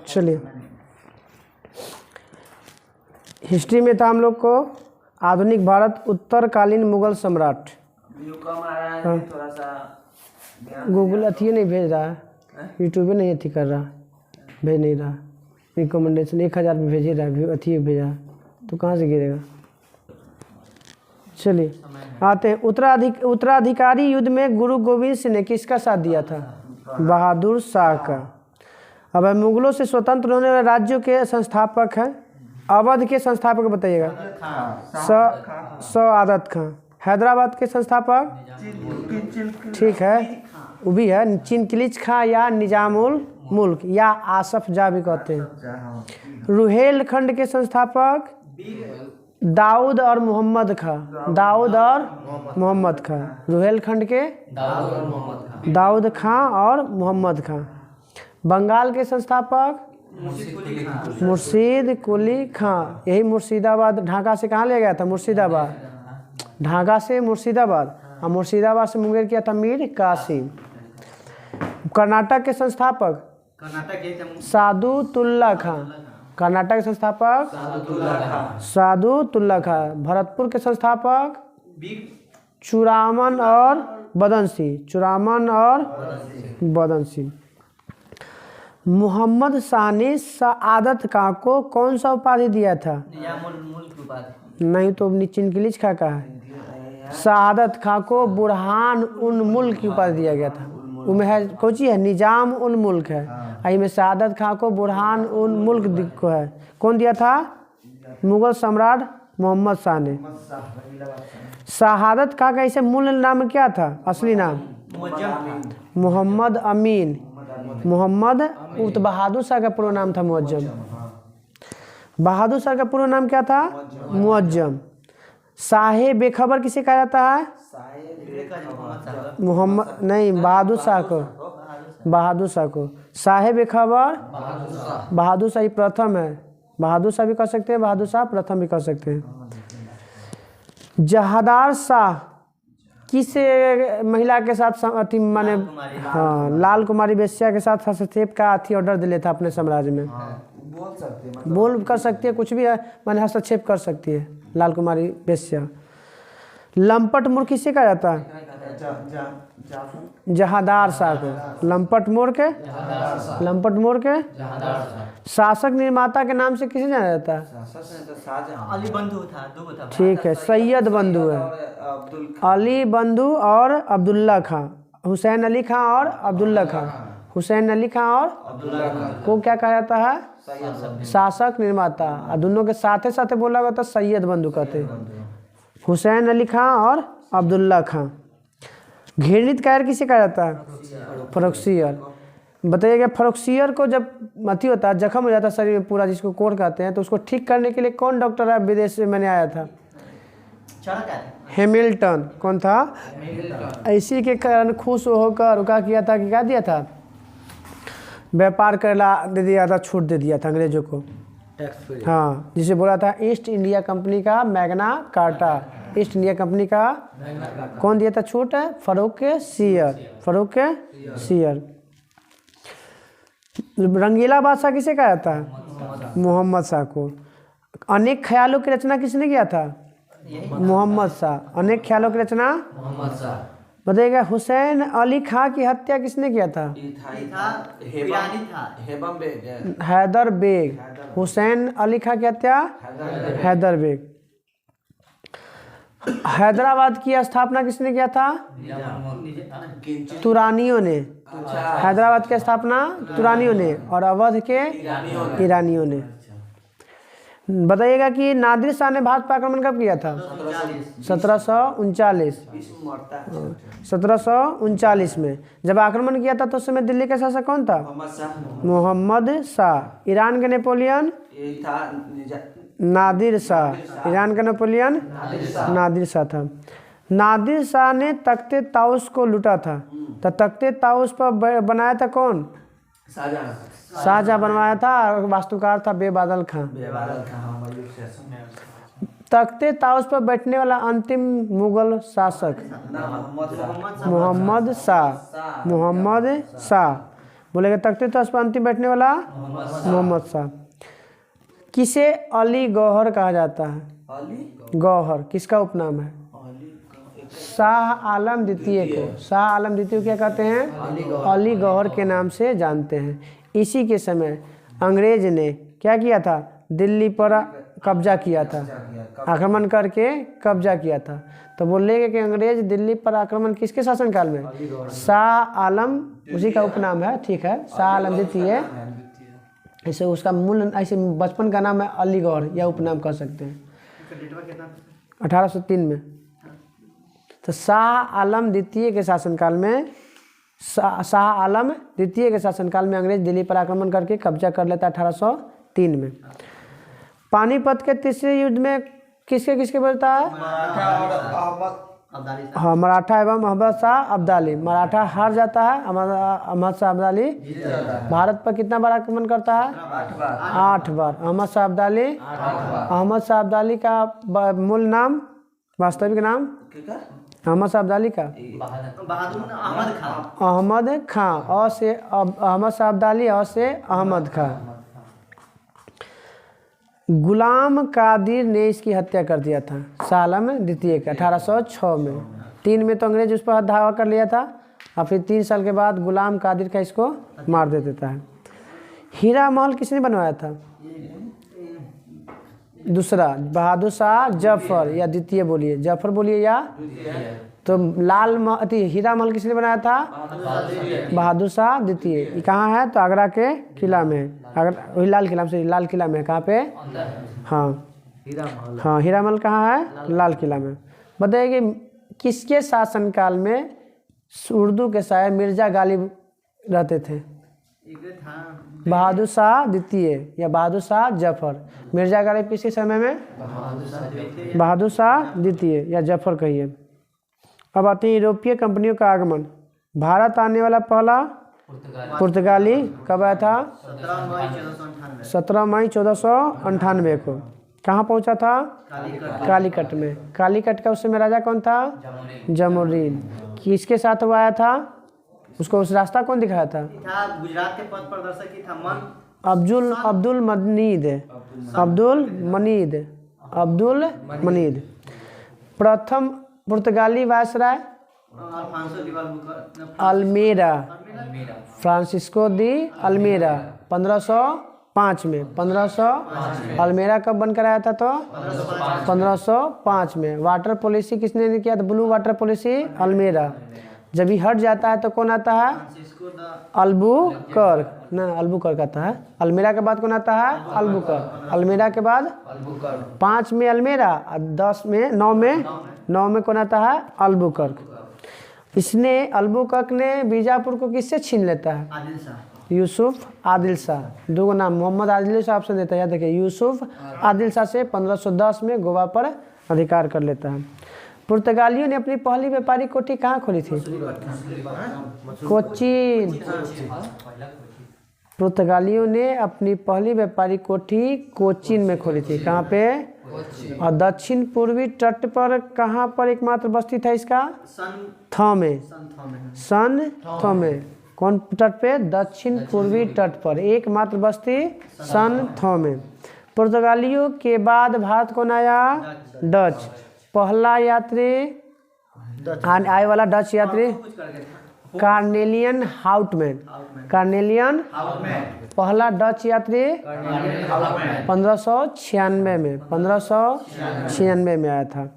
चलिए, हिस्ट्री में था हम लोग को आधुनिक भारत उत्तरकालीन मुगल सम्राट। थोड़ा सा गूगल अथी नहीं भेज रहा है, यूट्यूब नहीं अथी कर रहा, भेज नहीं रहा, रिकमेंडेशन 1000 पे भेज रहा है, अथी भेजा तो कहाँ से गिरेगा। चलिए आते हैं, उत्तराधिकारी युद्ध में गुरु गोविंद सिंह ने किसका साथ दिया था? बहादुर शाह का। अब मुगलों से स्वतंत्र होने वाले राज्यों के संस्थापक हैं, अवध के संस्थापक बताइएगा। सआदत खां। हैदराबाद के संस्थापक ठीक है, वो भी है चिनकिलिच खां या निजामुल मुल्क या आसफ जा भी कहते हैं। रुहेलखंड के संस्थापक दाऊद और मोहम्मद खां। दाऊद और मोहम्मद खां। रुहेलखंड के दाऊद खां और मोहम्मद खां। बंगाल के संस्थापक मुर्शीद कुली खां। यही मुर्शिदाबाद ढाका से कहाँ ले गया था? मुर्शिदाबाद। ढाका से मुर्शिदाबाद और मुर्शिदाबाद से मुंगेर किया था मीर कासिम। कर्नाटक के संस्थापक सादुतुल्ला खां। कर्नाटक के संस्थापक सादुतुल्ला खां। भरतपुर के संस्थापक चूड़ामन और बदनसी। चूड़ामन और बदनसी। मोहम्मद शाह ने सआदत खां को कौन सा उपाधि दिया था? नहीं तो चिनकिलिच खां का है। सआदत खां को बुरहान उन मुल्क की उपाधि दिया गया था। उनमें है कौन सी है? निजाम उन मुल्क है। आई में सआदत खां को बुरहान उन मुल्क को है। कौन दिया था? मुगल सम्राट मोहम्मद शाह ने। शहादत खां का इसे मूल नाम क्या था? असली नाम मोहम्मद अमीन। मोहम्मद उत बहादुर शाह का पूरा नाम था मुअज्जम। बहादुर शाह का पूरा नाम क्या था? मुअज्जम। शाहे बेखबर किसे कहा जाता है? मोहम्मद नहीं, बहादुर शाह को। बहादुर शाह को शाहे बेखबर। बहादुर शाह प्रथम है। बहादुर शाह भी कह सकते हैं, बहादुर शाह प्रथम भी कह सकते हैं। जहादार शाह किस महिला के साथ अति माने? हाँ, लाल कुमारी बेश्या के साथ हस्तक्षेप का अथी ऑर्डर दिले था अपने साम्राज्य में। बोल सकते हैं, बोल कर सकती है, कुछ भी है माने हस्तक्षेप कर सकती है लाल कुमारी बेश्या। लंपट मूर्ख किसे कहा जाता है? जहादार शाह को। लंपट मूर्ख लंपट मूर्ख शासक निर्माता के नाम से किसे जाना जाता है? अली बंधु था। ठीक है, सैयद बंधु है। अली बंधु और अब्दुल्ला खां। हुसैन अली खां और अब्दुल्ला खां। हुसैन अली खां और को क्या कहा जाता है? शासक निर्माता। और दोनों के साथ साथ बोला गया था सैयद बंधु कहते। हुसैन अली खां और अब्दुल्ला खां। घृणित कायर किसे कहा जाता है? फरोक्सियर। बताइएगा, फरोक्सियर को जब मथी होता है, जख्म हो जाता है शरीर में पूरा, जिसको कोर कहते हैं, तो उसको ठीक करने के लिए कौन डॉक्टर है विदेश से मैंने आया था? हैमिल्टन। कौन था? इसी के कारण खुश होकर क्या किया था कि क्या दिया था? व्यापार करला दे दिया था, छूट दे दिया था अंग्रेजों को। हाँ, जिसे बोला था ईस्ट इंडिया कंपनी का Magna carta. East India company का कौन दिया था छूट? है फरूक सियर। फरूक सियर। रंगीला बादशाह किसे कहा जाता है? मोहम्मद शाह को। अनेक ख्यालों की रचना किसने किया था? मोहम्मद शाह। अनेक ख्यालों की रचना मोहम्मद शाह। बताइएगा, हुसैन अली खां की हत्या किसने किया था? हैदर बेग। हुसैन अली खां की हत्या हैदर बेग। हैदराबाद की स्थापना किसने किया था? तुरानियों ने। हैदराबाद की स्थापना तुरानियों ने और अवध के ईरानियों ने। बताइएगा कि नादिर शाह ने भारत पर आक्रमण कब किया था? 1739। 1739 में जब आक्रमण किया था तो उस समय दिल्ली का शासक कौन था? मोहम्मद शाह। ईरान के नेपोलियन नादिर शाह। ईरान का नेपोलियन नादिर शाह था। नादिर शाह ने तख्ते ताउस को लूटा था, तो तख्ते ताउस पर बनाया था कौन? शाहजहां बनवाया था। वास्तुकार था बेबादल खां। तख्ते ताउस पर बैठने वाला अंतिम मुगल शासक मोहम्मद शाह। मोहम्मद शाह। बोलेगा तख्ते तख्त पर अंतिम बैठने वाला मोहम्मद शाह। किसे अली गौहर कहा जाता है? गौहर किसका उपनाम है? शाह आलम द्वितीय को। शाह आलम द्वितीय को क्या कहते हैं? अली गौहर के नाम से जानते हैं। इसी के समय अंग्रेज ने क्या किया था? दिल्ली पर कब्जा किया था, आक्रमण करके कब्जा किया था। तो बोलेंगे कि अंग्रेज दिल्ली पर आक्रमण किसके शासनकाल में? शाह आलम, उसी का उपनाम है। ठीक है, शाह आलम द्वितीय। ऐसे उसका मूल ऐसे बचपन का नाम है अली गौहर, या उपनाम कह सकते हैं। 1803 में। तो शाह आलम द्वितीय के शासनकाल में शाह आलम द्वितीय के शासनकाल में अंग्रेज दिल्ली पर आक्रमण करके कब्जा कर लेता 1803 में। पानीपत के तीसरे युद्ध में किसके किसके बचता है? हाँ, मराठा एवं अहमद शाह अब्दाली। मराठा हार जाता है, अहमद शाह अब्दाली भारत पर कितना बार आक्रमण करता है? 8 बार। अहमद शाह अब्दाली का मूल नाम, वास्तविक नाम अहमद शाह अब्दाली का अहमद खां, और से अहमद शाह अब्दाली, और से अहमद खां। गुलाम कादिर ने इसकी हत्या कर दिया था शाह आलम द्वितीय का 1806 में। 3 में तो अंग्रेज उस पर धावा कर लिया था, और फिर 3 साल के बाद गुलाम कादिर का इसको मार दे देता है। हीरा महल किसने बनवाया था? दूसरा, बहादुर शाह जफर, या द्वितीय बोलिए, जफर बोलिए या। तो हीरा महल किसने बनाया था? बहादुर शाह द्वितीय। ये कहाँ है? तो आगरा के किला में है। आगरा, लाल किला से, लाल किला में है। कहाँ पे? हाँ हाँ, हीरा महल कहाँ है? लाल किला में। बताइए कि किसके शासनकाल में उर्दू के शायर मिर्जा गालिब रहते थे? बहादुर शाह द्वितीय या बहादुर शाह जफर। मिर्जा गालिब किसके समय में? बहादुर शाह द्वितीय या जफर कहिए। अब आते हैं यूरोपीय कंपनियों का आगमन। भारत आने वाला पहला पुर्तगाली कब आया था? 17 मई 1498 को। कहाँ पहुँचा था? कालीकट में। कालीकट का उस समय राजा कौन था? जमुरीन। किसके साथ वो आया था? उसको उस रास्ता कौन दिखाया था? गुजरात के पथ प्रदर्शक ही था मन अब्दुल मनीद। प्रथम पुर्तगाली वायसराय अल्मेरा, फ्रांसिस्को दी अल्मेरा 1505 में। 1500 अल्मेरा कब बनकर आया था? तो 1505 में। वाटर पॉलिसी किसने किया था? Blue water policy Almeida. जब ये हट जाता है तो कौन आता है? अल्बुकर्क ना, अल्बुकर्क आता है। अल्मेरा के बाद कौन आता है? अल्बुकर्क। अल्मेरा के बाद 5 में अल्मेरा, 10 में 9 में कौन आता है? अल्बुकर्क। इसने अल्बुकर्क ने बीजापुर को किससे छीन लेता है? यूसुफ आदिल शाह। 2 नाम, मोहम्मद आदिल शाह ऑप्शन देता है, याद रखिए। यूसुफ आदिल शाह से 1510 में गोवा पर अधिकार कर लेता है। पुर्तगालियों ने अपनी पहली व्यापारिक कोठी कहाँ खोली थी? कोचीन। पुर्तगालियों ने अपनी पहली व्यापारिक कोठी कोचीन में खोली थी। कहाँ पे? और दक्षिण पूर्वी तट पर कहाँ पर एकमात्र बस्ती था इसका? सन थोमे। कौन तट पे? दक्षिण पूर्वी तट पर एकमात्र बस्ती सन थोमे। पुर्तगालियों के बाद भारत कौन आया? डच। पहला यात्री आए वाला डच यात्री कार्नेलियन हाउटमैन। पहला डच यात्री 1596 में आया था।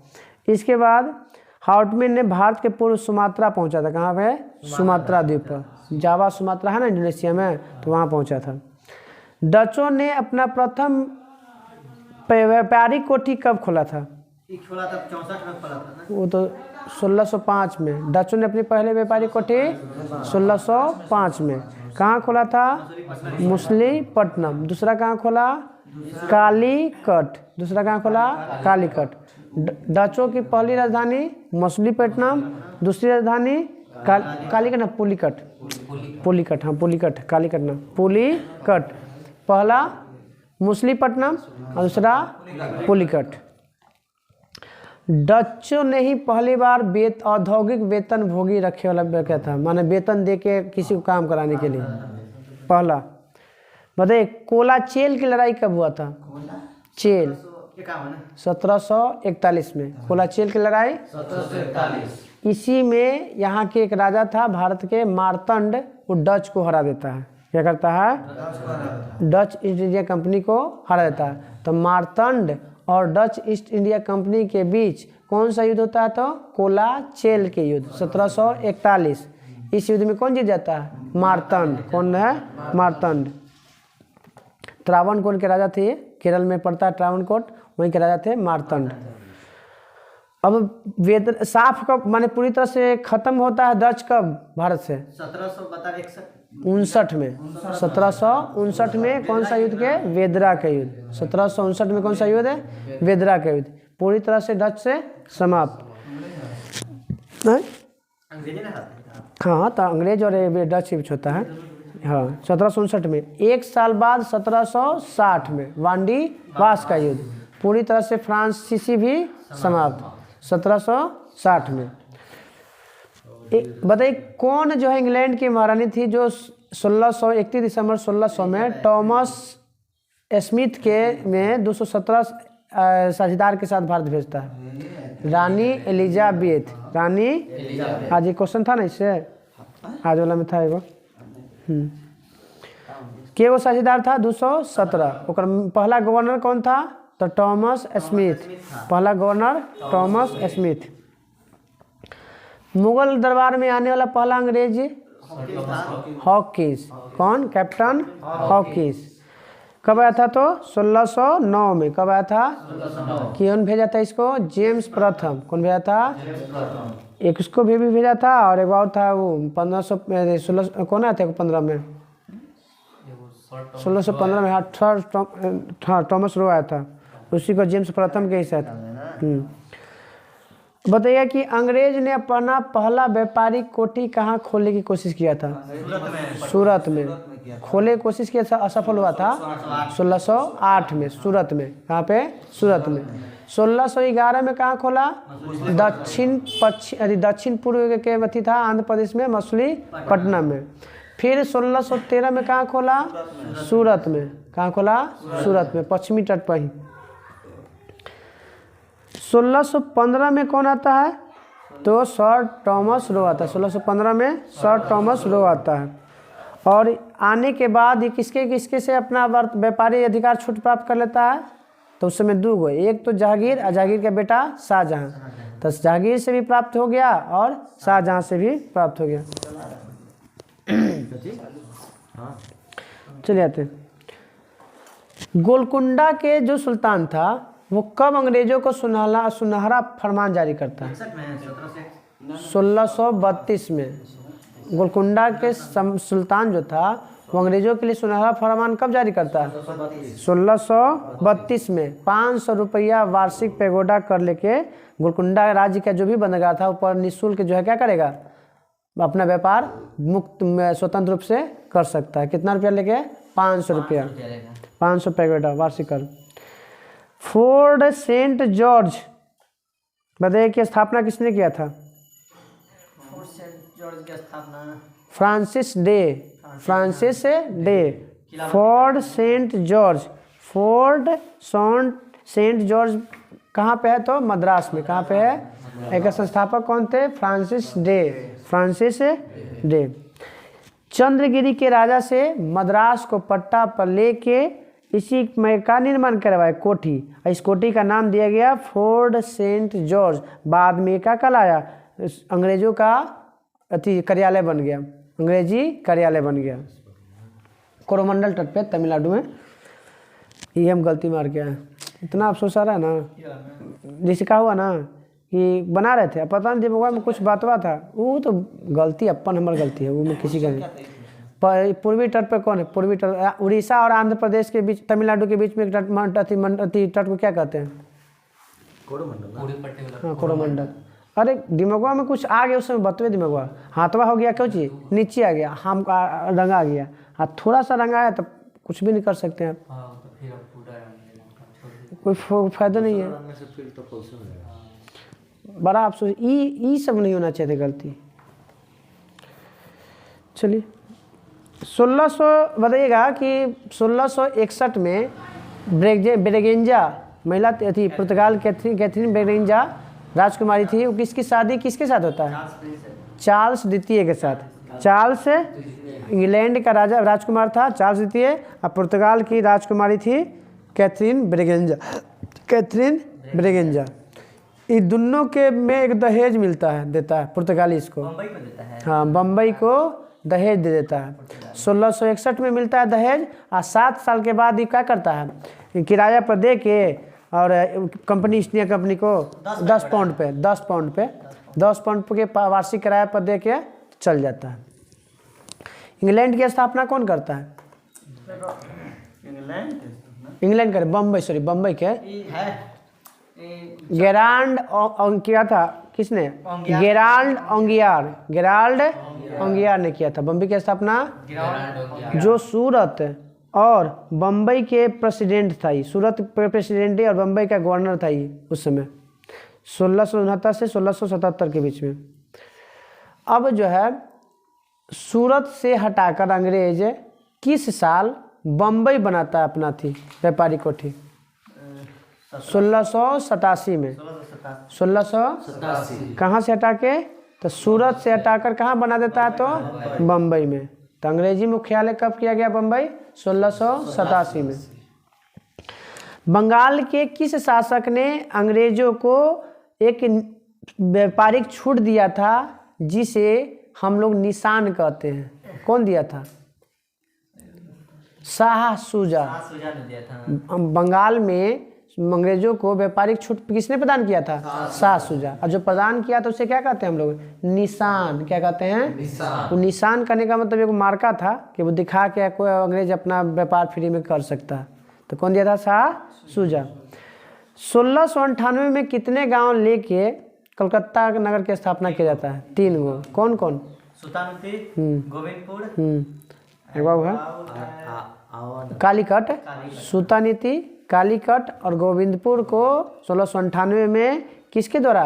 इसके बाद हाउटमैन ने भारत के पूर्व सुमात्रा पहुंचा था। कहाँ पे? सुमात्रा द्वीप पर। जावा सुमात्रा है ना इंडोनेशिया में, तो वहाँ पहुंचा था। डचों ने अपना प्रथम व्यापारिक कोठी कब खोला था? 64 में खोला था ना? वो तो 1605 में। डचों ने अपनी पहले व्यापारिक कोठी 1605 में। कहाँ खोला था? मुसलीपट्टनम। दूसरा कहाँ खोला? कालीकट। दूसरा कहाँ खोला? कालीकट। डचों की पहली राजधानी मछलीपट्टनम, दूसरी राजधानी कालीकट ना पुलिकट। हाँ पुलिकट, कालीकट ना पुलिकट। पहला मछलीपट्टनम और दूसरा पुलिकट। डचों ने ही पहली बार औद्योगिक वेतन भोगी रखे वाला क्या था? माने वेतन दे के किसी को काम कराने के लिए। पहला। बताइए कोलाचेल की लड़ाई कब हुआ था? चेल 1741 में कोलाचेल की लड़ाई 1741। इसी में यहाँ के एक राजा था भारत के मार्तंड, वो डच को हरा देता है। क्या करता है? डच ईस्ट इंडिया कंपनी को हरा देता है। तो मार्तंड और डच ईस्ट इंडिया कंपनी के बीच कौन सा युद्ध होता है? तो कोलाचेल के युद्ध 1741। इस युद्ध में कौन जीत जाता है? मार्तंड। कौन है? मार्तंड। त्रावणकोर के राजा थे, केरल में पड़ता है त्रावणकोर, वहीं के राजा थे मार्तंड। अब वेद साफ कब माने पूरी तरह से खत्म होता है डच कब भारत से? 1759 में। 1759 में कौन सा युद्ध के? वेदरा का युद्ध। 1759 में कौन सा युद्ध है? वेदरा का युद्ध। पूरी तरह से डच से समाप्त। हाँ तो अंग्रेज और डच युद्ध होता है। हाँ 1759 में। एक साल बाद 1760 में वांडी वास का युद्ध, पूरी तरह से फ्रांसीसी भी समाप्त 1760 में। बताइए कौन जो है इंग्लैंड की महारानी थी जो 31 दिसंबर 1600 में टॉमस स्मिथ के में 217 साझेदार के साथ भारत भेजता है? रानी एलिजाबेथ। रानी, आज ये क्वेश्चन था ना इससे, आज वाला में था एगो। के वो साझेदार था? 217। ओकर पहला गवर्नर कौन था? तो टॉमस स्मिथ। पहला गवर्नर टॉमस स्मिथ। मुगल दरबार में आने वाला पहला अंग्रेज हॉकिंस। कौन? Captain Hawkins. कब आया था? तो 1609 में। कब आया था? कौन भेजा था इसको? जेम्स प्रथम। कौन भेजा था? एक उसको भी भेजा था और एक और था वो 1516 कौन आया था? 15 में 1615 में। हाँ टॉमस रो आया था, उसी को जेम्स प्रथम के हिस्सा था। बताइए कि अंग्रेज ने अपना पहला व्यापारिक कोठी कहाँ खोलने की कोशिश किया था? सूरत में। खोले की कोशिश किया था, असफल हुआ था 1608 में सूरत में। कहाँ पे? सूरत में। 1611 में कहाँ खोला? दक्षिण पूर्व के मथी था आंध्र प्रदेश में मछलीपट्टनम में। फिर 1613 में कहाँ खोला? सूरत में। कहाँ खोला? सूरत में, पश्चिमी तट पर ही। 1615 में कौन आता है? तो सर टॉमस रो आता है। 1615 में सर टॉमस रो आता है। और आने के बाद ये किसके किसके से अपना व्यापारी अधिकार छूट प्राप्त कर लेता है? तो उस समय दो गो, एक तो जहांगीर और जहांगीर का बेटा शाहजहां। तो जहांगीर से भी प्राप्त हो गया और शाहजहां से भी प्राप्त हो गया। चलिए आते हैं। गोलकुंडा के जो सुल्तान था वो कब अंग्रेजों को सुनहरा फरमान जारी करता है? 1632 में। गोलकुंडा के सुल्तान जो था वो अंग्रेजों के लिए सुनहरा फरमान कब जारी करता है? 1632 में। 500 रुपया वार्षिक पैगोडा कर लेके गोलकुंडा राज्य का जो भी बंदरगाह था ऊपर निःशुल्क जो है क्या करेगा? अपना व्यापार मुक्त स्वतंत्र रूप से कर सकता है। कितना रुपया लेके? 500 रुपया। 500 पैगोडा वार्षिक कर। फोर्ट सेंट जॉर्ज बताइए की स्थापना किसने किया था? फोर्ट सेंट जॉर्ज की स्थापना Francis Day. Fort Saint George. Fort Saint George कहाँ पे है? तो मद्रास में। कहाँ पे है? एक संस्थापक कौन थे? Francis day. चंद्रगिरी के राजा से मद्रास को पट्टा पर लेके इसी में का निर्माण करवाया? कोठी। इस कोठी का नाम दिया गया फोर्ट सेंट जॉर्ज। बाद में क्या कहलाया? अंग्रेजों का कार्यालय बन गया, अंग्रेजी कार्यालय बन गया कोरोमंडल तट पे तमिलनाडु में। ये हम गलती मार के आए, इतना अफसोस आ रहा है ना। जैसे कहा हुआ ना कि बना रहे थे, पता नहीं दिमाग में कुछ बात हुआ था, वो तो गलती अपन हमारी गलती है, वो मैं किसी का नहीं। पूर्वी तट पे कौन है? पूर्वी तट उड़ीसा और आंध्र प्रदेश के बीच, तमिलनाडु के बीच में एक तट को क्या कहते हैं? हाँ कोरोमंडल। अरे दिमागवा में कुछ आ गया उस समय, बतवे दिमागवा। हाथवा हो गया क्यों चीज नीचे आ गया, हम रंगा आ गया, हाथ थोड़ा सा रंगा है तो कुछ भी नहीं कर सकते हैं। कोई फायदा नहीं है, बड़ा अफसोस। ई सब नहीं होना चाहिए गलती। चलिए 1600 बताइएगा कि 1661 में ब्रेगेंजा महिला थी पुर्तगाल कैथरीन ब्रेगेंजा राजकुमारी थी। वो किसकी शादी किसके साथ होता है? चार्ल्स द्वितीय के साथ। चार्ल्स इंग्लैंड का राजकुमार था चार्ल्स द्वितीय, और पुर्तगाल की राजकुमारी थी कैथरीन ब्रेगेंजा। ये दोनों के में एक दहेज देता है पुर्तगाली इसको। बम्बई को देता है। हाँ, बम्बई को दहेज दे देता है। 1661 में मिलता है दहेज, और 7 साल के बाद ये क्या करता है, किराया पर दे के और कंपनी ईस्ट इंडिया कंपनी को 10 पाउंड के वार्षिक किराया पर दे के चल जाता है। इंग्लैंड की स्थापना कौन करता है? इंग्लैंड करे बम्बई के गेराल्ड क्या था किसने? गेराल्ड ओंगियार ने किया था बम्बई की स्थापना। जो सूरत और बम्बई के प्रेसिडेंट था, सूरत प्रेसिडेंट और बम्बई का गवर्नर था उस समय 1669 से 1677 के बीच में। अब जो है सूरत से हटाकर अंग्रेज किस साल बम्बई बनाता है अपना व्यापारी कोठी? 1687 में। 1687 कहाँ से हटा के? तो सूरत से हटाकर कहाँ बना देता है? तो बम्बई में। तो अंग्रेजी मुख्यालय कब किया गया? बम्बई 1687 में। बंगाल के किस शासक ने अंग्रेजों को एक व्यापारिक छूट दिया था जिसे हम लोग निशान कहते हैं? कौन दिया था? शाह शुजा ने दिया था। बंगाल में अंग्रेजों को व्यापारिक छूट किसने प्रदान किया था? शाह शुजा। और जो प्रदान किया तो उसे क्या कहते हैं हम लोग? निशान। क्या कहते हैं? वो निशान करने का मतलब एक मार्का था कि वो दिखा के कोई अंग्रेज अपना व्यापार फ्री में कर सकता है। तो कौन दिया था? शाह शुजा। 1698 में कितने गांव लेके कलकत्ता नगर की स्थापना किया जाता है? 3 गो। कौन कौन? सुल्तानपुर, गोविंदपुर, एक बाबू है कालीकट। सुल्तानीति, कालीकट और गोविंदपुर को 1698 में किसके द्वारा?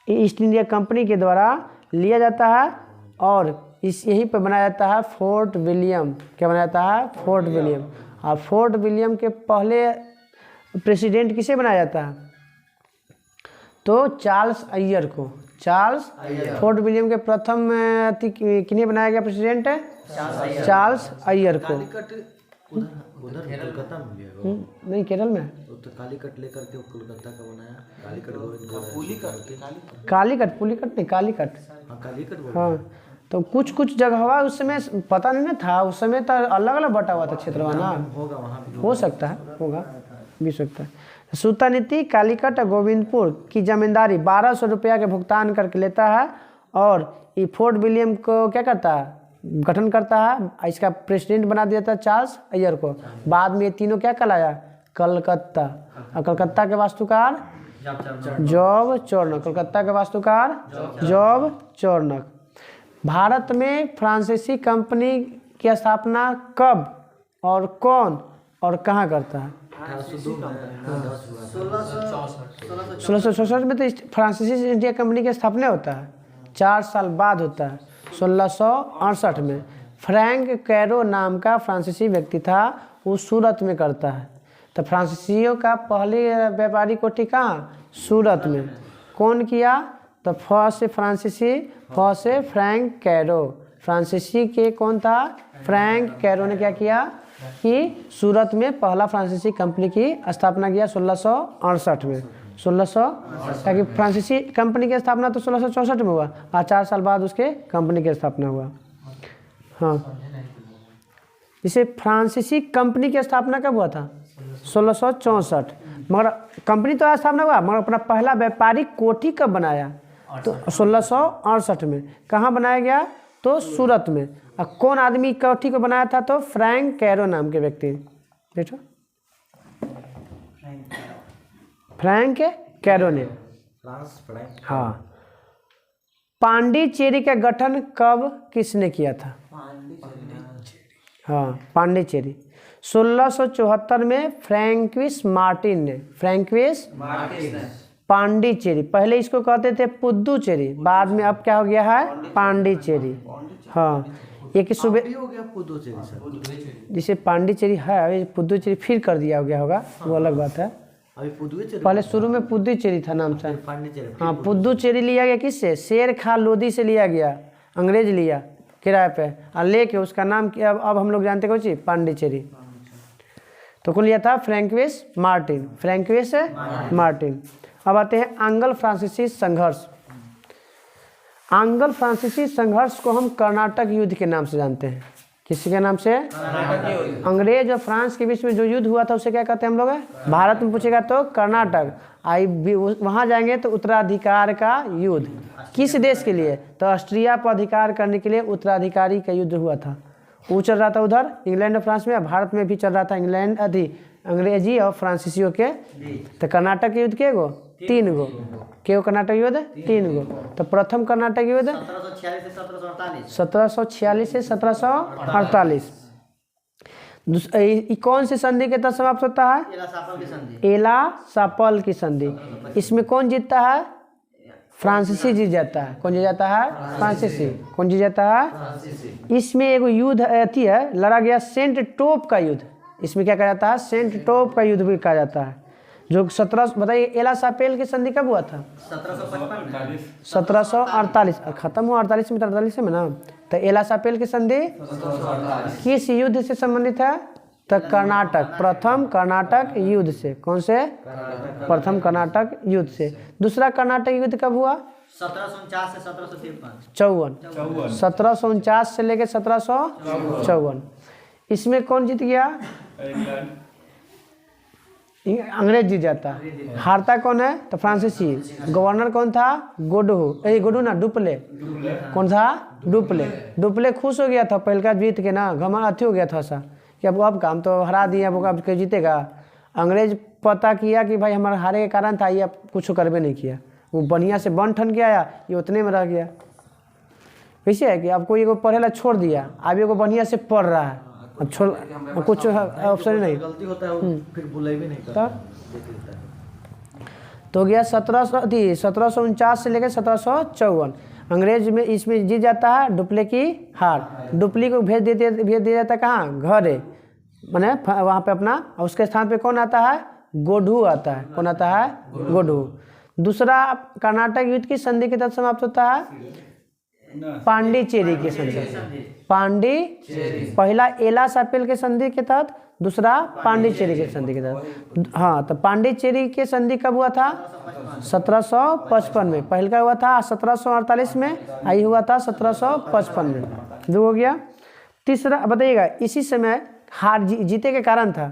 ईस्ट इंडिया कंपनी के द्वारा लिया जाता है, और यहीं पर बनाया जाता है फोर्ट विलियम। क्या बनाया जाता है? Fort William. और फोर्ट विलियम के पहले प्रेसिडेंट किसे बनाया जाता है? तो चार्ल्स अय्यर को। फोर्ट विलियम के प्रथम किन्हें बनाया गया प्रेसिडेंट? चार्ल्स अय्यर को। उधर कोलकाता में भी है नहीं, केरल में। तो कालीकट लेकर के कोलकाता का बनाया। कालीकट कालीकट। हाँ, तो कुछ जगह हुआ उस समय पता नहीं ना था। उस समय तो अलग अलग बटा हुआ था क्षेत्रवा ना। होगा वहाँ भी हो सकता है, होगा भी सकता है। सुल्तानीति, कालीकट और गोविंदपुर की जमींदारी 1200 रुपया के भुगतान करके लेता है, और ये फोर्ट विलियम को क्या करता है? गठन करता है। इसका प्रेसिडेंट बना दिया था चार्ल्स अय्यर को। बाद में ये तीनों क्या कहलाया? कलकत्ता। और कलकत्ता के वास्तुकार जॉब चौर्नक। कलकत्ता के वास्तुकार जॉब चौर्नक। भारत में फ्रांसीसी कंपनी की स्थापना कब और कौन और कहाँ करता है? 1664 में तो फ्रांसीसी इंडिया कंपनी की स्थापना होता है। 4 साल बाद होता है 1668 में। फ्रैंक कैरो नाम का फ्रांसीसी व्यक्ति था, वो सूरत में करता है। तो फ्रांसीसियों का पहले व्यापारी कोठी कहाँ? सूरत में। कौन किया? तो फर्स्ट फ्रैंक कैरो। फ्रांसीसी के कौन था? फ्रैंक कैरो ने क्या किया कि सूरत में पहला फ्रांसीसी कंपनी की स्थापना किया 1668 में। 1600 ताकि फ्रांसीसी कंपनी की स्थापना तो 1664 में हुआ, और 4 साल बाद उसके कंपनी की स्थापना हुआ। हाँ, इसे फ्रांसीसी कंपनी की स्थापना कब हुआ था? 1664। मगर कंपनी तो स्थापना हुआ, मगर अपना पहला व्यापारिक कोठी कब बनाया? तो 1668 में। कहाँ बनाया गया? तो सूरत में। और कौन आदमी कोठी को बनाया था? तो फ्रैंक कैरो नाम के व्यक्ति। देखो, फ्रैंक कैरो ने। हाँ। पांडिचेरी का गठन कब किसने किया था? हाँ, पांडिचेरी 1674 में फ्रैंकिस मार्टिन ने। पांडिचेरी, पहले इसको कहते थे पुदुचेरी, बाद में अब क्या हो गया है? पांडिचेरी। हाँ, एक सूबे ये हो गया पुदुचेरी सर। जिसे पांडिचेरी है, अभी पुदुचेरी फिर कर दिया गया होगा, वो अलग बात है। अभी पुदुचेरी पहले शुरू में पुदुचेरी था नाम से। पांडिचेरी। हाँ, पुदुचेरी लिया गया किससे? शेर खां लोदी से लिया गया, अंग्रेज लिया किराए पे और लेके उसका नाम किया, अब हम लोग जानते कौन सी? पांडिचेरी। तो कौन लिया था? François Martin, François Martin. अब आते हैं एंग्लो फ्रांसीसी संघर्ष। एंग्लो फ्रांसीसी संघर्ष को हम कर्नाटक युद्ध के नाम से जानते हैं। किसी के नाम से? अंग्रेज और फ्रांस के बीच में जो युद्ध हुआ था उसे क्या कहते हैं हम लोग? भारत में पूछेगा तो कर्नाटक। वहाँ जाएंगे तो उत्तराधिकार का युद्ध। किस देश के लिए? तो ऑस्ट्रिया पर अधिकार करने के लिए उत्तराधिकारी का युद्ध हुआ था। वो चल रहा था उधर इंग्लैंड और फ्रांस में, भारत में भी चल रहा था इंग्लैंड अंग्रेजी और फ्रांसीसियों के। तो कर्नाटक युद्ध के गो? 3 गो। क्यों कर्नाटक युद्ध? 3 गो। तो प्रथम कर्नाटक युद्ध 1746 से 1748। कौन सी संधि के तहत समाप्त होता है? एला सापल की संधि। इसमें कौन जीतता है? फ्रांसीसी जीत जाता है। कौन जीत जाता है? फ्रांसीसी। कौन जीत जाता है? इसमें एक युद्ध आती है, लड़ा गया सेंट टोप का युद्ध। इसमें क्या कहा जाता है? सेंट टोप का युद्ध भी कहा जाता है। जो 17 बताइए, एला सापेल की संधि कब हुआ था? 1748। खत्म हुआ 48 में, 48 में ना। तो एला सापेल की संधि किस युद्ध से संबंधित है? तो कर्नाटक, प्रथम कर्नाटक युद्ध से। कौन से? प्रथम कर्नाटक युद्ध से। दूसरा कर्नाटक युद्ध कब हुआ? 1749 से 1753। 1749 से लेकर 1754। इसमें कौन जीत गया? अंग्रेज जीत जाता। हारता कौन है? तो फ्रांसीसी। गवर्नर कौन था? गोडू ना, डुप्ले। कौन था? डुप्ले। डुप्ले खुश हो गया था पहले का जीत के ना, घमा अथी हो गया था सा कि अब काम तो हरा दिया, अब जीतेगा। अंग्रेज पता किया कि भाई हमारे हारे के कारण था, ये अब कुछ करबे नहीं किया। वो बढ़िया से बन ठन के आया, ये उतने में रह गया। वैसे है कि अब कोई को पढ़ेला छोड़ दिया, अब ये को बढ़िया से पढ़ रहा है, अब छोड़ कुछ ऑप्शन नहीं। गलती होता है वो फिर बुलाई भी नहीं करता। तो गया 1749 से लेकर 1754। अंग्रेज में इसमें जीत जाता है, डुप्ले की हार। डुप्ली को भेज दिया जाता है कहाँ? घरे, माने वहाँ पे अपना। उसके स्थान पे कौन आता है? गोडू आता है। कौन आता है? गोडू। दूसरा कर्नाटक युद्ध की संधि के तहत समाप्त होता है पांडिचेरी की संधि। पहला एला सापेल के संधि के तहत, दूसरा पांडिचेरी के संधि के तहत। हाँ, तो पांडिचेरी के संधि कब हुआ था? 1755 में। पहले का हुआ था 1748 में, आई हुआ था 1755 में। जो हो गया। तीसरा बताइएगा, इसी समय हार जीते के कारण था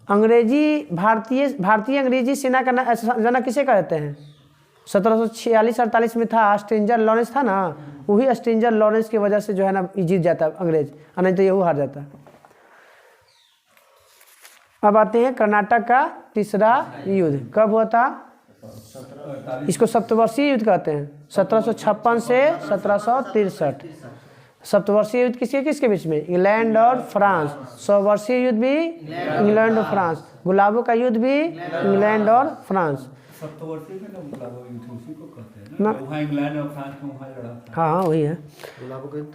भारतीय अंग्रेजी सेना का जनक किसे कहते हैं? 1746-48 में था, स्ट्रेंजर लॉरेंस था ना, वही स्ट्रेंजर लॉरेंस की वजह से जो है ना जीत जाता अंग्रेज, नहीं तो यही हार जाता। अब आते हैं कर्नाटक का तीसरा युद्ध। कब हुआ था? इसको सप्तवर्षीय युद्ध कहते हैं। 1756 से 1763। सप्तवर्षीय युद्ध किसके बीच में? इंग्लैंड और फ्रांस। 100 वर्षीय युद्ध भी इंग्लैंड और फ्रांस। गुलाबों का युद्ध भी इंग्लैंड और फ्रांस। सप्तवर्षीय में गुलाबों का युद्ध उसी को कहते हैं ना, वहाँ इंग्लैंड और फ्रांस में वहाँ लड़ा था। हाँ वही है, गुलाबों का युद्ध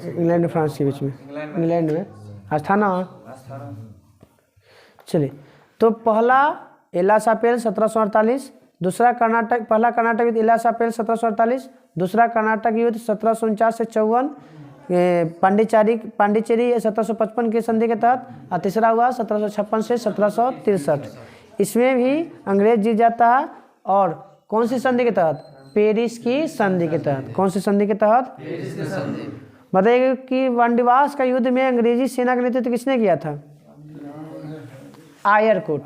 इंग्लैंड और फ्रांस के बीच में। इंग्लैंड में आज था ना। चलिए, तो पहला एला सापेल 1748, दूसरा कर्नाटक, पहला कर्नाटक युद्ध एला सापेल 1748, दूसरा कर्नाटक युद्ध 1749 से 54, पांडिचेरी 1755 के संधि के तहत, और तीसरा हुआ 1756 से 1763। इसमें भी अंग्रेज जीत जाता है। और कौन सी संधि के तहत? पेरिस की संधि के तहत। कौन सी संधि के तहत? बताइए कि वांडीवास का युद्ध में अंग्रेजी सेना का नेतृत्व किसने किया था? आयरकुट।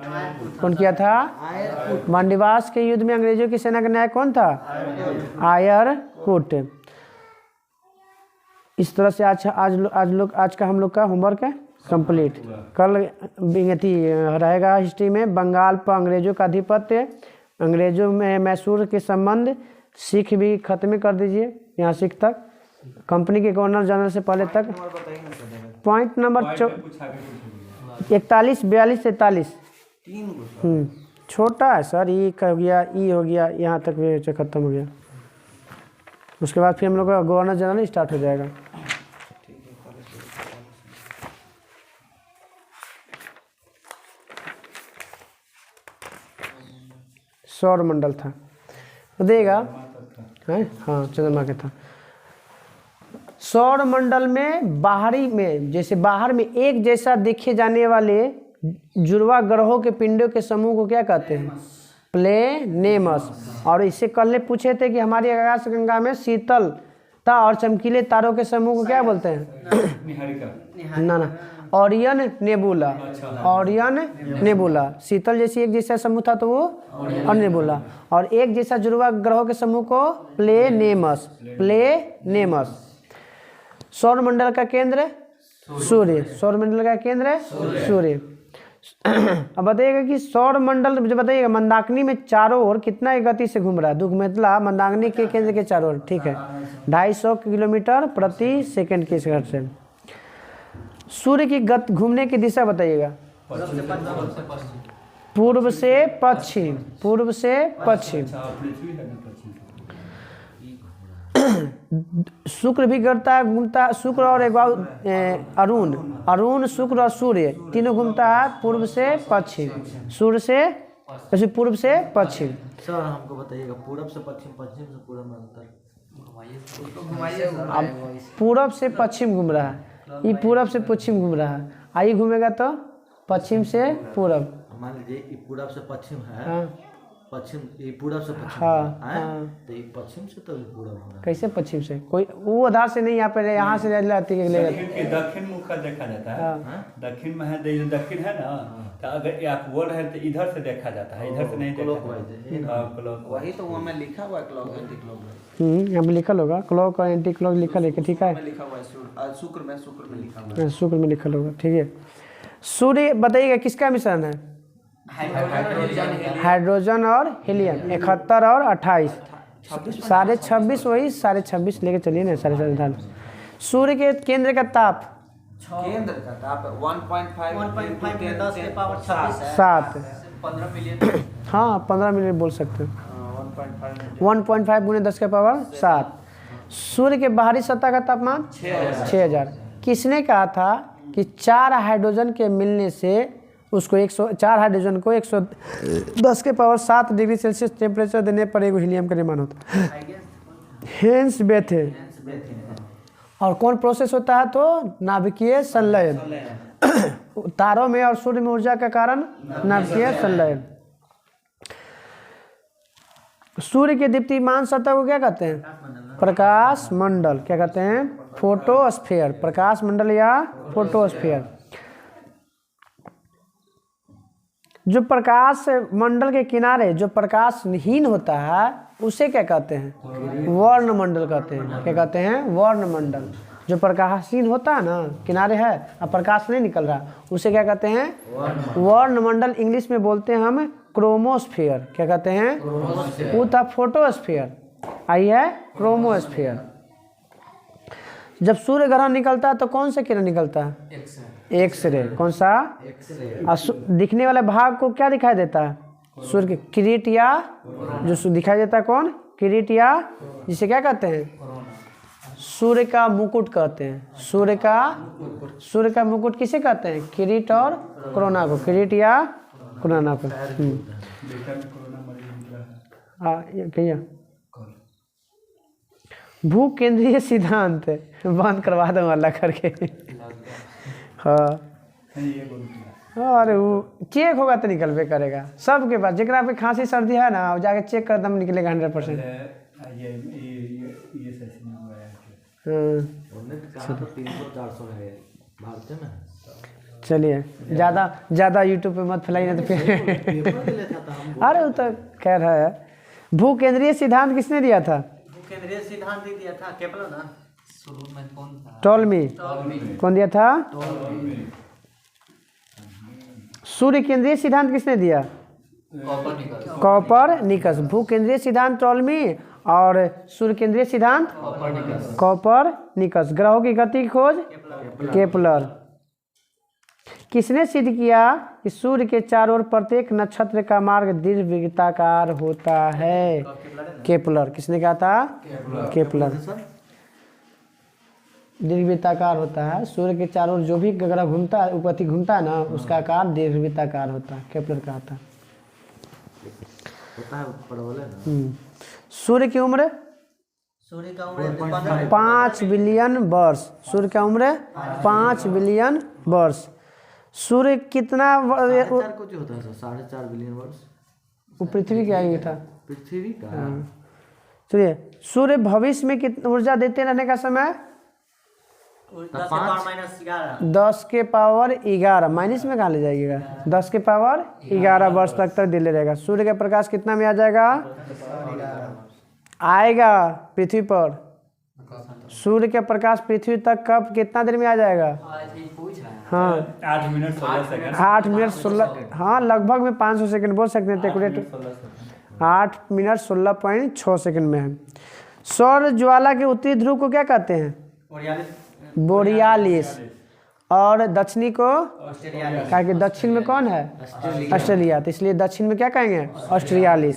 कौन किया था? वांडीवास के युद्ध में अंग्रेजों की सेना का नायक कौन था? आयरकुट। इस तरह से आज का हम लोग का होमवर्क है कंप्लीट। कल रहेगा हिस्ट्री में बंगाल पर अंग्रेजों का आधिपत्य, अंग्रेजों में मैसूर के संबंध, सिख भी खत्म कर दीजिए यहाँ सिख तक, कंपनी के गवर्नर जनरल से पहले तक। पॉइंट नंबर 41, 42, 43 छोटा है सर। ई हो गया, ई हो गया, यहाँ तक भी खत्म हो गया। उसके बाद फिर हम लोग का गवर्नर जनरल स्टार्ट हो जाएगा। सौर मंडल था, तो देगा है, हाँ चंद्रमा का था। सौर मंडल में बाहरी में, जैसे बाहर में एक जैसा देखे जाने वाले जुड़वा ग्रहों के पिंडों के समूह को क्या कहते हैं? प्लेनेमस। और इससे कल ने पूछे थे कि हमारी आकाशगंगा में शीतलता और चमकीले तारों के समूह को क्या बोलते हैं? निहारिका। ना, ओरियन नेबुला। ओरियन नेबुला, शीतल जैसी एक जैसा समूह था तो वो और नेबुला, और एक जैसा जुड़वा ग्रहों के समूह को प्लेनेमस। प्लेनेमस। सौर मंडल का केंद्र सूर्य। सौर मंडल का केंद्र सूर्य। अब बताइएगा कि सौर मंडल जो बताइएगा मंदाकिनी में चारों ओर कितना गति से घूम रहा है? दुर्घटना मंदाकिनी के केंद्र के चारों ओर, ठीक है, 250 किलोमीटर प्रति सेकंड के हिसाब से। सूर्य की गति घूमने की दिशा बताइएगा। पूर्व से पश्चिम। पूर्व से पश्चिम। शुक्र भी घूमता है, शुक्र और अरुण, अरुण शुक्र और सूर्य तीनों घूमता है पूर्व से पश्चिम। सूर्य से पूर्व से पश्चिम। सर हमको बताइएगा पूरब से पश्चिम, पश्चिम से पूरब में अंतर। अब पूरब से पश्चिम घूम रहा है, ये पूरब से पश्चिम घूम रहा है, आइए घूमेगा तो पश्चिम से पूरब। मान लीजिए ये पूरब से पश्चिम है, हाँ, पश्चिम ये पूरब से पश्चिम हाँ, है, हाँ। तो ये पश्चिम से तो ये पूरब हो रहा है। कैसे पश्चिम से? कोई वो आधार से नहीं, यहाँ पे यहाँ से लाती है ले दक्षिण मुख का देखा जाता है। दक्षिण में है, जो दक्षिण है ना, तो अगर आप बोल रहे हैं तो इधर से देखा जाता है, इधर से नहीं देखा जाता। वही तो वहाँ में लिखा हुआ है क्लॉक एंटी क्लॉक यहाँ पे लिखल होगा, क्लॉक और एंटी क्लॉक लिखल है, ठीक है, में लिखा हुआ है, शुक्र में लिखा हुआ है। शुक्र में लिखल होगा, ठीक है। सूर्य बताइएगा किसका मिश्रण है? हाइड्रोजन और हीलियम। 71 और 28, 26.5, वही 26.5 लेके चलिए ना, 28.5। सूर्य के केंद्र का ताप केंद्र का ताप 1.5 में 10 के पावर 26 है, 7। 15 मिलियन। हाँ 15 मिलियन बोल सकते हैं। 1.5 गुने 10 के पावर 7। सूर्य के बाहरी सतह का तापमान 6000। किसने कहा था कि 4 हाइड्रोजन के मिलने से उसको 4 हाइड्रोजन को 110 के पावर 7 डिग्री सेल्सियस टेम्परेचर देने पर एक हीलियम का निर्माण होता है, हेंस बेथे। और कौन प्रोसेस होता है? तो नाभिकीय संलयन। तारों में और सूर्य में ऊर्जा का कारण नाभिकीय संलयन। सूर्य के दीप्तिमान सतह को क्या कहते हैं? प्रकाश मंडल। क्या कहते हैं? फोटोस्फीयर। प्रकाश मंडल या फोटोस्फीयर। जो प्रकाश मंडल के किनारे जो प्रकाशहीन होता है उसे क्या कहते हैं? वर्ण मंडल कहते हैं। क्या कहते हैं? वर्ण मंडल। जो प्रकाशहीन होता है ना, किनारे है अब प्रकाश नहीं निकल रहा, उसे क्या कहते हैं? वर्ण मंडल। इंग्लिश में बोलते हैं हम क्रोमोस्फीयर। क्या कहते हैं? वो था फोटोस्फीयर, आई है क्रोमोस्फीयर। जब सूर्य ग्रहण निकलता है तो कौन सा किरण निकलता है? एक्सरे। कौन सा? दिखने वाले भाग को क्या दिखाई देता है? सूर्य के किरीट, या जो दिखाई देता है कौन? किरीट, या जिसे क्या कहते हैं? सूर्य का मुकुट कहते हैं। सूर्य का मुकुट किसे कहते हैं? किरीट और कोरोना को। किरीट या कोरोना को। कहिए भू केंद्रीय सिद्धांत बंद करवा दूँ अल्लाह करके। हाँ, अरे वो चेक होगा तो निकलबे करेगा सबके पास। जरा पे खांसी सर्दी है ना, वो जाके चेक कर दम निकलेगा 100%। चलिए ज़्यादा यूट्यूब पे मत फैलाइए तो फिर। अरे वो तो खैर है। भू केंद्रीय सिद्धांत किसने दिया था? केंद्रीय सिद्धांत दिया था केपलर ना, शुरू में कौन था? टॉलमी। कौन दिया था? सूर्य केंद्रीय सिद्धांत किसने दिया? कॉपरनिकस। भू केंद्रीय सिद्धांत टॉलमी और सूर्य केंद्रीय सिद्धांत कॉपरनिकस। ग्रहों की गति की खोज केपलर। किसने सिद्ध किया कि सूर्य के चारों ओर प्रत्येक नक्षत्र का मार्ग दीर्घवृत्ताकार होता है? केपलर। किसने कहा था? केपलर। दीर्घवृत्ताकार होता है। सूर्य के चारों ओर जो भी ग्रह घूमता है, उपति घूमता है ना, उसका आकार दीर्घवृत्ताकार होता है। केपलर कहा था। पता है परवल है ना। सूर्य की उम्र सूर्य का उम्र 5 बिलियन वर्ष। सूर्य का उम्र 5 बिलियन वर्ष। सूर्य कितना 4.5 कुछ होता है सर, 4.5 बिलियन वर्ष। वो पृथ्वी के आगे था। पृथ्वी का चलिए, सूर्य भविष्य में कितना ऊर्जा देते रहने का समय 10 के पावर 11। माइनस में कहाँ ले जाइएगा, 10 के पावर 11 वर्ष तक दिले रहेगा। सूर्य का प्रकाश कितना में आ जाएगा, आएगा पृथ्वी पर। सूर्य का प्रकाश पृथ्वी तक कब कितना देर में आ जाएगा, हाँ 8 मिनट 16 सेकंड। 8 मिनट 16, हाँ लगभग में 500 सेकंड बोल सकते हैं टेकुलेट। 8 मिनट 16.6 सेकंड में है। सौर ज्वाला के उत्तरी ध्रुव को क्या कहते हैं, बोरियालिस। और दक्षिणी को, क्या कि दक्षिण में कौन है, ऑस्ट्रेलिया, तो इसलिए दक्षिण में क्या कहेंगे, ऑस्ट्रेलियालिस।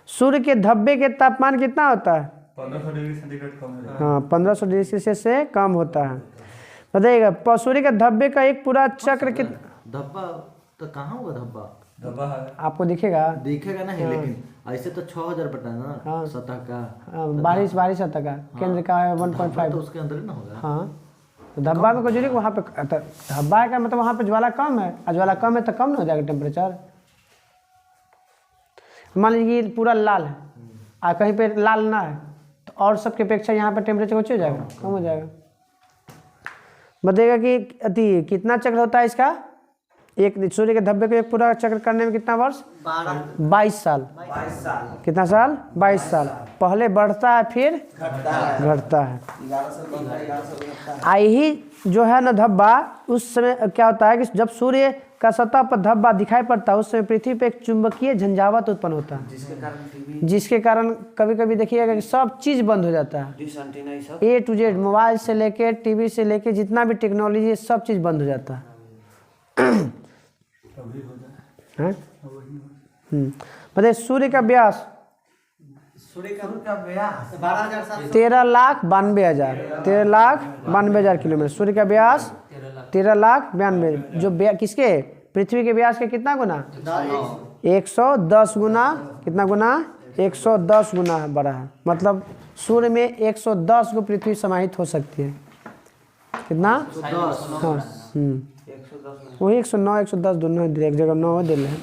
सूर्य के धब्बे के तापमान कितना होता है, 1500 डिग्री सेंटीग्रेड कम हो जाएगा। हाँ 1500 डिग्री सेल्सियस से कम होता है। बताइएगा सूर्य के धब्बे का एक पूरा चक्र कितना, धब्बा तो कहाँ होगा धब्बा, दबा है। आपको दिखेगा, दिखेगा नहीं लेकिन ऐसे तो 6000 बटा ना हाँ। सतह का, बारिश सतह का, केंद्र का है 1.5। तो उसके अंदर ही ना होगा। हाँ तो धब्बा में कोई जरूरी वहाँ पे धब्बा का मतलब वहाँ पे ज्वाला कम है, और ज्वाला कम है तो कम ना हो जाएगा टेम्परेचर। मान लीजिए पूरा लाल है और कहीं पे लाल ना है, तो और सबके अपेक्षा यहाँ पे टेम्परेचर कुछ हो जाएगा, कम हो जाएगा। बताइएगा कि अति कितना चक्र होता है इसका, एक सूर्य के धब्बे को एक पूरा चक्र करने में कितना वर्ष, 22 साल। 22 साल। कितना साल, 22 साल। पहले बढ़ता है फिर घटता है। 11 साल बढ़ता है, 11 साल घटता है। यही जो है ना धब्बा, उस समय क्या होता है कि जब सूर्य का सतह पर धब्बा दिखाई पड़ता है उस समय पृथ्वी पे एक चुंबकीय झंझावात उत्पन्न होता है, जिसके कारण कभी कभी देखिएगा कि सब चीज़ बंद हो जाता है। A to Z, मोबाइल से लेके टीवी से लेके जितना भी टेक्नोलॉजी है सब चीज़ बंद हो जाता है। बताइए सूर्य का व्यास 13,92,000 किलोमीटर। सूर्य का व्यास 13,92,000, जो किसके, पृथ्वी के व्यास के कितना गुना, 110 गुना। कितना गुना, 110 गुना बड़ा है। मतलब सूर्य में 110 को पृथ्वी समाहित हो सकती है। कितना, हाँ वही 109 110 दोनों एक जगह 9 दिल है।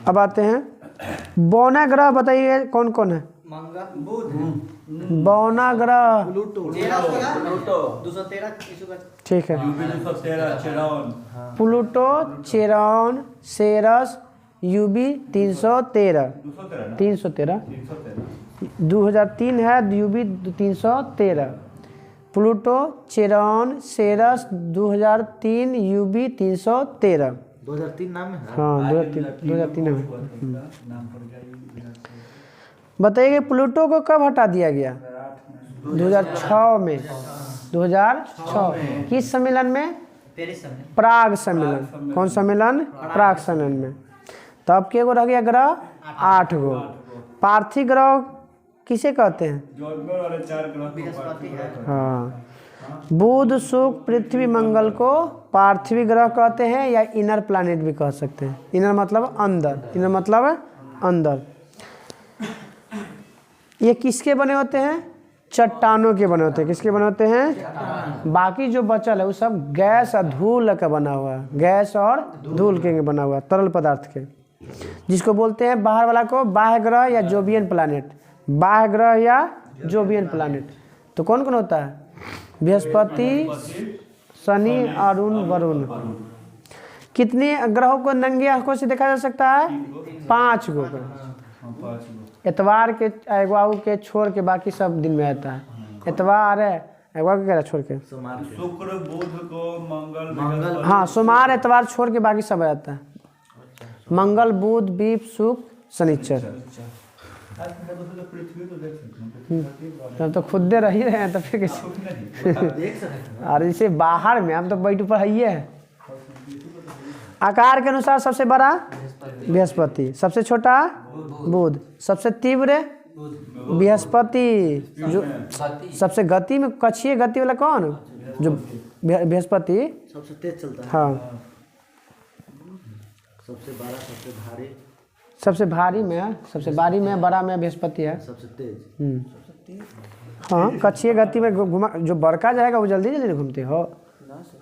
अब आते हैं बौना ग्रह, बताइए कौन कौन है, बौना ग्रह, ठीक है, प्लूटो, चेरॉन, सेरस, यूबी 313, 2003 है, यूबी 313, प्लूटो, चेरॉन, सेरस 2003, यूबी 313। 2003 नाम है। हाँ 2003 में। बताइए प्लूटो को कब हटा दिया गया, 2006 में। 2006 किस सम्मेलन में, प्राग सम्मेलन। कौन सम्मेलन, प्राग सम्मेलन में। तब के गो रह गया ग्रह, 8 गो। पार्थिव ग्रह किसे कहते हैं, हाँ बुध, शुक्र, पृथ्वी, मंगल को पार्थिव ग्रह कहते हैं, या इनर प्लैनेट भी कह सकते हैं। इनर मतलब अंदर, इनर मतलब अंदर। ये किसके बने होते हैं, चट्टानों के बने होते हैं। किसके बने होते हैं, बाकी जो बचल है वो सब गैस और धूल का बना हुआ है, गैस और धूल के बना हुआ है, तरल पदार्थ के, जिसको बोलते हैं बाहर वाला को बाह्य ग्रह या जोबियन प्लैनेट। बाह्य ग्रह या जोबियन प्लैनेट तो कौन कौन होता है, बृहस्पति, शनि, अरुण, वरुण। कितने ग्रहों को नंगे आंखों से देखा जा सकता है, 5 गो। इतवार के एगवाऊ के छोड़ के बाकी सब दिन में आता है। इतवार है एगवाऊ के छोड़ के, शुक्र, बुध को, मंगल, हाँ सोमवार इतवार छोड़ के बाकी सब आता है। मंगल, बुध, बीप, शुक्र, शनिचर। हम तो खुद दे रही रहे हैं तो फिर कैसे अरे इसे बाहर में हम तो बैठ ऊपर है। आकार के अनुसार सबसे बड़ा बृहस्पति, सबसे छोटा बुध, सबसे तीव्र बृहस्पति, जो सबसे गति में कक्षीय गति वाला कौन, जो बृहस्पति सबसे तेज चलता है। हाँ सबसे बड़ा, सबसे भारी, सबसे भारी में है, सबसे भारी में बड़ा में बृहस्पति है। सबसे तेज। हाँ, कक्षीय गति में घुमा, जो बड़का जाएगा वो जल्दी जल्दी घूमते हो।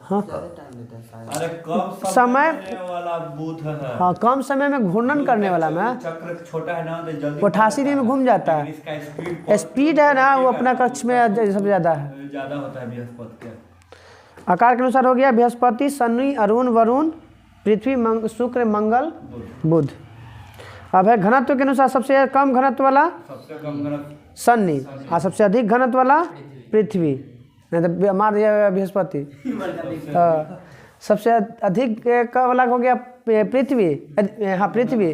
हाँ अरे कम समय वाला बुध है। हाँ, कम समय में घूर्णन करने वाला में चक्र छोटा है ना, तो जल्दी 88 दिन में घूम जाता है। इसका स्पीड स्पीड है ना वो अपना कक्ष में सबसे ज़्यादा है। ज्यादा होता है बृहस्पति के। आकार के अनुसार हो गया बृहस्पति, शनि, अरुण, वरुण, पृथ्वी, शुक्र, मंगल, बुध। अब है घनत्व के अनुसार सबसे कम घनत्व वाला सबसे कम घनत्व शनि और सबसे अधिक घनत्व वाला पृथ्वी, नहीं तो मार दिया बृहस्पति। सबसे अधिक का वाला हो गया पृथ्वी, हाँ पृथ्वी,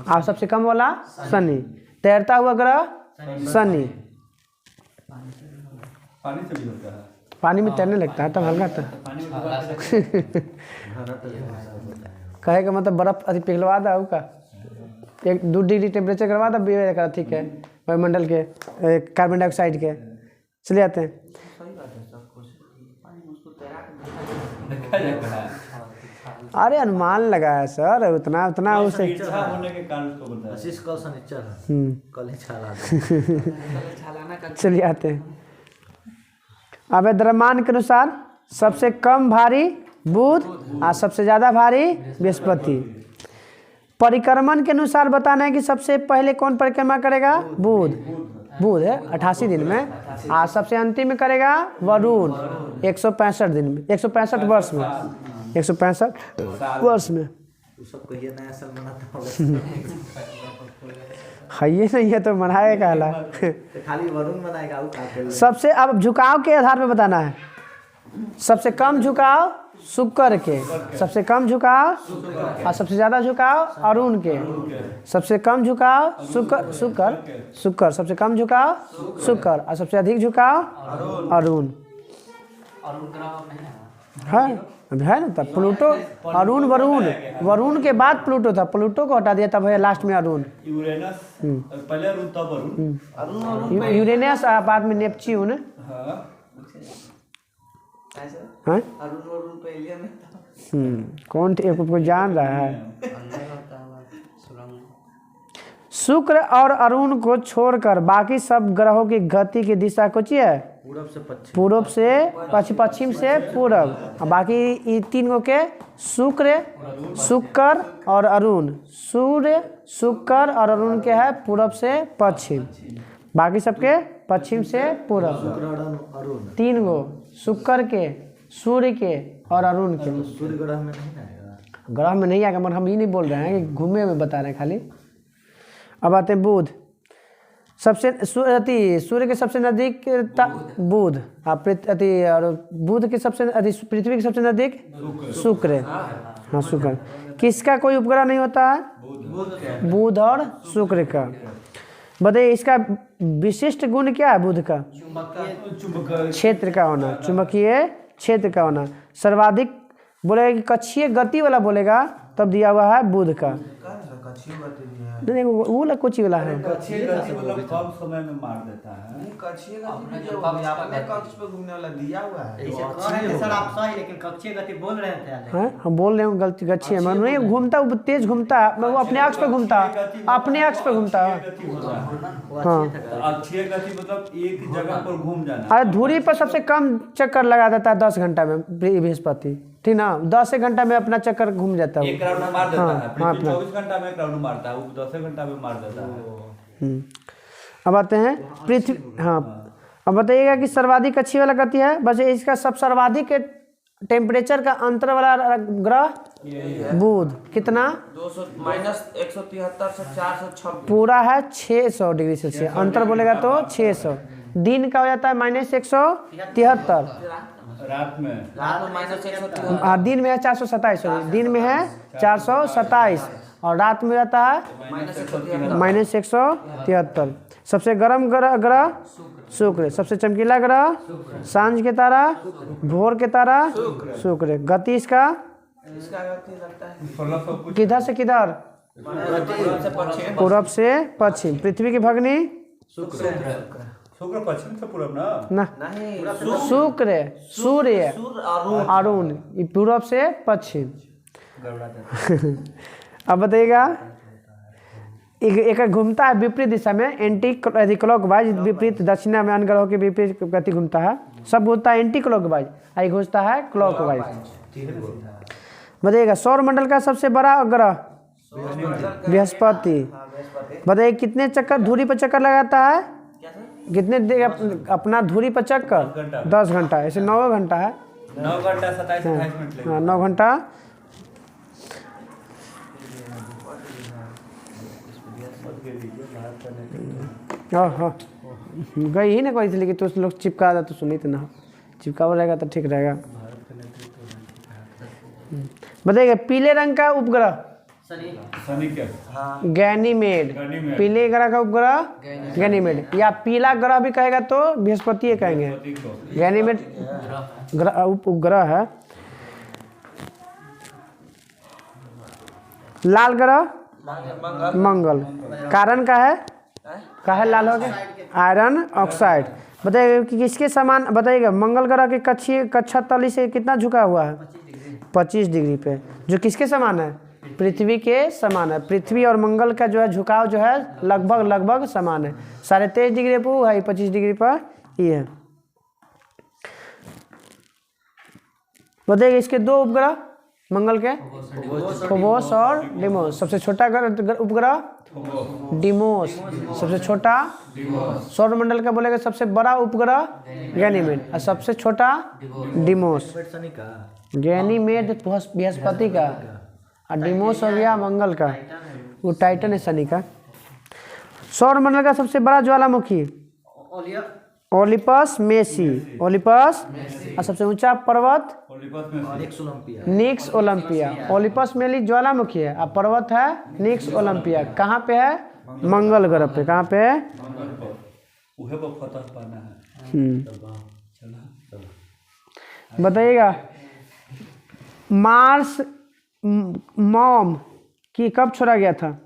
और सबसे कम वाला शनि। तैरता हुआ ग्रह शनि। पानी से भी होता है। पानी में तैरने लगता है तब हल्का था। पानी में डुबा के कहे का मतलब बर्फ अति पिघलवा दा का 1-2 डिग्री टेम्परेचर करवा दा, ठीक है, वायुमंडल के कार्बन डाइऑक्साइड के चले जाते हैं। देखा जाता है। अरे अनुमान लगाया सर, उतना उतना उसे इच्छा होने के कारण उसको बोलता है। आशीष कल शनिचर है, कल ही छाला चलिए आते हैं। अब द्रव्यमान के अनुसार सबसे कम भारी बुध और सबसे ज़्यादा भारी बृहस्पति। परिक्रमण के अनुसार बताना है कि सबसे पहले कौन परिक्रमा करेगा? बुध है 88 दिन में, और सबसे अंतिम में करेगा वरुण 165 दिन में, 165 वर्ष में, 165 वर्ष में। सब कहिए नया साल मनाता होगा। है ये नहीं है तो मनाए कहला। तो खाली वरुण मनाएगा वो का। सबसे अब झुकाव के आधार पर बताना है। सबसे कम झुकाव शुक्र के, सबसे कम झुकाव और सबसे ज़्यादा झुकाव अरुण के। सबसे कम झुकाव शुक्र, सबसे कम झुकाव शुक्र और सबसे अधिक झुकाव अरुण। है अब है ना, तब प्लूटो, अरुण वरुण के बाद प्लूटो था, प्लूटो को हटा दिया तब है लास्ट में अरुण। यूरेनस पहले अरुण तब अरुण। यूरेनस बाद में नेपच्यून। हाँ कौन को जान रहा है? शुक्र और अरुण को छोड़कर बाकी सब ग्रहों की गति की दिशा कुछ है पूर्व से पश्चिम से पूर्व। बाकी ये तीन गो के शुक्र और अरुण, सूर्य शुक्र और अरुण के है पूर्व से पश्चिम, बाकी सबके पश्चिम से पूर्व। 3 गो शुक्र के, सूर्य के और अरुण के। सूर्य ग्रह में नहीं आएगा, ग्रह में नहीं आएगा, मगर हम ये नहीं बोल रहे हैं कि घूमे में बता रहे हैं खाली। अब आते हैं बुध। सबसे सूर्य के सबसे नजदीक बुध, और बुध के सबसे पृथ्वी के सबसे नजदीक शुक्र। हाँ शुक्र। किसका कोई उपग्रह नहीं होता है? बुध और शुक्र का। बताइए इसका विशिष्ट गुण क्या है बुध का? क्षेत्र का होना, चुंबकीय क्षेत्र का होना। सर्वाधिक बोलेगा कि कक्षीय गति वाला बोलेगा तब दिया हुआ है बुध का। नहीं वो वाला कोची वाला है, कक्षीय गति मतलब कम समय में मार देता है। कक्षीय गति जो अपने कक्ष पे घूमने वाला दिया हुआ है। सर आप सही, लेकिन कक्षीय गति बोल रहे थे। हैं हम बोल रहे हैं गलती कक्षीय में नहीं घूमता, वो तेज घूमता है, वो अपने अक्ष पे घूमता, अपने अक्ष पे घूमता है। हाँ अक्षीय गति मतलब एक जगह पर घूम जाना। अरे धुरी पर सबसे कम चक्कर लगा देता है 10 घंटा में बृहस्पति, ठीक ना। 10 घंटा में अपना चक्कर घूम जाता है। एक राउंड में मार देता है। हाँ, पृथ्वी 24 घंटा में एक राउंड मारता है, वो 10 घंटा में मार देता है। अब आते हैं पृथ्वी। हाँ अब बताइएगा कि सर्वाधिक अच्छी वाला गति है, बस इसका सब सर्वाधिक टेम्परेचर का अंतर वाला ग्रह बुध। कितना? -173 से 426 पूरा है 600 डिग्री सेल्सियस। अंतर बोलेगा तो 600। दिन का हो जाता है -173, रात में -173। दिन में है 427, सॉरी दिन में है 427 और रात में जाता है -173। सबसे गर्म ग्रह शुक्र, सबसे चमकीला ग्रह सांझ के तारा, भोर के तारा शुक्र। गति इसका गति लगता है 1600 कुछ। किधर से किधर? पूरब से पश्चिम। पृथ्वी की भगनी शुक्र पश्चिम से पूरब ना? नहीं, शुक्र, सूर्य, अरुण पूरब से पश्चिम। अब बताइएगा एक घूमता है विपरीत दिशा में, एंटी क्लॉकवाइज, विपरीत दक्षिणा में अन्य ग्रहों के विपरीत गति घूमता है। सब होता है एंटी क्लॉकवाइज, आई घूमता है क्लॉकवाइज। बताइएगा सौर मंडल का सबसे बड़ा ग्रह बृहस्पति। बताइए कितने चक्कर धुरी पर चक्कर लगाता है, कितने अपना धुरी पर चक्कर 10 घंटा, ऐसे 9 घंटा है, 9 घंटा 27-28 मिनट लगेगा। 9 घंटा। हाँ गई ही ना कोई, इसलिए कि तो लोग चिपका था तो सुनी तो ना, चिपका रहेगा तो ठीक रहेगा। बताइएगा पीले रंग का उपग्रह शनि के गैनीमेड। पीले ग्रह का उपग्रह गैनीमेड, या पीला ग्रह भी कहेगा तो बृहस्पति कहेंगे। गैनीमेड उपग्रह है। लाल ग्रह मंगल। कारण का है लाल हो गया, आयरन ऑक्साइड। बताइएगा कि किसके समान, बताइएगा मंगल ग्रह के कक्षा तली से कितना झुका हुआ है, 25 डिग्री पे, जो किसके समान है, पृथ्वी के समान है। पृथ्वी और मंगल का जो है झुकाव जो है लगभग समान है, 23.5 डिग्री पर वो है, 25 डिग्री पर ये है। बताइएगा इसके 2 उपग्रह मंगल के, फोबोस और डिमोस। सबसे छोटा उपग्रह डिमोस, सबसे छोटा। सौर मंडल का बोलेगा सबसे बड़ा उपग्रह गैनीमेड और सबसे छोटा डिमोस। गैनीमेड बृहस्पति का और डिमोस हो गया मंगल का, वो टाइटन है शनि का। सौर मंडल का सबसे बड़ा ज्वालामुखी ओलिपस मेसी, ओलिपस। और सबसे ऊंचा पर्वत निक्स ओलंपिया। ओलिपस मेली ज्वालामुखी है और पर्वत है निक्स ओलंपिया। कहाँ पे है, मंगल ग्रह पे। कहाँ पे है, उहे पर फतह पाना है। बताइएगा मार्स मॉम की कब छोड़ा गया था,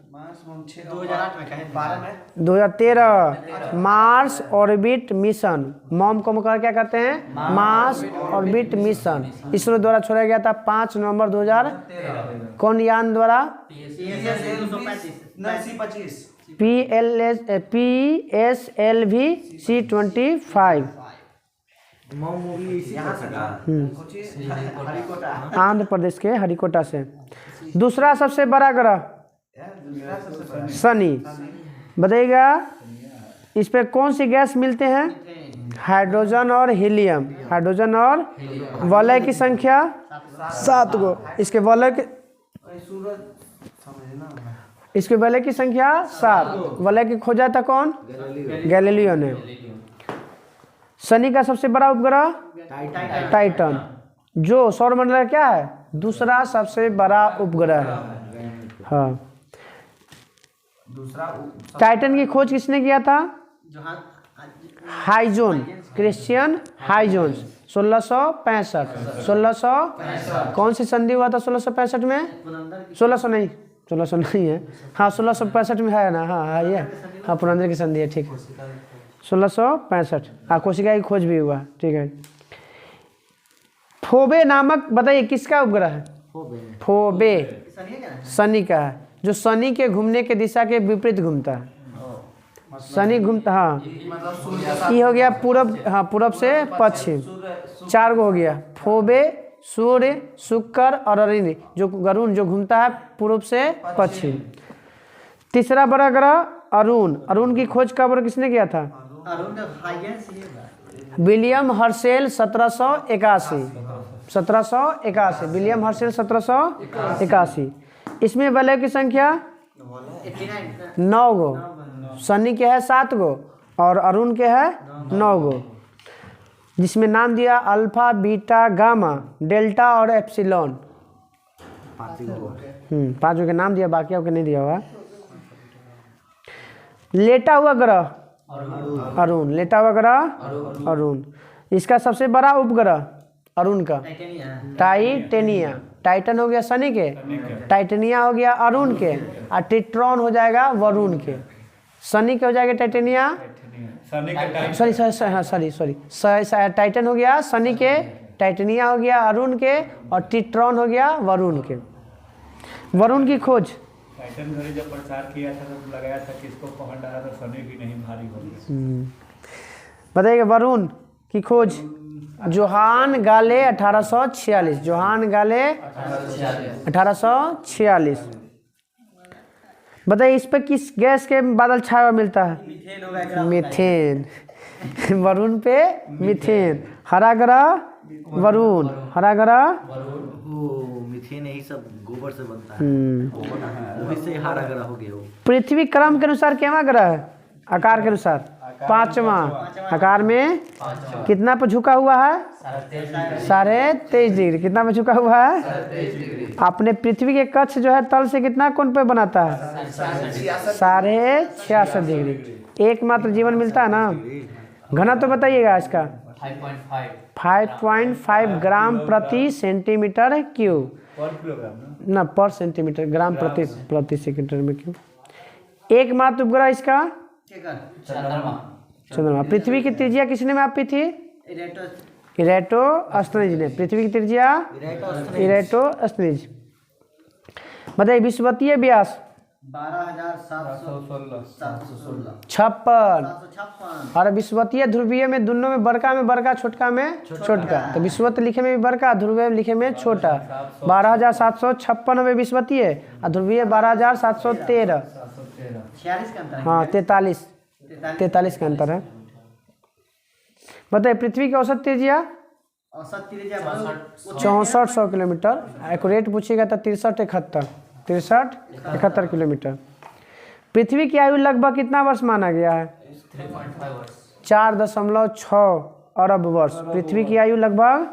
2013। मार्स ऑर्बिट मिशन, मॉम को क्या कहते हैं, मार्स ऑर्बिट मिशन, इसरो द्वारा छोड़ा गया था 5 नवंबर 2013। कौन यान द्वारा, PSLV C-25। आंध्र प्रदेश के हरिकोटा से। दूसरा सबसे बड़ा ग्रह शनि। बताइएगा इस पे कौन सी गैस मिलते हैं, हाइड्रोजन और हीलियम। हाइड्रोजन और वलय की संख्या 7 गो। इसके वलय की संख्या 7। वलय की खोजा था कौन, गैलीलियो ने। शनि का सबसे बड़ा उपग्रह टाइटन, जो सौर मंडल का क्या है, दूसरा सबसे बड़ा उपग्रह है। हाँ, टाइटन की खोज किसने किया था, हाइजोन, क्रिश्चियन हाइजोन। 1665 कौन सी संधि हुआ था 1665 में, 1600 नहीं है, हाँ 1665 में है ना, हाँ ये हाँ पुरंदर की संधि है, ठीक है 1665। हाँ कोशिका की खोज भी हुआ, ठीक है। फोबे नामक, बताइए किसका उपग्रह है, फोबे शनि का है, जो शनि के घूमने के दिशा के विपरीत घूमता है। शनि घूमता, हाँ ये हो गया पूरब, हाँ पूरब से पश्चिम, 4 गो हो गया। फोबे, सूर्य, शुक्र और अरुण, जो गरुण जो घूमता है पूर्व से पश्चिम। तीसरा बड़ा ग्रह अरुण। अरुण की खोज कब किसने किया था, विलियम हर्शेल 1781। William Herschel 1781। इसमें वलय की संख्या 9 गो। शनि के है 7 गो और अरुण के है 9 गो, जिसमें नाम दिया अल्फा, बीटा, गामा, डेल्टा और एप्सिलॉन। 5 के नाम दिया, बाकी आपके नहीं दिया हुआ। लेटा हुआ ग्रह अरुण, लेटा हुआ ग्रह अरुण। इसका सबसे बड़ा उपग्रह अरुण का टाइटेनिया। टाइटन हो गया शनि के, टाइटेनिया हो गया अरुण के, और टिट्रॉन हो जाएगा वरुण के। शनि के हो जाएगा टाइटेनिया, सॉरी टाइटन हो गया शनि के, टाइटेनिया हो गया अरुण के, और टिट्रॉन हो गया वरुण के। वरुण की खोज टाइटन घड़ी जब प्रचार किया था तो लगाया था कि इसको पकड़ डाला तो शनि भी नहीं भारी हो गया। बताइएगा वरुण की खोज जोहान गाले 1846, जोहान गाले 1846। बताइए इस पर किस गैस के बादल छाया हुआ मिलता है? मीथेन। वरुण पे मीथेन। हरा ग्रह वरुण, हरा ग्रह वो मीथेन यही सब गोबर से बनता है, वही से हरा ग्रह हो गया वो। पृथ्वी क्रम के अनुसार केवा ग्रह है? आकार के अनुसार पांचवा। आकार में कितना पर झुका हुआ है? 23.5 डिग्री। कितना पर झुका हुआ है? अपने पृथ्वी के कक्ष जो है तल से कितना कोण पे बनाता है? 66.5 डिग्री। एकमात्र जीवन मिलता है ना। घना तो बताइएगा इसका 5.5 ग्राम प्रति सेंटीमीटर क्यूब पर किलोग्राम ना, पर सेंटीमीटर, ग्राम प्रति सेंटीमीटर में क्यूब। एकमात्र उपग्रह इसका चंद्रमा। पृथ्वी की त्रिज्या किसने मापी थी? इरेटोस्थनीज ने। पृथ्वी की त्रिज्या इरेटोस्थनीज। बताइए विषुवतीय व्यास 56। और विषुवतीय ध्रुवीय में दोनों में बड़का छोटका में छोटका, तो विषुवत लिखे में भी बड़का, ध्रुवीय लिखे में छोटा। 12,756 में विषुवतीय और ध्रुवीय 12,713। हाँ 43 का अंतर है। बताइए पृथ्वी की औसत त्रिज्या 6400 किलोमीटर। एक्यूरेट पूछिएगा तो 63-71 किलोमीटर। पृथ्वी की आयु लगभग कितना वर्ष माना गया है? 4.6 अरब वर्ष। पृथ्वी की आयु लगभग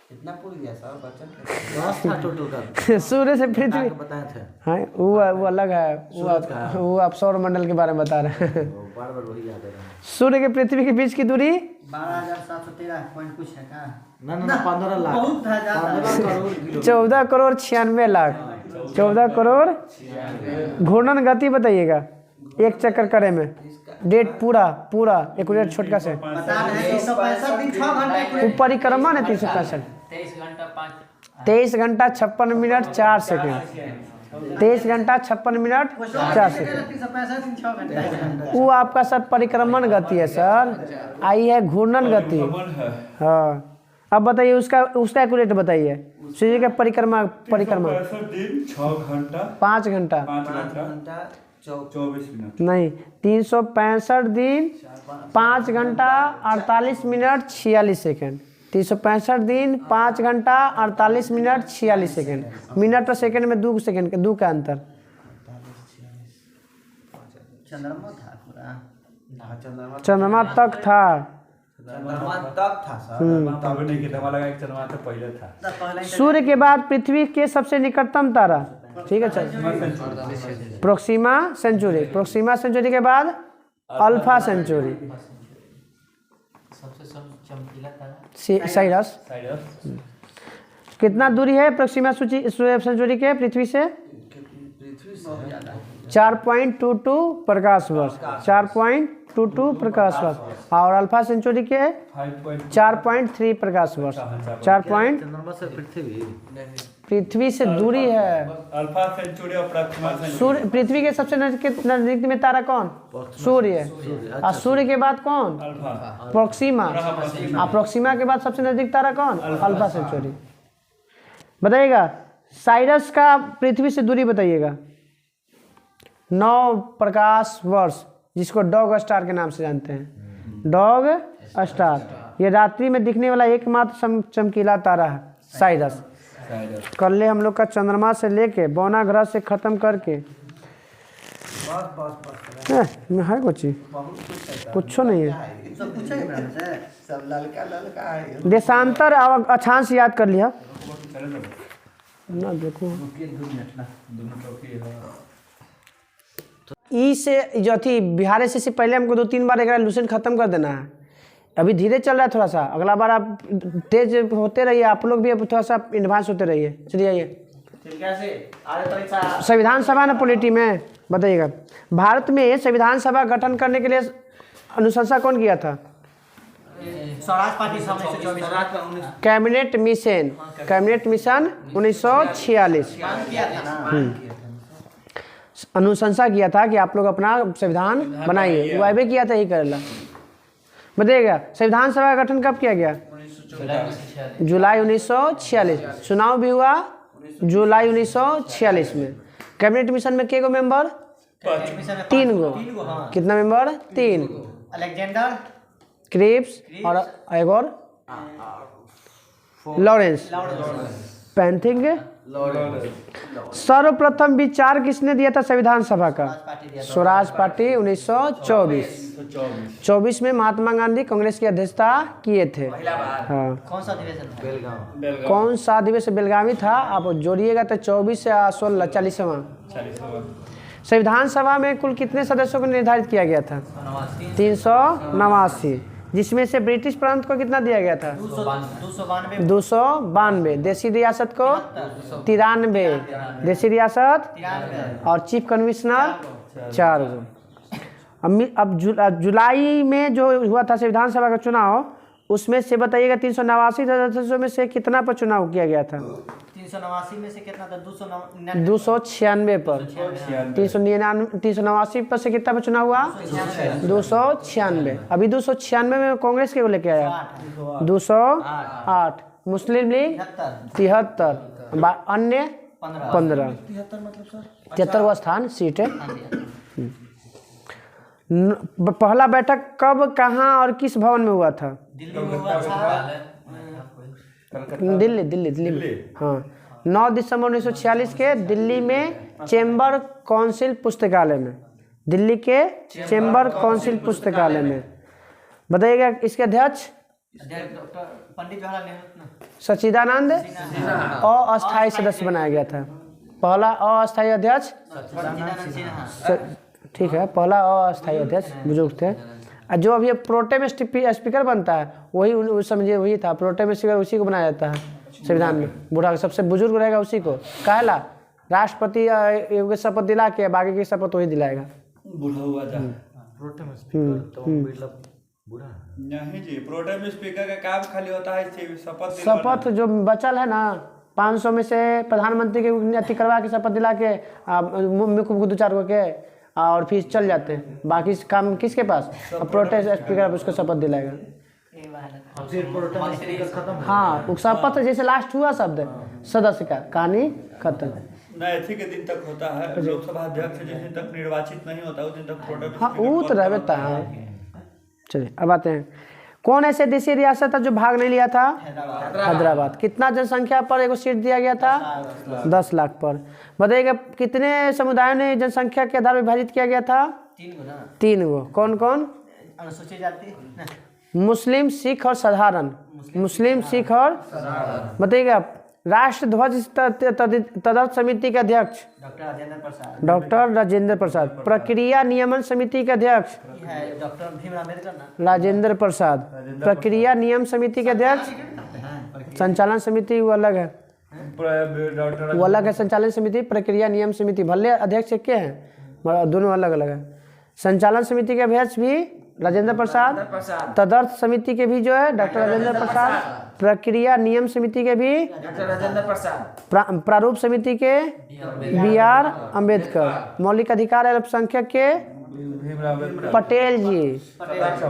कितना पूछ गया सर बच्चन? 10 था टोटल का, सूर्य से पृथ्वी बताए थे। हाँ वो अलग है, वो आप सौर मंडल के बारे में बता रहे हैं। बार बार वही याद है। सूर्य के पृथ्वी के बीच की दूरी 12,713 पॉइंट कुछ है का? ना 15 लाख, 15 करोड़ किलो। 14 करोड़ 96 लाख। 14 करोड़। घूर्णन गति बताइएगा एक चक्कर करे में। डेट पूरा एक्यूरेट छोटका से बता रहे 365 दिन 6 घंटे। वो परिक्रमा है 365। 23 घंटा 56 मिनट 4 सेकंड। 23 घंटा 56 मिनट 4 सेकंड। 365 दिन 6 घंटे। वो आपका सर परिक्रमण गति है सर, आई है घूर्णन गति। हाँ अब बताइए उसका एक्यूरेट बताइए। सूर्य का परिक्रमा 65 दिन 6 घंटा 5 घंटा 24 मिनट नहीं, 365 दिन 5 घंटा 48 मिनट 46 सेकंड। 365 दिन 5 घंटा 48 मिनट 46 सेकंड। मिनट और सेकंड में 2 सेकंड का 2 का अंतर। चंद्रमा था पूरा। चंद्रमा तक था। चंद्रमा तक था सर। तब नहीं कि हमारा लगा कि चंद्रमा तो पहले था। सूर्य के बाद पृथ्वी के सबसे निकटतम तारा, ठीक है चल, प्रोक्सिमा सेंचुरी। प्रोक्सिमा सेंचुरी के बाद अल्फा सेंचुरी। साइरस। कितना दूरी है प्रोक्सिमा सेंचुरी के पृथ्वी से? 4.22 प्रकाश वर्ष। 4.22 प्रकाश वर्ष। और अल्फा सेंचुरी के 4.3 प्रकाश वर्ष। 4 पॉइंट चंद्रमा से पृथ्वी से दूरी है। अल्फा सेंचुरी और प्रोक्सिमा सेंचुरी। सूर्य पृथ्वी के सबसे नजदीक में तारा कौन? सूर्य। और सूर्य के बाद कौन? अल्फा। प्रोक्सिमा। और प्रोक्सिमा के बाद सबसे नजदीक तारा कौन? Alpha century. बताइएगा साइरस का पृथ्वी से दूरी बताइएगा। 9 प्रकाश वर्ष, जिसको डॉग स्टार के नाम से जानते हैं। डॉग स्टार ये रात्रि में दिखने वाला एकमात्र चमकीला तारा है साइरस। कर ले हम लोग का चंद्रमा से लेके बौना ग्रह से खत्म करके है कुछ नहीं है। सब ललका है। देशांतर अक्षांश याद कर लिया ना। देखो ई से जो थी बिहार से पहले हमको 2-3 बार एक लूसेंट खत्म कर देना है। अभी धीरे चल रहा है थोड़ा सा, अगला बार आप तेज होते रहिए, आप लोग भी अब थोड़ा सा एडवांस होते रहिए। चलिए आइए संविधान सभा न पॉलिटी में बताइएगा। भारत में संविधान सभा गठन करने के लिए अनुशंसा कौन किया था? स्वराज पार्टी सामने 124 स्वराज का 19 कैबिनेट मिशन 1946 किया था ना। अनुशंसा किया था कि आप लोग अपना संविधान बनाइए, वो भी किया था ही करेला। बताइएगा संविधान सभा का गठन कब किया गया? जुलाई 1946। चुनाव भी हुआ जुलाई 1946 में। कैबिनेट मिशन में के गो मेंबर? 3 गो। कितना मेंबर? 3। अलेक्जेंडर क्रिप्स और एक और लॉरेंस पैंथिंग। सर्वप्रथम विचार किसने दिया था संविधान सभा का? स्वराज पार्टी 1924 में महात्मा गांधी कांग्रेस की अध्यक्षता किए थे। हाँ, कौन सा अधिवेशन था? कौन सा अधिवेशन? बेलगावी था। आप जोड़िएगा तो 24 या 16 40वां। संविधान सभा में कुल कितने सदस्यों को निर्धारित किया गया था? 389, जिसमें से ब्रिटिश प्रांत को कितना दिया गया था? 292। देसी रियासत को 93, देसी रियासत और चीफ कमिश्नर 4 गो। अब जुलाई में जो हुआ था संविधान सभा का चुनाव, उसमें से बताइएगा 389 सदस्यों में से कितना पर चुनाव किया गया था? 389 में से कितना था? 296 पर। 389 पर से कितना पर चुनाव हुआ? 296। अभी 296 में कांग्रेस के को लेके आया 208, मुस्लिम लीग 73, अन्य 15। 73वां स्थान सीट है। पहला बैठक कब, कहाँ और किस भवन में हुआ था? दिल्ली में हुआ था। दिल्ली में। हाँ, 9 दिसंबर 1946 के दिल्ली में चेंबर काउंसिल पुस्तकालय में। दिल्ली के चेंबर काउंसिल पुस्तकालय में। बताइएगा इसके अध्यक्ष? डॉक्टर पंडित जवाहरलाल नेहरू। सच्चिदानंद अस्थायी सदस्य बनाया गया था। पहला अस्थायी अध्यक्ष सच्चिदानंद सिन्हा। ठीक है, पहला अस्थायी अध्यक्ष बुजुर्ग थे। जो अभी प्रोटेम स्पीकर बनता है वही समझिए वही था। प्रोटेम स्पीकर उसी को बनाया जाता है संविधान में। बूढ़ा सबसे बुजुर्ग रहेगा उसी को। कहला राष्ट्रपति को शपथ दिला के बाकी की शपथ वही दिलाएगा। बूढ़ा हुआ जा प्रोटेम स्पीकर तो मतलब बूढ़ा नहीं जी। प्रोटेम स्पीकर का काम खाली होता है शपथ जो बचल है ना 500 में से प्रधानमंत्री के अति करवा के शपथ दिला के मुख्य 2-4 गो के और फिर चल जाते हैं। बाकी काम किसके पास? प्रोटेस्ट स्पीकर उसको शपथ दिलाएगा। हाँ, वो शपथ जैसे लास्ट हुआ शब्द सदस्य का, कहानी खत्म। नहीं, के दिन तक होता है। लोकसभा अध्यक्ष जिस दिन तक निर्वाचित नहीं होता उस दिन तक प्रोटेम। हाँ, वो तो रहता है। चलिए अब आते हैं, कौन ऐसे देशी रियासत था जो भाग नहीं लिया था? हैदराबाद। कितना जनसंख्या पर एक सीट दिया गया था? 10 लाख पर। बताइएगा कितने समुदायों ने जनसंख्या के आधार पर विभाजित किया गया था? 3 गो। कौन कौन? अनुसूचित जाति, मुस्लिम, सिख और साधारण। मुस्लिम, सिख और बताइएगा राष्ट्र ध्वज तदर्थ समिति के अध्यक्ष? डॉक्टर राजेंद्र प्रसाद। प्रक्रिया नियमन समिति के अध्यक्ष? डॉक्टर भीमराव अम्बेडकर ना। राजेंद्र प्रसाद। प्रक्रिया नियम समिति के अध्यक्ष? संचालन समिति वो अलग है, वो अलग है। संचालन समिति, प्रक्रिया नियम समिति भले अध्यक्ष के हैं, दोनों अलग अलग है। संचालन समिति के अध्यक्ष भी राजेंद्र प्रसाद। तदर्थ समिति के भी जो है डॉक्टर राजेंद्र प्रसाद। प्रक्रिया नियम समिति के भी डॉक्टर राजेंद्र प्रसाद। प्रारूप समिति के BR अम्बेडकर। मौलिक अधिकार अल्पसंख्यक के पटेल जी,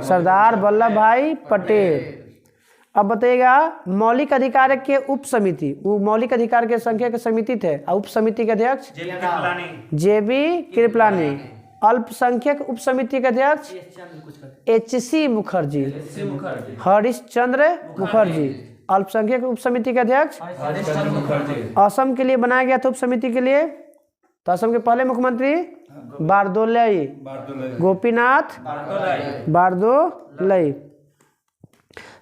सरदार वल्लभ भाई पटेल। अब बताइएगा मौलिक अधिकार के उप समिति, वो मौलिक अधिकार के संख्या के समिति थे। उप समिति के अध्यक्ष JB कृपलानी। अल्पसंख्यक उप समिति के अध्यक्ष HC मुखर्जी, हरिश्चंद्र मुखर्जी। अल्पसंख्यक उप समिति के अध्यक्ष असम के लिए बनाया गया था। उप समिति के लिए तो असम के पहले मुख्यमंत्री बारदोलई, गोपीनाथ बारदोलई।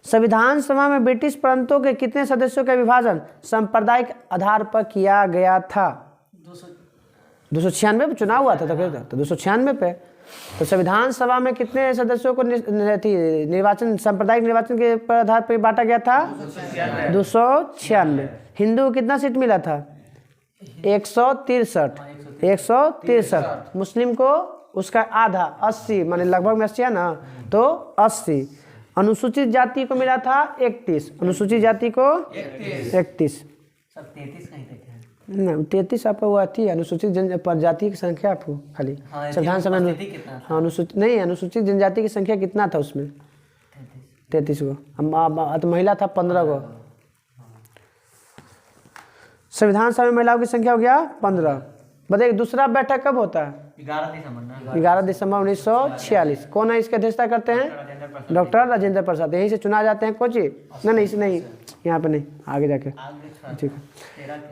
संविधान सभा में ब्रिटिश प्रांतों के कितने सदस्यों का विभाजन सांप्रदायिक आधार पर किया गया था? 296 पे चुनाव हुआ था तो 296 पे। तो संविधान सभा में कितने सदस्यों को निर्वाचन सांप्रदायिक निर्वाचन के आधार पर बांटा गया था? 296। हिंदू को कितना सीट मिला था? 163। मुस्लिम को उसका आधा 80, माने लगभग में 80 है ना, तो 80। अनुसूचित जाति को मिला था 31, अनुसूचित जाति को 31। सब 33 नहीं थे क्या? ना 33 आपका वो आती है अनुसूचित जनजाति की संख्या आपको खाली हाँ, संविधान सभा में। उपस्थिति कितना था? हाँ अनुसूचित नहीं, अनुसूचित जनजाति की संख्या कितना था उसमें? 33 गो। तो महिला था 15 गो। संविधान सभा में महिलाओं की संख्या हो गया 15। बताइए दूसरा बैठक कब होता है? 11 दिसंबर ना? 11 दिसंबर 1946। कौन है इसकी अध्यक्षता करते हैं? डॉक्टर राजेंद्र प्रसाद। यहीं से चुना जाते हैं कोची? नहीं इसे नहीं, यहाँ पे नहीं, आगे जाके। ठीक है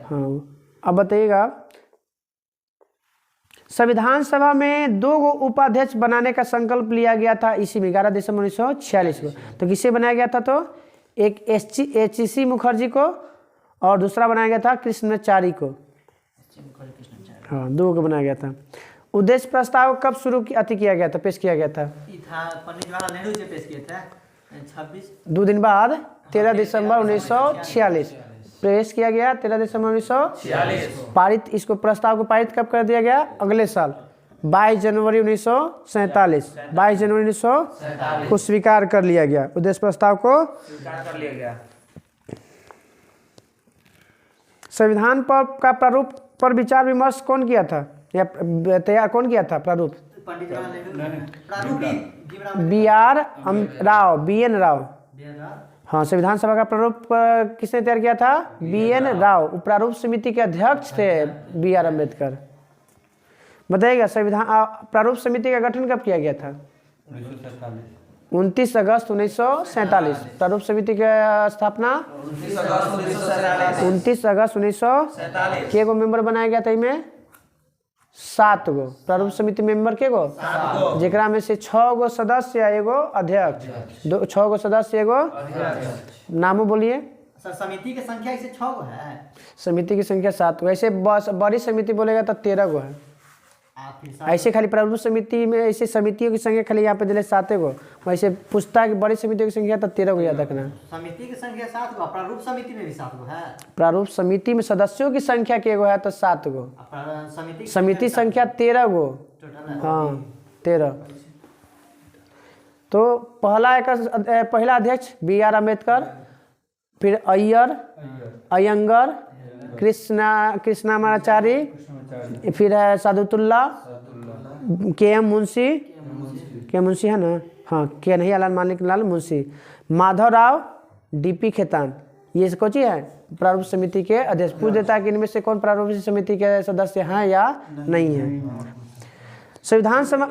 हाँ। अब बताइएगा संविधान सभा में 2 गो उपाध्यक्ष बनाने का संकल्प लिया गया था इसी में 11 दिसंबर 1946 को। तो किसे बनाया गया था? तो एक HC मुखर्जी को और दूसरा बनाया गया था कृष्णाचारी को। हाँ 2 को बनाया गया था। उद्देश्य प्रस्ताव कब शुरू किया गया था, पेश किया गया था? पंडित जवाहरलाल नेहरू जी पेश किए थे 26 2 दिन बाद 13 दिसंबर 1946 पेश किया गया। 13 दिसंबर 1946 पारित, इसको प्रस्ताव को पारित कब कर दिया गया? अगले साल 22 जनवरी 1947। 22 जनवरी 1947 को स्वीकार कर लिया गया। उद्देश्य प्रस्ताव को स्वीकार कर लिया गया। संविधान का प्रारूप पर विचार विमर्श कौन किया था या तैयार कौन किया था? प्रारूप पंडित जवाहरलाल नेहरू। प्रारूप BN राव। हाँ संविधान सभा का प्रारूप किसने तैयार किया था? BN राव। प्रारूप समिति के अध्यक्ष थे BR अम्बेडकर। बताइएगा संविधान प्रारूप समिति का गठन कब किया गया था? 29 अगस्त 1947। प्रारूप समिति की स्थापना 29 अगस्त 1947। के गो मेंबर बनाया गया था? इनमें 7 गो प्रारूप समिति मेंबर के गो, जेकरा में से 6 गो सदस्य या एगो अध्यक्ष। 6 गो सदस्य एगो नामों बोलिए। सर समिति की संख्या इसे 6 गो है। समिति की संख्या 7 गो। ऐसे बड़ी समिति बोलेगा तो 13 गो है। ऐसे खाली प्रारूप समिति में ऐसे समितियों की संख्या खाली यहाँ पे दिले 7 गो। वैसे पूछता है कि बड़ी समितियों की संख्या तो 13 गो याद रखना। समिति की संख्या 7 गो, प्रारूप समिति में भी 7 गो है। प्रारूप समिति में सदस्यों की संख्या के गो है तो 7 गो। समिति संख्या 13 गो। हाँ 13। तो पहला अध्यक्ष BR अम्बेडकर, फिर अयंगर, कृष्णामाचारी, फिर है सादुतुल्ला, KM मुंशी है ना? हाँ कन्हैयालाल मानिकलाल मुंशी, माधवराव DP खेतान। ये कौन है? प्रारूप समिति के अध्यक्ष। पूछ देता है कि इनमें से कौन प्रारूप समिति के सदस्य हैं या नहीं है। संविधान सभा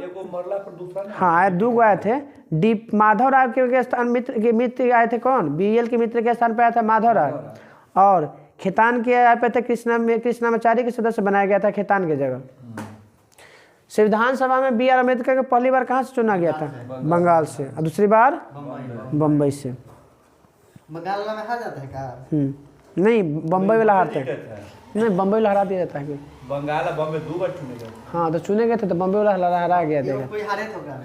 हाँ आए 2 गो आए थे। माधवराव के स्थान मित्र आए थे कौन? BL के मित्र के स्थान पर आया था माधवराव। और खेतान के आए पे थे कृष्णामाचारी के सदस्य बनाया गया था खेतान के जगह। संविधान सभा में BR अम्बेडकर को पहली बार कहाँ से चुना गया था? बंगाल से। और दूसरी बार बम्बई से। बंगाल में हार जाता है क्या? नहीं बम्बई वाला हारते हैं। नहीं बम्बई वाला हरा दिया जाता है। बंगाल और बम्बई 2 बार चुने गए। हाँ तो चुने गए थे तो बम्बई वाला हरा गया था। कोई हारे तो क्या?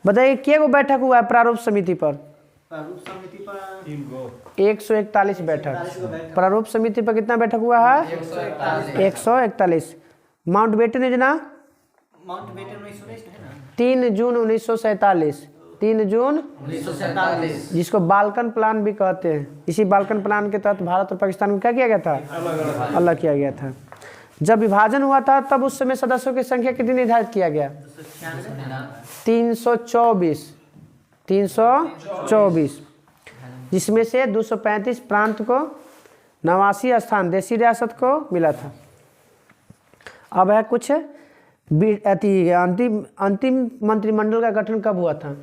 बताइए के गो बैठक हुआ है प्रारूप समिति पर? प्रारूप समिति पर 3 गो। 141 बैठक। प्रारूप समिति पर कितना बैठक हुआ है? 141। माउंटबेटन योजना माउंटबेटन 1919 है ना? 3 जून 1947। 3 जून 1947 जिसको बाल्कन प्लान भी कहते हैं। इसी बाल्कन प्लान के तहत भारत और पाकिस्तान को क्या किया गया था? अलग किया गया था। जब विभाजन हुआ था तब उस समय सदस्यों की संख्या कितनी निर्धारित किया गया? 324, जिसमें से 235 प्रांत को, 89 स्थान देशी रियासत को मिला था। अब है कुछ अंतिम मंत्रिमंडल का गठन कब हुआ था?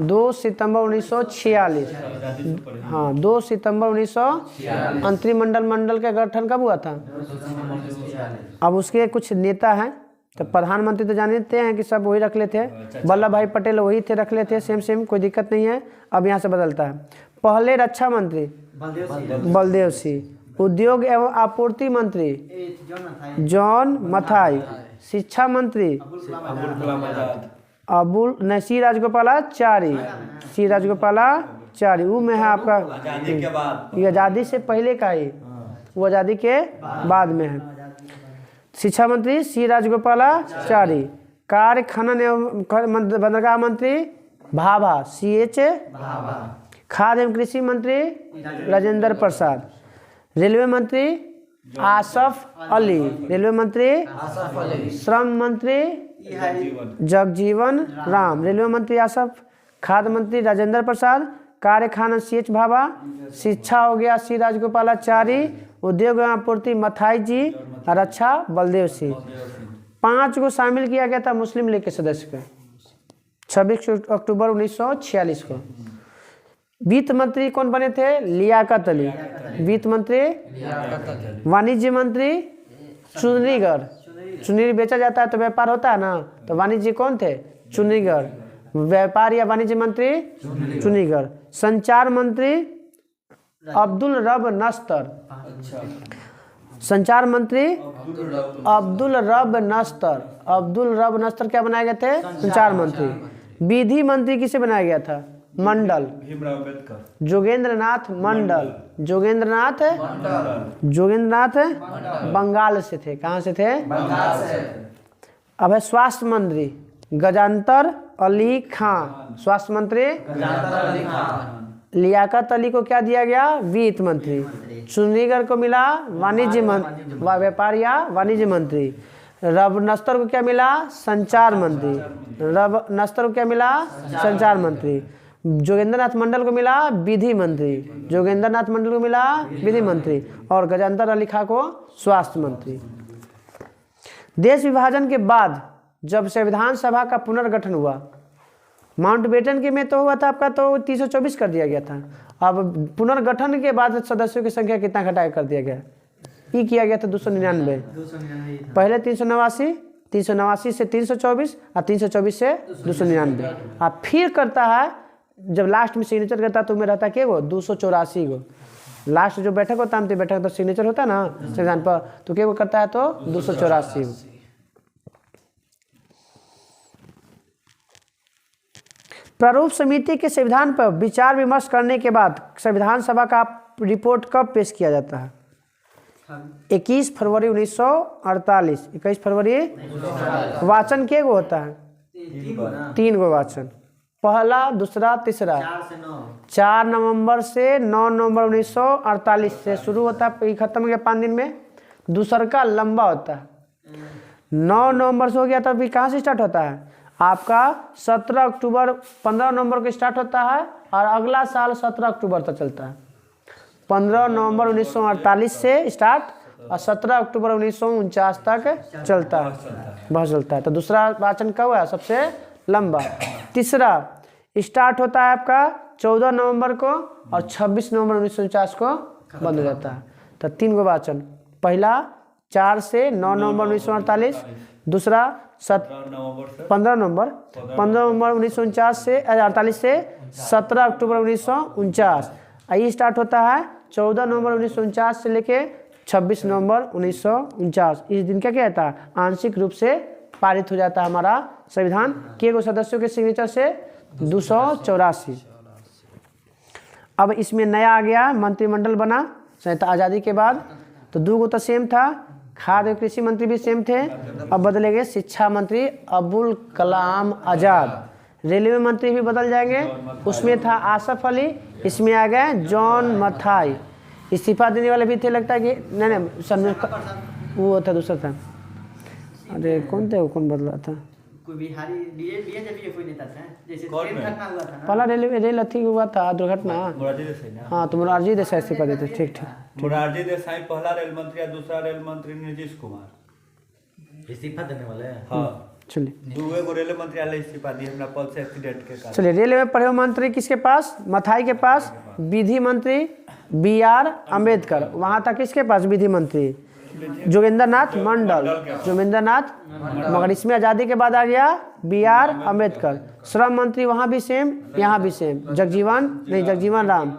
2 सितंबर 1946। हाँ 2 सितंबर 1946 अंतरिम मंडल का गठन कब हुआ था? अब उसके कुछ नेता हैं। तो प्रधानमंत्री तो जानते हैं कि सब वही रख लेते हैं। वल्लभ भाई पटेल वही थे, रख लेते हैं सेम कोई दिक्कत नहीं है। अब यहाँ से बदलता है। पहले रक्षा मंत्री बलदेव सिंह, उद्योग एवं आपूर्ति मंत्री जॉन मथाई, शिक्षा मंत्री सी राजगोपालाचारी। वो में है आपका ये आज़ादी से पहले का ही, वो आज़ादी के बाद में है। शिक्षा मंत्री सी राजगोपालाचारी, कार्य खनन एवं बंदरगाह मंत्री भाभा CH खाद्य एवं कृषि मंत्री राजेंद्र प्रसाद। रेलवे मंत्री आसफ अली। रेलवे मंत्री श्रम मंत्री जगजीवन राम। रेलवे मंत्री आसफ, खाद्य मंत्री राजेंद्र प्रसाद, कार्यखाना CH भाभा, शिक्षा हो गया C राजगोपालाचारी, उद्योग एवं आपूर्ति मथाई जी, रक्षा बलदेव सिंह। 5 को शामिल किया गया था मुस्लिम लीग के सदस्य को 26 अक्टूबर 1946 को। वित्त मंत्री कौन बने थे? लियाकत अली। वित्त मंत्री, वाणिज्य मंत्री चुनरीगढ़। चुनरी बेचा जाता है तो व्यापार होता है ना, तो वाणिज्य कौन थे? चुनरीगढ़। व्यापार या वाणिज्य मंत्री चुनरीगढ़। संचार मंत्री अब्दुल रब नस्तर। संचार मंत्री अब्दुल रब नस्तर। अब्दुल रब नस्तर क्या बनाए गए थे? संचार मंत्री। विधि मंत्री किसे बनाया गया था? मंडल, भीमराव अम्बेडकर। जोगेंद्रनाथ मंडल। जोगेंद्रनाथ बंगाल से थे। कहाँ से थे? बंगाल से। अब है स्वास्थ्य मंत्री गजानतर अली खान। स्वास्थ्य मंत्री अली खान। लियाकत अली को क्या दिया गया? वित्त मंत्री। चुनरीगढ़ को मिला वाणिज्य मंत्री, व्यापार या वाणिज्य मंत्री। रब नस्तर को क्या मिला? संचार मंत्री। रब नस्तर को क्या मिला? संचार मंत्री। जोगेंद्रनाथ मंडल को मिला विधि मंत्री। जोगेंद्रनाथ मंडल को मिला विधि मंत्री। और गजानतर अली खां को स्वास्थ्य मंत्री। देश विभाजन के बाद जब संविधान सभा का पुनर्गठन हुआ, माउंटबेटन के में तो हुआ था आपका, तो 324 कर दिया गया था। अब पुनर्गठन के बाद सदस्यों की संख्या कितना घटा कर दिया गया? ये किया गया था 299। पहले 389 से 324 और 324 से 299। अब फिर करता है, जब लास्ट में सिग्नेचर करता है तो में रहता है क्या? 284 गो। लास्ट जो बैठक होता है, बैठक तो सिग्नेचर होता है ना संविधान पर, तो क्या करता है? तो 284। प्रारूप समिति के संविधान पर विचार विमर्श करने के बाद संविधान सभा का रिपोर्ट कब पेश किया जाता है? 21 फरवरी 1948। 21 फरवरी। वाचन के गो होता है? 3 गो वाचन। पहला, दूसरा, तीसरा। 4 नवंबर से 9 नवंबर 1948 से शुरू होता है, खत्म हो गया 5 दिन में। दूसरा का लंबा होता है, 9 नवंबर से हो गया, तब कहाँ से स्टार्ट होता है? आपका 17 अक्टूबर 15 नवंबर को स्टार्ट होता है और अगला साल 17 अक्टूबर तक चलता है। 15 नवंबर 1948 से स्टार्ट और 17 अक्टूबर 1949 तक चलता है, बहुत चलता है। तो दूसरा वाचन कब है? सबसे लंबा। तीसरा स्टार्ट होता है आपका 14 नवंबर को और 26 नवंबर 1949 को बंद हो जाता है। तो 3 गो वाचन। पहला 4 से 9 नवंबर 1948, दूसरा 15 नवंबर 1949 से 48 से 17 अक्टूबर 1949। ये स्टार्ट होता है 14 नवंबर 1949 से लेके 26 नवंबर 1949। इस दिन क्या कहता है? आंशिक रूप से पारित हो जाता है हमारा संविधान। के गो सदस्यों के सिग्नेचर से? 284। अब इसमें नया आ गया, मंत्रिमंडल बना आज़ादी के बाद। तो 2 गो तो सेम था, खाद्य कृषि मंत्री भी सेम थे। अब बदले गए शिक्षा मंत्री अबुल कलाम आज़ाद। रेलवे मंत्री भी बदल जाएंगे, उसमें था आसफ अली, इसमें आ गए जॉन मथाई। इस्तीफा देने वाले भी थे, लगता है कि नहीं वो था, दूसरा था। अरे कौन थे वो? कौन बदला था? कोई बिहारी बीजेपी कोई नेता था, जैसे कौन ट्रेन में? घटना हुआ था ना। पहला रेल अथी हुआ था, दुर्घटना। मोरारजी देसाई ना? हाँ, तो मोरारजी देसाई इस्तीफा देते। ठीक ठीक। मोरारजी देसाई पहला रेल मंत्री और दूसरा रेल मंत्री नीतीश कुमार। इस्तीफा देने वाले हैं। हाँ, चलिए 2 गो रेल मंत्री वाले इस्तीफा दिए हमरा पल से एक्सीडेंट के कारण। चलिए। रेलवे परिवहन मंत्री किसके पास? मथाई के पास। विधि मंत्री BR अम्बेडकर। वहाँ था किसके पास विधि मंत्री? जोगेंद्रनाथ मंडल। जोगेंद्रनाथ, मगर इसमें आज़ादी के बाद आ गया BR अम्बेडकर। श्रम मंत्री वहाँ भी सेम, यहाँ भी सेम, जगजीवन राम।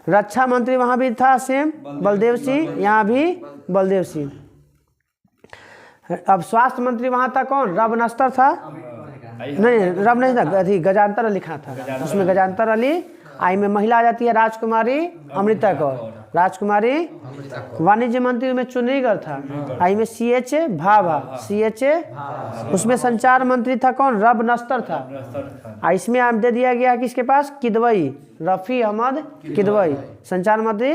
रक्षा मंत्री वहाँ भी था सेम, बलदेव सिंह, यहाँ भी बलदेव सिंह। अब स्वास्थ्य मंत्री वहाँ था कौन? रब नस्तर था, नहीं रब नहीं था, अथी गजानतर अली खां था, उसमें गजानतर अली। आई में महिला आ जाती है राजकुमारी अमृता कौर। राजकुमारी वाणिज्य मंत्री में चुनीगढ़ था। आई में CH भाभा, CH उसमें संचार मंत्री था कौन? रब नस्तर था। इसमें आप दे दिया गया किसके पास? किदवई, रफ़ी अहमद किदवई। संचार मंत्री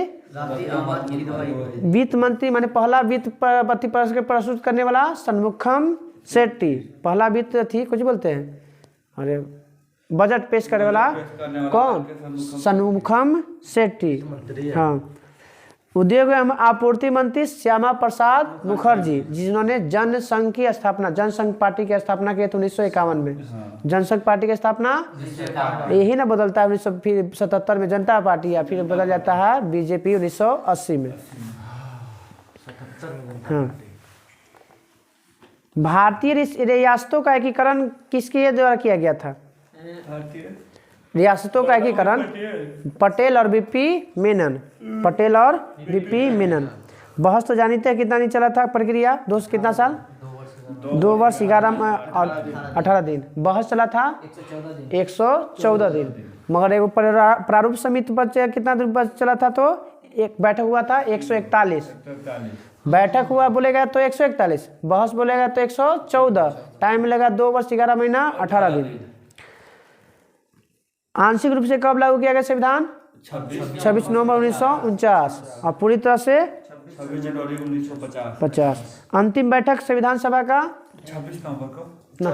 वित्त मंत्री माने पहला वित्त पति प्रस्तुत करने वाला सन्मुखम शेट्टी, पहला वित्त थी कुछ बोलते हैं, अरे बजट पेश करने वाला कौन? सन्मुखम शेट्टी। हाँ। उद्योग एवं आपूर्ति मंत्री श्यामा प्रसाद मुखर्जी, जिन्होंने जनसंघ की स्थापना, जनसंघ पार्टी की स्थापना की 1951 में। जनसंघ पार्टी की स्थापना यही ना बदलता है 1977 में जनता पार्टी, या फिर बदल जाता है बीजेपी 1980 में। हाँ। भारतीय रियासतों का एकीकरण किसके द्वारा किया गया था? रियासतों का एकीकरण पटेल और बीपी मेनन, पटेल और बीपी मेनन। बहस तो जानते हैं कितना दिन चला था प्रक्रिया? कितना साल? 2 वर्ष 11 और 18 दिन बहस चला था, 114 दिन। मगर एक प्रारूप समिति पर कितना दिन पर चला था? तो एक बैठक हुआ था 141 बैठक हुआ बोलेगा तो 141, बहस बोलेगा तो 114, टाइम मिलेगा 2 वर्ष 11 महीना 18 दिन। आंशिक रूप से कब लागू किया गया संविधान? 26 नवंबर 1949 और पूरी तरह से 26 जनवरी 1950। अंतिम बैठक संविधान सभा का 26 नवंबर को ना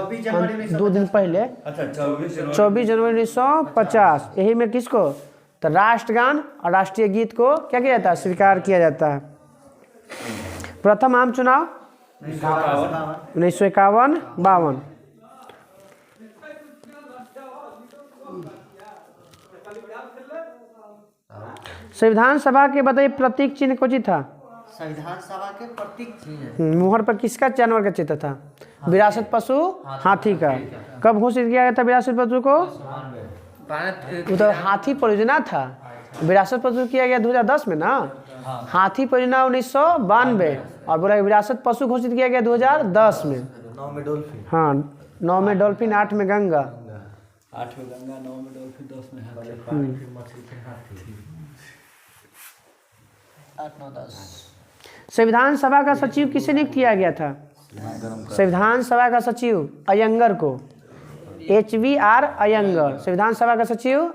2 दिन पहले, अच्छा 24 जनवरी 1950। यही में किसको? तो राष्ट्रगान और राष्ट्रीय गीत को क्या किया जाता है? स्वीकार किया जाता है। प्रथम आम चुनाव 1951-52। संविधान सभा के बताइए प्रतीक चिन्ह कौन था? संविधान सभा के प्रतीक चिन्ह मुहर पर किसका जानवर का चित्र था? विरासत पशु हाथी का। कब घोषित किया गया था विरासत पशु को? वो तो हाथी परियोजना था। विरासत पशु किया गया 2010 में ना, हाथी परियोजना 1992, और बोला विरासत पशु घोषित किया गया 2010 में। 9 में डॉल्फिन। हाँ, 9 में डॉल्फिन, 8 में गंगा। 8 में गंगा, 9 में डॉल्फिन, 10 में हाथी। संविधान सभा का सचिव किसे नियुक्त किया गया था? संविधान सभा का सचिव अयंगर को, HVR अयंगर। संविधान सभा का सचिव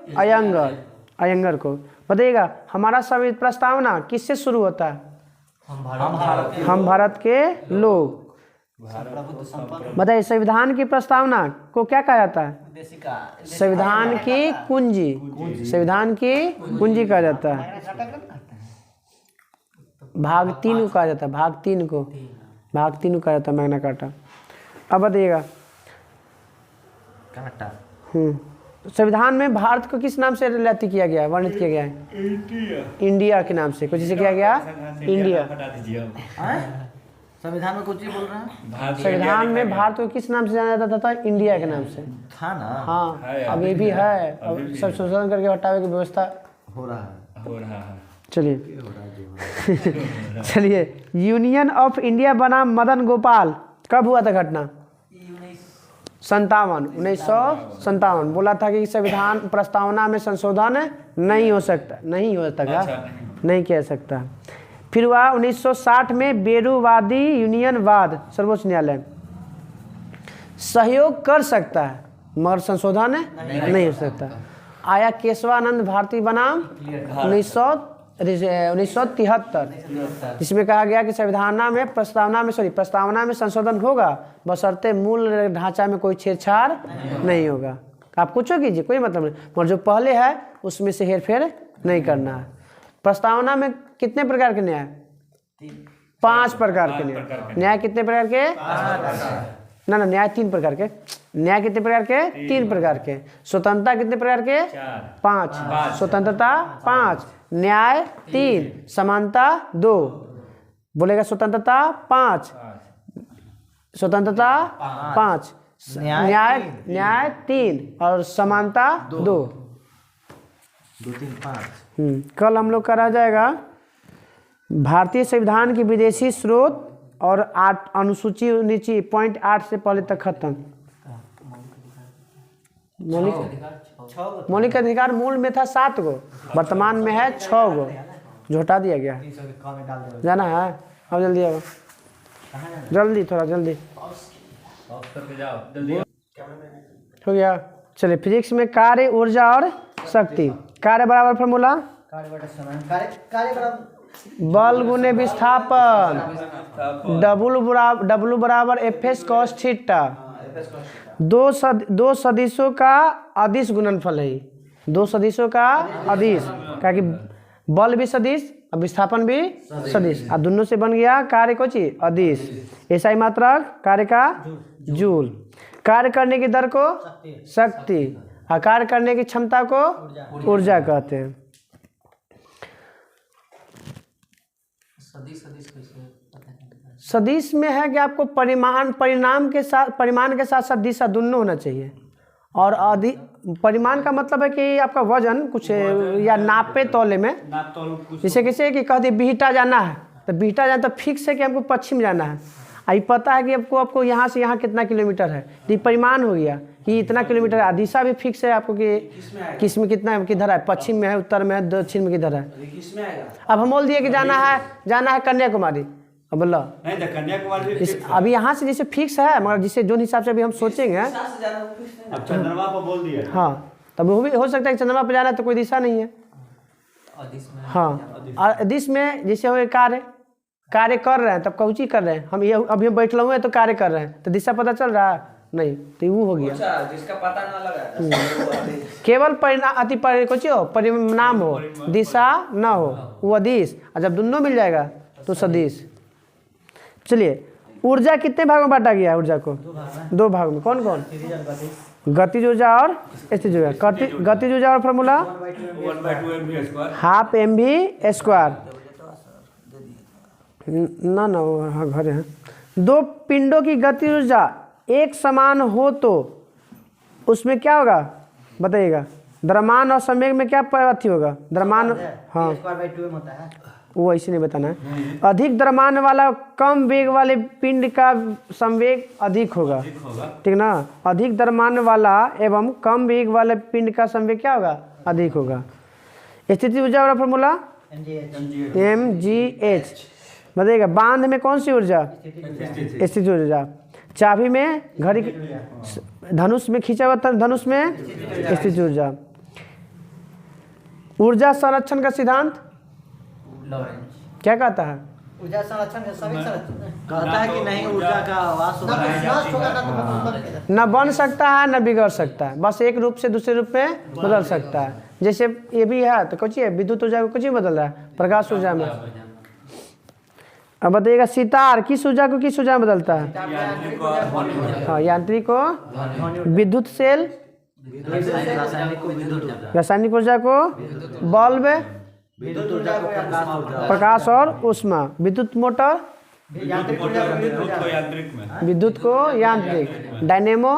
अयंगर को। बताइएगा हमारा सभी प्रस्तावना किससे शुरू होता है? हम भारत के लोग। बताइए संविधान की प्रस्तावना को क्या कहा जाता है? संविधान की कुंजी, संविधान की कुंजी कहा जाता है। भाग 3 को कहा जाता है, भाग 3 को कहा जाता है मैग्ना कार्टा। अब बताइएगा संविधान में भारत को किस नाम से रिलेट किया गया है, वर्णित किया गया है? इंडिया के नाम से। कुछ जिसे किया गया इंडिया। संविधान में कुछ बोल रहा है? संविधान में भारत को किस नाम से जाना जाता था? इंडिया के नाम से था ना। हाँ, अभी भी है। अब सब संशोधन करके हटावे की व्यवस्था हो रहा है। चलिए चलिए, यूनियन ऑफ इंडिया बना मदन गोपाल कब हुआ था घटना? 1957। बोला था कि संविधान प्रस्तावना में संशोधन नहीं हो सकता, नहीं किया सकता। फिर हुआ 1960 में बेरूवादी यूनियनवाद सर्वोच्च न्यायालय सहयोग कर सकता है मगर संशोधन नहीं हो सकता। आया केशवानंद भारती बनाम 1973, जिसमें कहा गया कि प्रस्तावना में संशोधन होगा बशर्ते मूल ढांचा में कोई छेड़छाड़ नहीं होगा। आप कुछ कीजिए, कोई मतलब नहीं, मगर जो पहले है उसमें से हेरफेर नहीं करना है। प्रस्तावना में कितने प्रकार के न्याय? 5 प्रकार के न्याय। न्याय कितने प्रकार के? ना न्याय 3 प्रकार के। न्याय कितने प्रकार के? 3 प्रकार के। स्वतंत्रता कितने प्रकार के? 5। स्वतंत्रता 5, न्याय 3, समानता 2। बोलेगा स्वतंत्रता 5, स्वतंत्रता 5, न्याय 3 और समानता 2, 3, 5। कल हम लोग का रह जाएगा भारतीय संविधान की विदेशी स्रोत और 8 अनुसूची नीचे पॉइंट 8 से पहले तक खत्म। मौलिक अधिकार मूल में था 7 गो, वर्तमान में है 6 गो। जो हटा दिया गया है। जाना है अब जल्दी आओ, जल्दी थोड़ा जल्दी ऑफ करके जाओ जल्दी। हो गया। चलिए फिजिक्स में कार्य, ऊर्जा और शक्ति। कार्य बराबर फार्मूला बल गुने विस्थापन, W बराबर FS cos थीटा। दो सदिशों का अदिश गुणनफल है, दो सदिशों का अदिश, क्या कि बल भी सदिश और विस्थापन भी सदिश, और दोनों से बन गया कार्य को चीज अदिश। ऐसा ही मात्रक कार्य का जूल, कार्य करने की दर को शक्ति, और कार्य करने की क्षमता को ऊर्जा कहते हैं। सदिश में है कि आपको परिमाण के साथ साथ दिशा दोनों होना चाहिए। और परिमाण का मतलब है कि आपका वजन कुछ या नापे तौले में, जैसे किसी कि कह दी बिहटा जाना है तो बिहटा जाना तो फिक्स है कि हमको पश्चिम जाना है, ये पता है कि आपको यहाँ से यहाँ कितना किलोमीटर है, तो ये परिमाण हो गया कि इतना किलोमीटर है। दिशा भी फिक्स है आपको कि किस में कितना है, किधर है, पश्चिम में है, उत्तर में है, दक्षिण में किधर है। अब हम बोल दिए कि जाना है कन्याकुमारी, अब बोला कन्याकुमारी अभी यहाँ से जैसे फिक्स है, मगर जिसे जो हिसाब से अभी हम सोचेंगे, अब चंद्रमा पर बोल दिया। हाँ तब वो भी हो सकता है कि चंद्रमा पर जाना है तो कोई दिशा नहीं है। हाँ और दिश में जैसे हो कार्य कर रहे हैं, तब कौची कर रहे हैं हम, ये अभी हम बैठे हुए हैं तो कार्य कर रहे हैं, तो दिशा पता चल रहा है नहीं, तो वो हो गया जिसका पता ना लगा केवल परिणाम हो, दिशा ना हो, वो अदिश, और जब दोनों मिल जाएगा तो सदिश। चलिए ऊर्जा कितने भाग में बांटा गया है? ऊर्जा को दो भाग में, कौन कौन? गतिज ऊर्जा और स्थितिज ऊर्जा। गतिज ऊर्जा और फार्मूला 1/2 हाफ mv²। ना हाँ घर है। दो पिंडों की गतिज ऊर्जा एक समान हो तो उसमें क्या होगा बताइएगा? द्रव्यमान और संवेग में क्या अथी होगा? द्रव्यमान, हाँ वो ऐसे नहीं बताना है। अधिक द्रव्यमान वाला कम वेग वाले पिंड का संवेग अधिक होगा, ठीक ना? अधिक द्रव्यमान वाला एवं कम वेग वाले पिंड का संवेग क्या होगा? अधिक होगा। स्थिति ऊर्जा वाला फॉर्मूला mgh। बताइएगा बांध में कौन सी ऊर्जा? स्थिति ऊर्जा। चाबी में घड़ी, धनुष में खींचा हुआ धनुष में स्थिति ऊर्जा। ऊर्जा संरक्षण का सिद्धांत क्या कहता है? ऊर्जा संरक्षण कहता है कि नहीं ऊर्जा का वास न बन सकता है न बिगड़ सकता है, बस एक रूप से दूसरे रूप में बदल सकता है। जैसे ये भी है तो कुछ है, विद्युत ऊर्जा को कुछ ही बदल रहा है प्रकाश ऊर्जा में। अब बताइएगा सितार किस ऊर्जा को किस ऊर्जा में बदलता है? हाँ यांत्रिक को विद्युत सेल, रासायनिक ऊर्जा को बल्ब, प्रकाश और ऊष्मा, विद्युत मोटर, विद्युत को यांत्रिक, डायनेमो,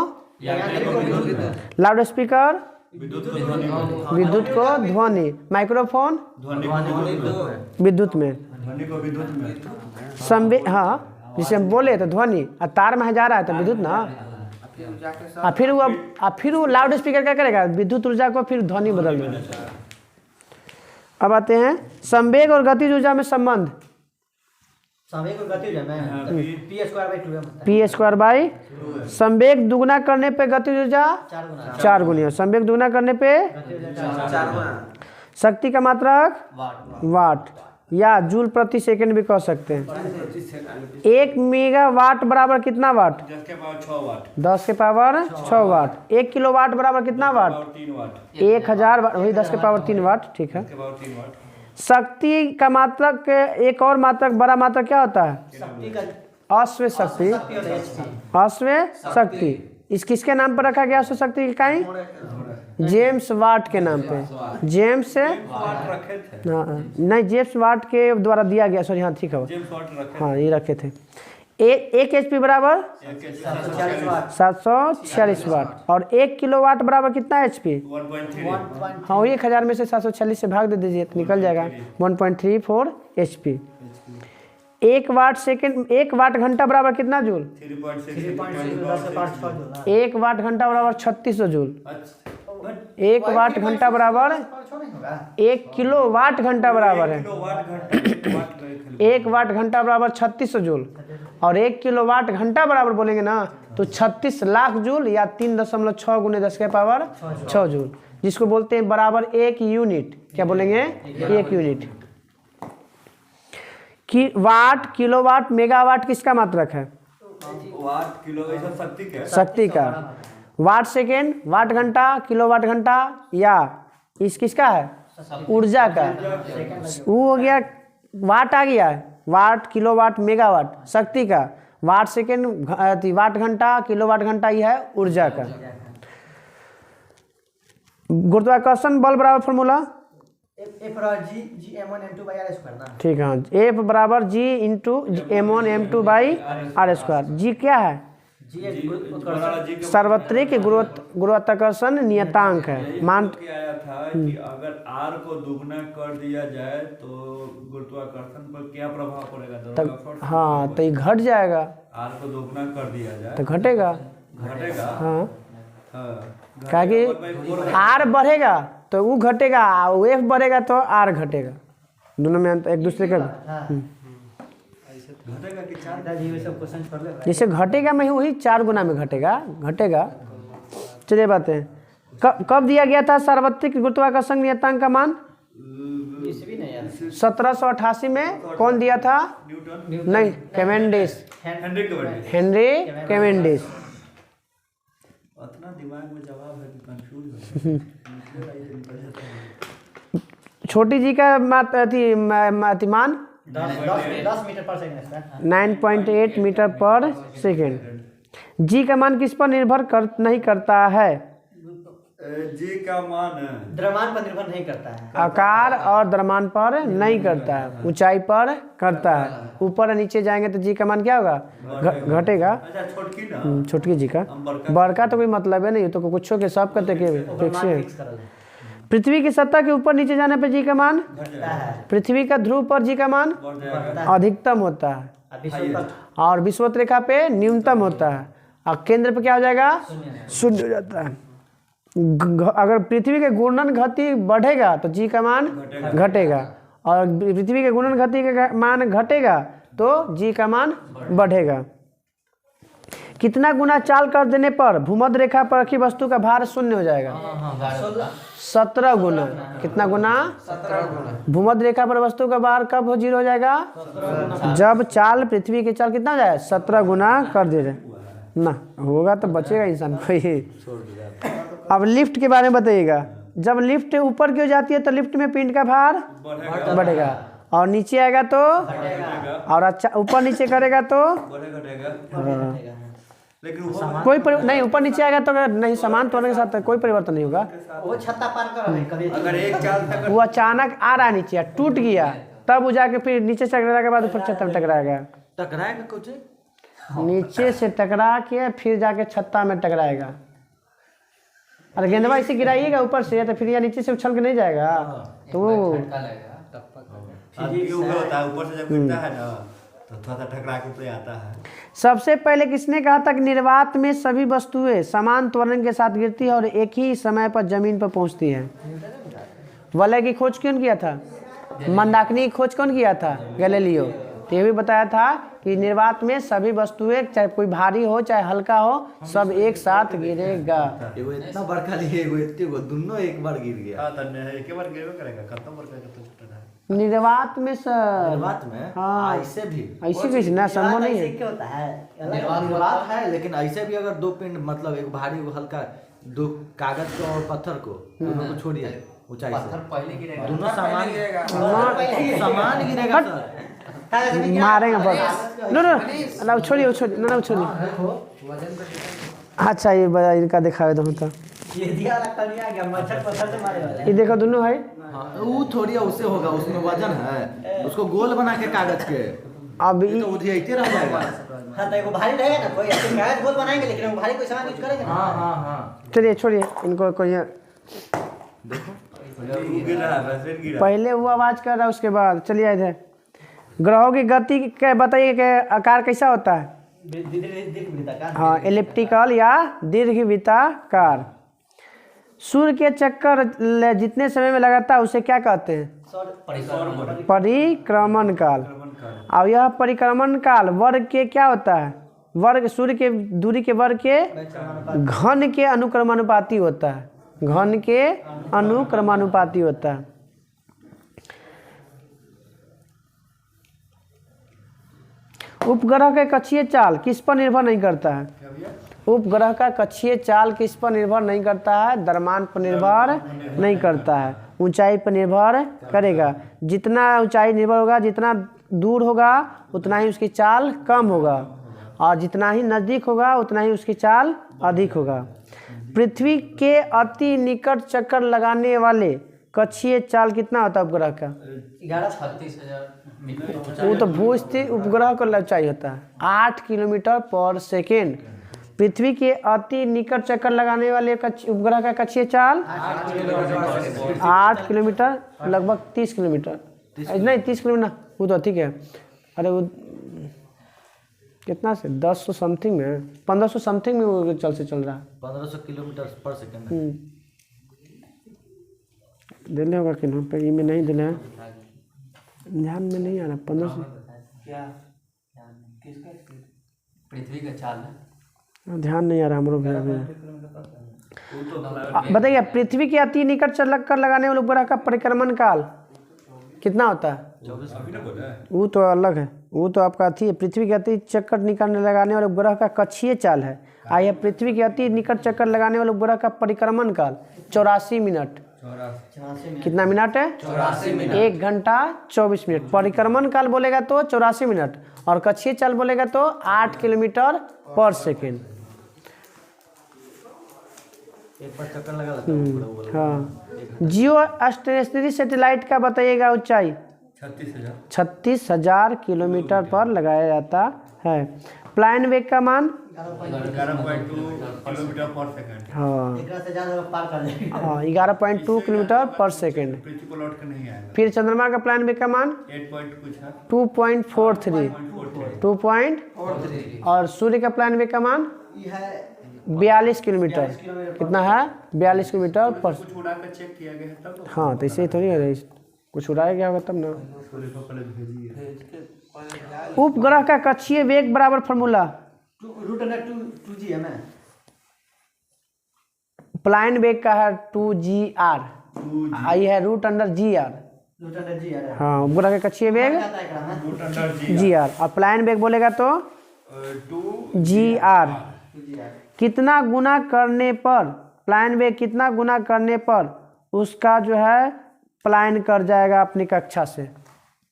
लाउड स्पीकर, विद्युत को ध्वनि, माइक्रोफोन विद्युत में, संवेग, हाँ जिसे हम बोले तो ध्वनि, और तार में जा रहा है तो विद्युत ना, फिर वो लाउड स्पीकर क्या करेगा? विद्युत ऊर्जा को फिर ध्वनि बदल देगा। अब आते हैं संवेग और गतिज ऊर्जा में संबंध। संवेग और गतिज ऊर्जा में p²/2 संवेग दुगुना करने पे गतिज ऊर्जा 4 गुनी है। संवेग दुगुना करने पे 4 गुना। शक्ति का मात्रक वाट या जूल प्रति सेकंड भी कह सकते हैं। 1 मेगावाट बराबर कितना वाट? 10 के पावर 6 वाट। 10 के पावर 6 वाट। 1 किलोवाट बराबर कितना वाट? 3 वाट। 1000 वाट, वही 10 के पावर 3 वाट, ठीक है। 10 के पावर 3 वाट। शक्ति का मात्रक एक और मात्रक बड़ा मात्रक क्या होता है? अश्व शक्ति। अश्व शक्ति इस किसके नाम पर रखा गया? अश्व शक्ति की इकाई जेम्स वाट के नाम पे। जेम्स नहीं, जेम्स वाट के द्वारा दिया गया। सॉरी हाँ ठीक है, हाँ ये रखे थे। एक HP बराबर 746 वाट और 1 किलोवाट बराबर कितना HP? 1.3। हाँ 1000 में से 746 से भाग दे दीजिए तो निकल जाएगा 1.34 HP। 1 वाट सेकंड, 1 वाट घंटा बराबर कितना जूल? 3.6। 1 वाट घंटा बराबर 3600 जूल। 1 वाट घंटा बराबर 1 किलो वाट घंटा बराबर है 1 वाट घंटा बराबर 3600 जूल, और 1 किलो वाट घंटा बराबर बोलेंगे ना तो 36 लाख जूल या 3.6 × 10⁻6 जूल, जिसको बोलते हैं बराबर 1 यूनिट। क्या बोलेंगे? 1 यूनिट। वाट, किलोवाट, मेगावाट किसका मात्रक है? वाट किलो ये सब शक्ति के शक्ति का। वाट सेकेंड, वाट घंटा, किलोवाट घंटा, या इस किसका है? ऊर्जा का। वो हो गया वाट आ गया, वाट, किलोवाट, मेगावाट शक्ति का। वाट सेकेंड, वाट घंटा, किलोवाट घंटा, यह है ऊर्जा का। गुरुत्वाकर्षण बल बराबर फॉर्मूला ठीक है, F बराबर G इंटू m1m2/r²। जी क्या है? सार्वत्रिक गुरुत्वाकर्षण नियतांक है। मान आया था कि अगर R को दुगना कर दिया जाए तो गुरुत्वाकर्षण पर क्या प्रभाव पड़ेगा? हाँ, तो ये घट जाएगा। R को दुगना कर दिया जाए तो घटेगा। हाँ, क्या कि R बढ़ेगा तो वो घटेगा, और F बढ़ेगा तो R घटेगा। दोनों में एक दूसरे का जैसे घटेगा में वही 4 गुना में घटेगा। चलिए बातें कब दिया गया था सार्वत्रिक गुरुत्वाकर्षण नियतांक का मान? 1788 में। कौन दिया था? नहीं, कैवेंडिश, हेनरी कैवेंडिश। इतना दिमाग में जवाब है कि कंफ्यूज छोटी जी का मान 10 मीटर पर सेकंड 9.8 मीटर पर सेकेंड। जी का मान किस पर निर्भर नहीं करता है? जी का मान द्रव्यमान पर निर्भर नहीं करता है। आकार और द्रव्यमान पर नहीं करता है, ऊंचाई पर करता है। ऊपर और नीचे जाएंगे तो जी का मान क्या होगा? घटेगा। अच्छा छोटकी ना, छोटकी जी का बड़का तो कोई मतलब है नहीं, तो कुछ के सब कहते फिक्स है। पृथ्वी की सतह के ऊपर नीचे जाने पर जी का मान, पृथ्वी का ध्रुव पर जी का मान अधिकतम होता है, और विषुवत रेखा पे न्यूनतम होता है, और केंद्र पे क्या हो जाएगा? शून्य हो जाता है। अगर पृथ्वी के घूर्णन गति बढ़ेगा तो जी का मान घटेगा, और पृथ्वी के घूर्णन गति का मान घटेगा तो जी का मान बढ़ेगा। कितना गुना चाल कर देने पर भूमध्य रेखा पर रखी वस्तु का भार शून्य हो जाएगा? 17 गुना। कितना गुना? 17 गुना। भूमध्य रेखा पर वस्तु का भार कब हो 0 हो जाएगा? जब चाल पृथ्वी की चाल कितना हो जाए? 17 गुना कर दे रहे ना, होगा तो बचेगा इंसान को। अब लिफ्ट के बारे में बताइएगा। जब लिफ्ट ऊपर की हो जाती है तो लिफ्ट में पिंड का भार बढ़ेगा, और नीचे आएगा तो, और अच्छा ऊपर नीचे करेगा तो लेकिन कोई नहीं, ऊपर नीचे आएगा तो नहीं, समान त्वरण के साथ कोई परिवर्तन नहीं होगा। वो छत्ता पार कर रहा है, अगर एक चाल तक वो अचानक आ रहा है नीचे, टूट गया, तब वो जाके फिर नीचे से टकराने के बाद ऊपर छत्ता में टकराएगा। टकराएगा कुछ नीचे से टकरा के फिर जाके छत्ता में टकराएगा। अरे गेंदवा इसे गिराइएगा ऊपर से, तो फिर या नीचे से उछल के नहीं जाएगा, तो वो आदमी के ऊपर होता है, ऊपर से जब गिरता है ना तो थोड़ा सा टकरा के ऊपर आता है। सबसे पहले किसने कहा था कि निर्वात में सभी वस्तुएं समान त्वरण के साथ गिरती है और एक ही समय पर जमीन पर पहुंचती है? वलय की खोज कौन किया था? मंदाकिनी की खोज कौन किया था? गैलीलियो। तो ये भी बताया था कि निर्वात में सभी वस्तुएं, चाहे कोई भारी हो चाहे हल्का हो, सब एक साथ गिरेगा। एगो इतना बड़का लिए, एगो इतने को दोनों एक बार गिर गया। हां तन्ने एक बार गिरबे करेगा, खत्म बड़का का तो छोटा है। निर्वात में निर्वात में हाँ, ऐसे भी ऐसे कैसे ना संभव नहीं है। क्या होता है? निर्वात है, लेकिन ऐसे भी अगर दो पिंड, मतलब एक भारी एगो हल्का, दो कागज को और पत्थर को, दोनों को छोड़िए ऊंचाई से, दोनों समान गिरेगा सर। मारेंगे बस। नो नो छोड़िए छोड़िए, ना छोड़िए। अच्छा ये इनका दिखावे दो तो ये दिया रखा नहीं आ गया, मच्छर पत्थर से मारे वाला। ये देखो दोनों है। वो थोड़ी उससे होगा, उसमें वजन है, उसको गोल बना के कागज के, अब तो उधियाते रह जाएगा। हां तो वो भारी रहेगा ना, कोई ऐसे कागज गोल बनाएंगे, लेकिन वो भारी कोई सामान यूज करेंगे। हां चलिए छोड़िए इनको। कोई देखो गिर रहा है, वैसे गिरा। पहले वो आवाज कर रहा है, उसके बाद चलिए इधर। ग्रहों की गति के बताइए कि आकार कैसा होता है? दीर्घवृत्ताकार। हाँ, एलिप्टिकल या दीर्घवृत्ताकार। सूर्य के चक्कर जितने समय में लगाता है उसे क्या कहते हैं? परिक्रमण काल। और यह परिक्रमण काल वर्ग के क्या होता है? वर्ग सूर्य के दूरी के वर्ग के घन के अनुक्रमानुपाती होता है। घन के अनुक्रमानुपाती होता है। उपग्रह के कक्षीय चाल किस पर निर्भर नहीं करता है? उपग्रह का कक्षीय चाल किस पर निर्भर नहीं करता है? द्रव्यमान पर निर्भर नहीं करता है, ऊंचाई पर निर्भर करेगा। जितना ऊंचाई निर्भर होगा, जितना दूर होगा उतना ही उसकी चाल कम होगा, और जितना ही नज़दीक होगा उतना ही उसकी चाल अधिक होगा। पृथ्वी के अति निकट चक्कर लगाने वाले कक्षीय चाल कितना होता है उपग्रह का? 36,000 वो तो भू-स्थिर उपग्रह का ऊंचाई होता है 8 किलोमीटर पर सेकेंड। पृथ्वी के अति निकट चक्कर लगाने वाले उपग्रह का कक्षीय चाल 8 किलोमीटर, लगभग 30 किलोमीटर, नहीं 30 किलोमीटर, वो तो ठीक है। अरे वो कितना से 1000 समथिंग में, 1500 समथिंग में वो चल रहा है। 1500 किलोमीटर पर सेकंड। दिले होगा कि नहीं, पे में नहीं दिले, ध्यान में नहीं आ रहा। 1500 क्या किसका? पृथ्वी का चाल है, ध्यान नहीं आ रहा हमरो भी। बताइए, पृथ्वी के अति निकट चक्कर लगाने वाले उपग्रह का परिक्रमण काल कितना होता है? वो तो अलग है, वो तो आपका अति है। पृथ्वी के अति चक्कर निकालने लगाने वाले उपग्रह का कक्षीय चाल है। आइए, पृथ्वी के अति निकट चक्कर लगाने वाले उपग्रह का परिक्रमण काल 84 मिनट। कितना मिनट है? 84 मिनट। 1 घंटा 24 मिनट। परिक्रमण काल बोलेगा तो 84 मिनट, और कक्षीय चाल बोलेगा तो 8 किलोमीटर पर सेकेंड। एक बार चक्कर लगा लेता हूँ। हाँ। जियो स्टेशनरी सैटेलाइट का बताइएगा ऊंचाई 36,000 किलोमीटर पर लगाया जाता है। प्लान वेग का मान 11.2 किलोमीटर पर सेकंड। हाँ, से ज़्यादा पार कर जाएगा। हाँ 11.2 किलोमीटर पर सेकेंड। पृथ्वी को लौट के नहीं आएगा। फिर चंद्रमा का प्लान वेग का मान 8 पॉइंट कुछ है, 2.43 2 पॉइंट, और सूर्य का प्लान वेग का मान ये है 42 किलोमीटर। कितना है? 42 किलोमीटर पर। कुछ उड़ा कर चेक किया गया है तब। हाँ, तो ऐसे ही थोड़ी है, कुछ उड़ाया गया होगा तब ना। उपग्रह का कक्षीय वेग बराबर फॉर्मूला √2g है। मैं प्लान वेग का है 2gr, आई है √gr। √g है। हाँ, उपग्रह का कक्षीय वेग gr, और प्लान वेग बोलेगा तो 2gr। कितना गुना करने पर, प्लान वेग कितना गुना करने पर उसका जो है प्लान कर जाएगा अपनी कक्षा से?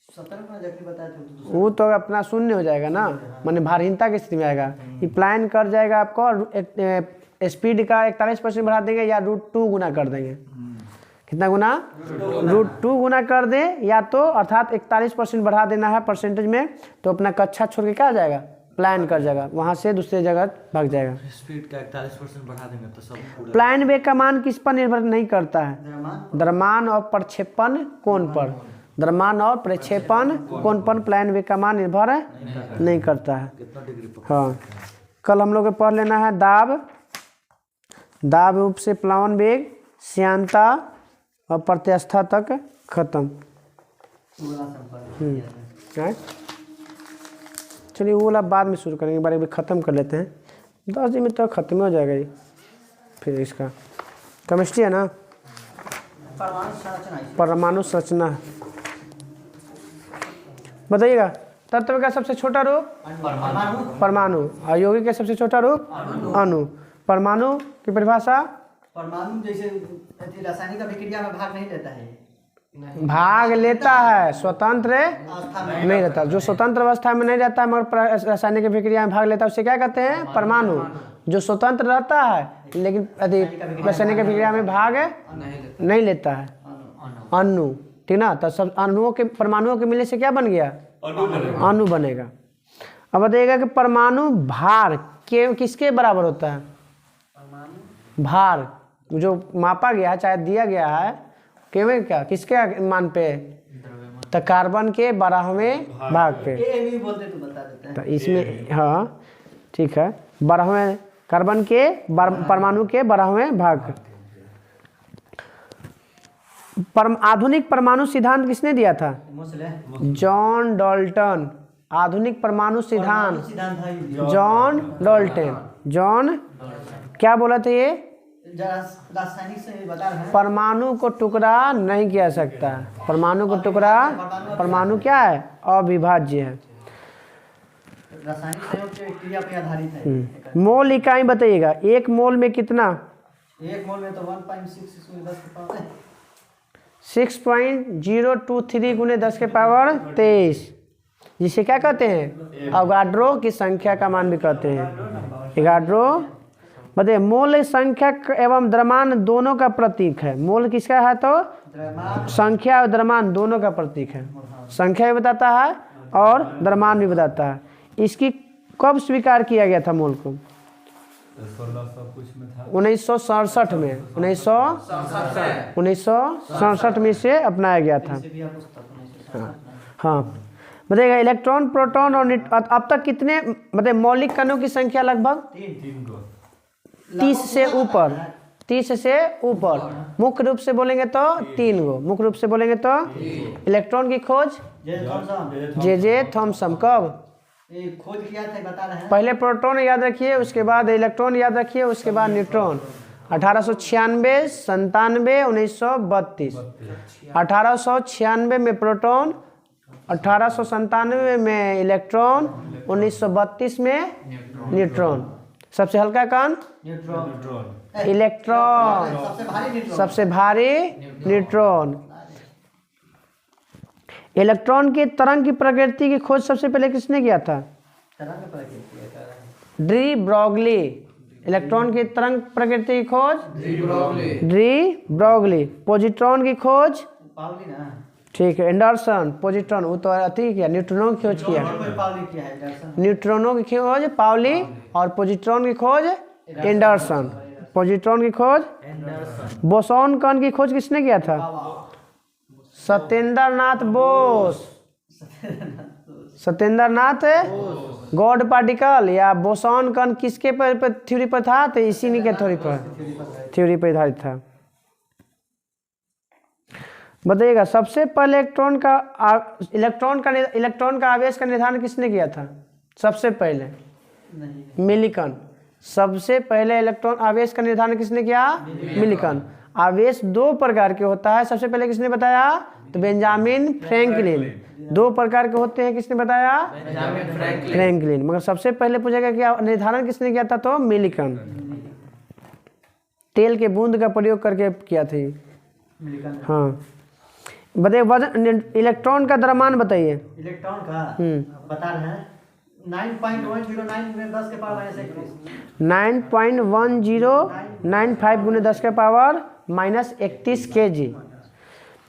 17 बताया था। वो तो अपना शून्य हो जाएगा ना, माने भारहीनता की स्थिति में आएगा। ये प्लान कर जाएगा आपको, स्पीड का 41% बढ़ा देंगे या √2 गुना कर देंगे। कितना गुना? √2 गुना कर दें, या तो अर्थात 41% बढ़ा देना है परसेंटेज में, तो अपना कक्षा छोड़ के क्या आ जाएगा? प्लान कर जाएगा, वहाँ से दूसरी जगह भाग जाएगा। स्पीड का 41% बढ़ा देंगे तो सब पूरा। प्लान वेग का मान किस पर निर्भर नहीं करता है? द्रव्यमान और प्रक्षेपण कोण पर। द्रव्यमान और प्रक्षेपण कोण पर प्लान वेग का मान निर्भर नहीं करता है। कितना डिग्री पर? हाँ, कल हम लोग को पढ़ लेना है दाब रूप से प्लावन वेग, श्यानता और प्रत्यास्था तक खत्म। चलिए वो वाला बाद में शुरू करेंगे, एक बार ख़त्म कर लेते हैं। 10 दिन में तो ख़त्म हो जाएगा ये। फिर इसका केमिस्ट्री है ना, परमाणु संरचना। बताइएगा, तत्व का सबसे छोटा रूप परमाणु, और यौगिक का सबसे छोटा रूप अणु। परमाणु की परिभाषा, परमाणु जैसे रासायनिक अभिक्रिया में भाग नहीं लेता है, भाग लेता है, स्वतंत्र नहीं रहता। जो स्वतंत्र अवस्था में नहीं रहता है मगर रासायनिक अभिक्रिया में भाग लेता है उसे क्या कहते हैं? परमाणु। जो स्वतंत्र रहता है लेकिन यदि रासायनिक अभिक्रिया में भाग नहीं लेता है, अणु। ठीक ना, तो सब अणुओं के, परमाणुओं के मिलने से क्या बन गया? अणु बनेगा। अब बताइएगा कि परमाणु भार के किसके बराबर होता है? भार जो मापा गया है, चाहे दिया गया है, केवल क्या किसके मान पे? तो कार्बन के 12वें भाग पे। बोलते तो बता देते हैं। तो इसमें हाँ ठीक है, 12वें कार्बन के परमाणु के 12वें भाग। आधुनिक परमाणु सिद्धांत किसने दिया था? John Dalton. आधुनिक परमाणु सिद्धांत जॉन डाल्टन। जॉन क्या बोला था ये? रासायनिक से बता रहे हैं। परमाणु को टुकड़ा नहीं किया सकता। परमाणु को टुकड़ा, परमाणु क्या है? अविभाज्य है। रासायनिक संयोग की क्रिया पे आधारित है। मोल इकाई बताइएगा। एक मोल में कितना? एक मोल में तो 1.6 × 10 के पावर 6.023 गुने 10 के पावर 23, जिसे क्या कहते हैं? अवगाड्रो की संख्या का मान भी कहते हैं। अवगाड्रो बताइए। मोल संख्या एवं द्रव्यमान दोनों का प्रतीक है। मोल किसका है? तो संख्या और द्रव्यमान दोनों का प्रतीक है। संख्या भी बताता है और द्रव्यमान भी बताता है। इसकी कब स्वीकार किया गया था मोल को? 1967 में। 1967 में इसे अपनाया गया था। हाँ बताइएगा। इलेक्ट्रॉन, प्रोटॉन और अब तक कितने मतलब मौलिक कणों की संख्या? लगभग 30 से ऊपर। 30 से ऊपर। मुख्य रूप से बोलेंगे तो 3 गो। मुख्य रूप से बोलेंगे तो इलेक्ट्रॉन की खोज जे थॉमसन। कब खोज किया था बता रहे हैं। पहले प्रोटॉन याद रखिए, उसके बाद इलेक्ट्रॉन याद रखिए, उसके बाद न्यूट्रॉन। 1896, 97, 1932। 1896 में प्रोटॉन, 1897 में इलेक्ट्रॉन, 1932 में न्यूट्रॉन। सबसे हल्का कण इलेक्ट्रॉन, सबसे भारी न्यूट्रॉन। इलेक्ट्रॉन की तरंग की प्रकृति की खोज सबसे पहले किसने किया था? De Broglie. इलेक्ट्रॉन की तरंग प्रकृति की खोज डी ब्रॉगली। पॉजिट्रॉन की खोज ठीक है एंडरसन। पॉजिट्रॉन वो तो अति किया, न्यूट्रॉनों की खोज किया। न्यूट्रॉनों की खोज पाउली और पॉजिट्रॉन की खोज एंडरसन। पॉजिट्रॉन की खोज बोसॉन कण की खोज किसने किया था? सत्येंद्र नाथ बोस। सत्येंद्र नाथ गॉड पार्टिकल या बोसॉन कण किसके पर थ्योरी पर था? तो इसी के थ्योरी पर आधारित था। बताइएगा। सबसे पहले इलेक्ट्रॉन का आवेश का निर्धारण किसने किया था? सबसे पहले मिलिकन। सबसे पहले इलेक्ट्रॉन आवेश का निर्धारण किसने किया? मिलिकन। आवेश 2 प्रकार के होता है। सबसे पहले किसने बताया? तो बेंजामिन फ्रैंकलिन। 2 प्रकार के होते हैं। किसने बताया? फ्रैंकलिन। मगर सबसे पहले पूछेगा कि निर्धारण किसने किया था? तो मिलिकन। तेल के बूंद का प्रयोग करके किया था। हाँ बताइए। वजन इलेक्ट्रॉन का द्रव्यमान बताइए। इलेक्ट्रॉन का बता रहे हैं 9.109 × 10 के पावर -31। 9.1095 गुने 10 के पावर -31 kg।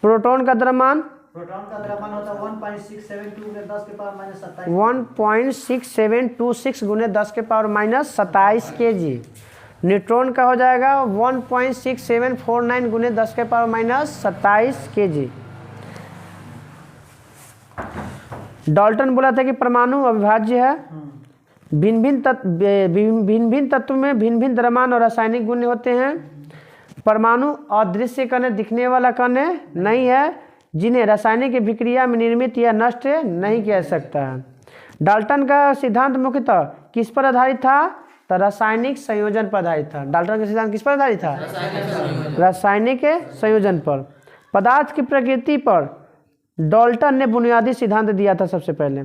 प्रोटॉन का द्रव्यमान? प्रोटॉन का द्रव्यमान होता है 1.672 × 10 के पावर -27। 1.6726 गुने 10 के पावर -27 kg। न्यूट्रॉन का हो जाएगा 1.6749 गुने 10 के पावर -27 kg। डाल्टन बोला था कि परमाणु अविभाज्य है। भिन्न भिन्न तत्व में भिन्न भिन्न द्रव्यमान और रासायनिक गुण होते हैं। परमाणु अदृश्य कण, दिखने वाला कण नहीं है, जिन्हें रासायनिक विक्रिया में निर्मित या नष्ट नहीं किया जा सकता है। डाल्टन का सिद्धांत मुख्यतः किस पर आधारित था? तो रासायनिक संयोजन पर आधारित था। डाल्टन का सिद्धांत किस पर आधारित था? रासायनिक संयोजन पर। पदार्थ की प्रकृति पर डाल्टन ने बुनियादी सिद्धांत दिया था सबसे पहले।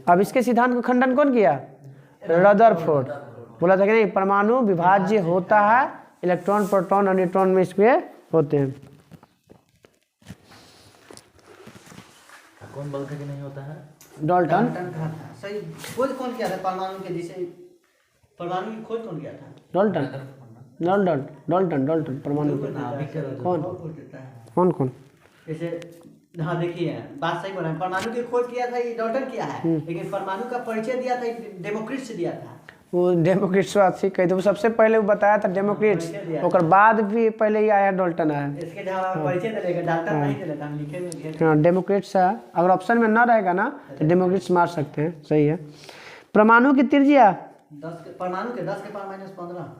अब इसके सिद्धांत को खंडन कौन किया? रदरफोर्ड। बोला था कि नहीं परमाणु विभाज्य होता है, इलेक्ट्रॉन, प्रोटॉन और न्यूट्रॉन में इसके होते हैं। कौन बोलता कि नहीं होता है? डाल्टन। सही। खोज कौन किया था परमाणु के? जिसे परमाणु की खोज कौन किया था? डाल्टन। परमाणु कौन? जैसे हाँ देखिए बात सही बोला। परमाणु की खोज किया था ये डाल्टन किया है, लेकिन परमाणु का परिचय दिया था डेमोक्रिटस दिया था। वो डेमोक्रिट्स कही तो सबसे पहले वो बताया था डेमोक्रिट्स, और बाद भी पहले ही आया डाल्टन आया। इसके जहाँ परिचय देगा डाल्टन नहीं देता, हम लिखे में हाँ डेमोक्रिट्स है। अगर ऑप्शन में ना रहेगा ना तो डेमोक्रिट्स मार सकते हैं। सही है। परमाणु की त्रिज्या परमाणु के 10 के पावर -15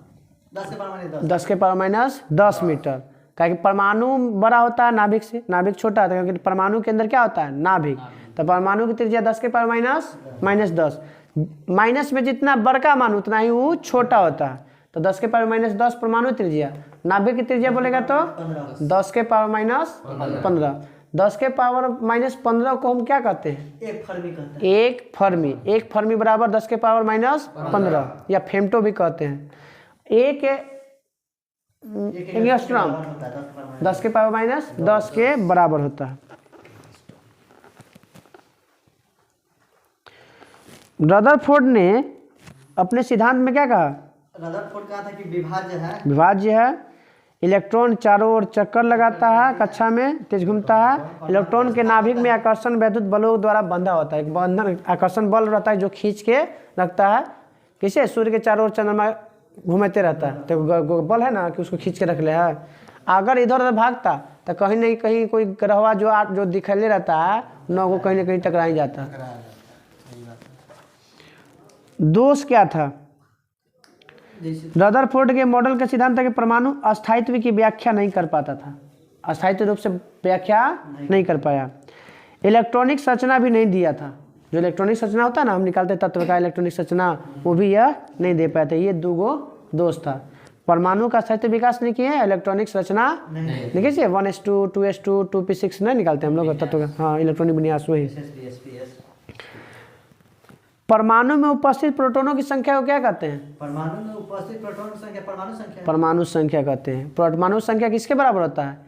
10 के पावर -10 10 के पावर -10 मीटर। क्या कि परमाणु बड़ा होता है नाभिक से, नाभिक छोटा होता है, क्योंकि परमाणु के अंदर क्या होता है नाभिक। तो परमाणु की त्रिज्या 10 के पावर -10, माइनस में जितना बड़का मान उतना ही वो छोटा होता है। तो 10 के पावर -10 परमाणु त्रिज्या, नाभिक की त्रिज्या बोलेगा तो 10 के पावर -15। 10 के पावर -15 को हम क्या कहते हैं? एक फर्मी कहते हैं। एक फर्मी बराबर 10 के पावर -15 या फेम्टो भी कहते हैं। एक एंगस्ट्रॉम 10 के पावर -10 के बराबर होता है। रदरफोर्ड ने अपने सिद्धांत में क्या कहा? रदरफोर्ड कहा था कि विभाज्य है। इलेक्ट्रॉन चारों ओर चक्कर लगाता है, कक्षा में तेज घूमता है। इलेक्ट्रॉन के नाभिक में आकर्षण वैद्युत बलों द्वारा बंधा होता है, एक बंधन आकर्षण बल रहता है जो खींच के रखता है। किसे? सूर्य के चारों ओर चंद्रमा घूमते रहता है, तो बल है ना कि उसको खींच के रख ले है। अगर इधर उधर भागता तो कहीं नहीं कहीं कोई ग्रहवा जो दिखले रहता है न वो कहीं ना कहीं टकरा ही जाता है। दोष क्या था? रदरफोर्ड के मॉडल का सिद्धांत था कि परमाणु अस्थायित्व की व्याख्या नहीं कर पाता था, अस्थायित्व रूप से व्याख्या नहीं कर पाया। इलेक्ट्रॉनिक संरचना भी नहीं दिया था, जो इलेक्ट्रॉनिक संरचना होता है ना हम निकालते तत्व का इलेक्ट्रॉनिक संरचना, वो भी यह नहीं दे पाए थे। ये दो दोष था, परमाणु का अस्थायित्व विकास नहीं किए, इलेक्ट्रॉनिक संरचना देखिए 1s2 2s2 2p6 नहीं निकालते हम लोग तत्व का, हाँ इलेक्ट्रॉनिक विन्यास वही। परमाणु में उपस्थित प्रोटॉनों की संख्या को क्या कहते हैं? परमाणु में उपस्थित प्रोटॉन की संख्या परमाणु संख्या कहते हैं। परमाणु संख्या किसके बराबर होता है?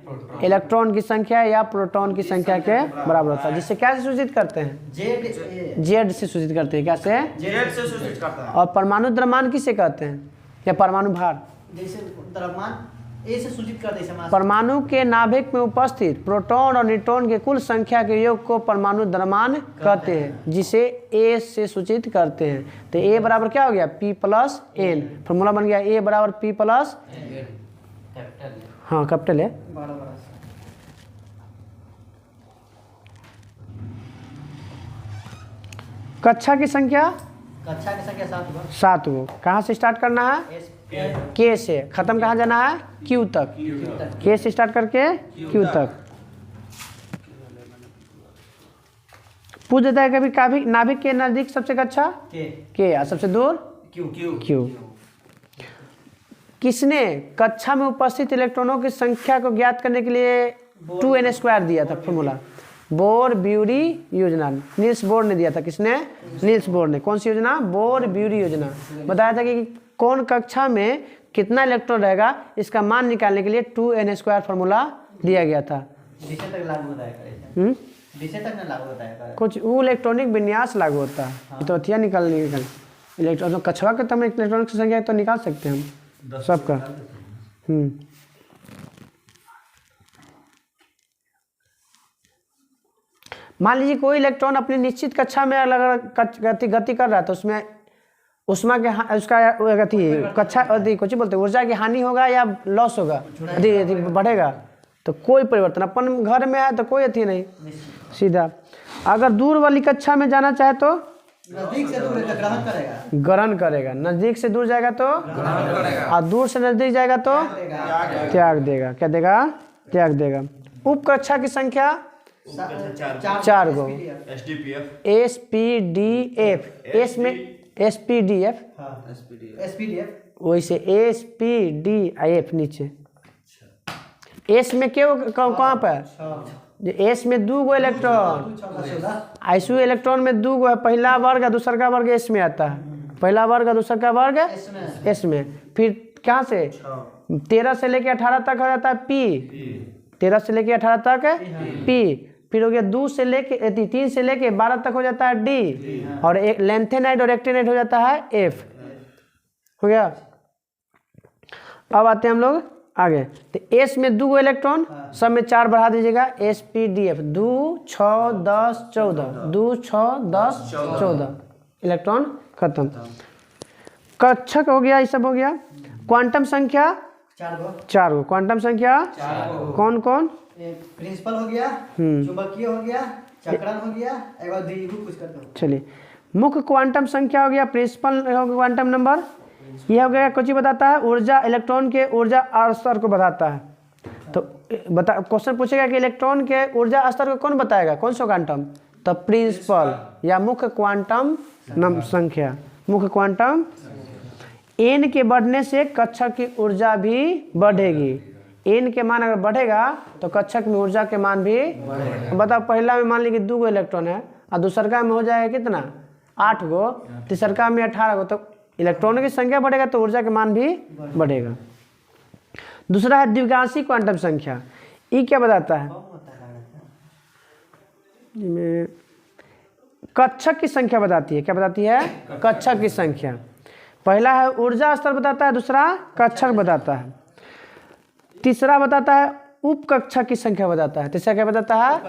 इलेक्ट्रॉन की संख्या या प्रोटॉन की संख्या के बराबर होता है, जिससे क्या से सूचित करते हैं? जेड से सूचित करते हैं। क्या से? जेड से सूचित करता है। और परमाणु द्रव्यमान किसे कहते हैं या परमाणु भार? जैसे द्रव्यमान ए से सूचित करते हैं। परमाणु के नाभिक में उपस्थित प्रोटॉन और न्यूट्रॉन के कुल संख्या के योग को परमाणु द्रव्यमान कहते हैं, जिसे ए से सूचित करते हैं। तो ए बराबर क्या हो गया? P+N। फॉर्मूला बन गया ए बराबर P+, हाँ कैपिटल है। कक्षा की संख्या 7 गो। कहाँ से स्टार्ट करना है? के से। खत्म कहाँ जाना है? क्यू तक। के से स्टार्ट करके क्यू तक। पूछ देता है कभी कभी नाभिक के नजदीक सबसे कक्षा के और सबसे दूर क्यू। किसने कक्षा में उपस्थित इलेक्ट्रॉनों की संख्या को ज्ञात करने के लिए 2n² दिया था फॉर्मूला? बोर ब्यूरी योजना, नील्स बोर ने दिया था। किसने? नील्स बोर ने। कौन सी योजना? बोर ब्यूरी योजना। बताया था कि कौन कक्षा में कितना इलेक्ट्रॉन रहेगा, इसका मान निकालने के लिए 2n² फॉर्मूला दिया गया था। कुछ वो इलेक्ट्रॉनिक विन्यास लागू होता है, तो अथिया निकालने इलेक्ट्रॉन कछवा के तब इलेक्ट्रॉनिक संख्या तो निकाल सकते हैं हम सबका। मान लीजिए कोई इलेक्ट्रॉन अपनी निश्चित कक्षा में अलग गति कर रहा है, तो उसमें उष्मा के उसका गति कक्षा कुछ बोलते हैं ऊर्जा की हानि होगा या लॉस होगा, यदि बढ़ेगा तो कोई परिवर्तन। अपन घर में है तो कोई अथी नहीं, सीधा। अगर दूर वाली कक्षा में जाना चाहे तो नजदीक से दूर ग्रहण करेगा, नजदीक से दूर जाएगा तो और दूर से नजदीक जाएगा तो त्याग देगा। क्या देगा? त्याग देगा। उप कक्षा की संख्या 4 गो। SPDF, एस में SPDF, वैसे SPDIF नीचे। एस में क्यों कहाँ पर? एस में 2 गो इलेक्ट्रॉन, आइसो इलेक्ट्रॉन में 2 गो है, पहला वर्ग और दूसरा का वर्ग एस में आता है। पहला वर्ग और दूसरा का वर्ग एस में। फिर कहाँ से? 13 से लेके 18 तक हो जाता है P, 13 से लेके 18 तक P। फिर हो गया 2 से लेके 3 से लेके 12 तक हो जाता है D, और एक लेंथेनाइड और एक्टिनाइड हो जाता है F। हो गया। अब आते हैं हम लोग आगे। तो S में 2 गो इलेक्ट्रॉन, सब में 4 बढ़ा दीजिएगा। SPDF 2 6 10 14, 2 6 10 14 इलेक्ट्रॉन खत्म। कक्षक हो गया, ये सब हो गया। क्वांटम संख्या 4 गो। क्वांटम संख्या कौन कौन? प्रिंसिपल हो गया, चुंबकीय हो गया, चक्रण हो गया, एक बार द्विध्रुव कुछ करते हो। चलिए, मुख्य क्वांटम संख्या हो गया, प्रिंसिपल हो गया क्वांटम नंबर। यह हो गया कुछ ही बताता है ऊर्जा, इलेक्ट्रॉन के ऊर्जा स्तर को बताता है। तो बता क्वेश्चन पूछेगा कि इलेक्ट्रॉन के ऊर्जा स्तर को कौन बताएगा, कौन सा क्वांटम, तो प्रिंसिपल या मुख्य क्वांटम संख्या, मुख्य क्वांटम। n के बढ़ने से कक्षक की ऊर्जा भी बढ़ेगी, n के मान अगर बढ़ेगा तो कक्षक में ऊर्जा के मान भी बताओ। पहला में मान ली कि 2 गो इलेक्ट्रॉन है और दूसरका में हो जाएगा कितना 8 गो, तीसरका में 18 गो, तो इलेक्ट्रॉन की संख्या बढ़ेगा तो ऊर्जा के मान भी बढ़ेगा। दूसरा है द्विगांशी क्वांटम संख्या। ये क्या बताता है, कक्षक की संख्या बताती है। क्या बताती है, कक्षक की संख्या। पहला है ऊर्जा स्तर बताता है, दूसरा कक्षक बताता है, तीसरा बताता है उपकक्षक की संख्या बताता है, तीसरा क्या बताता है,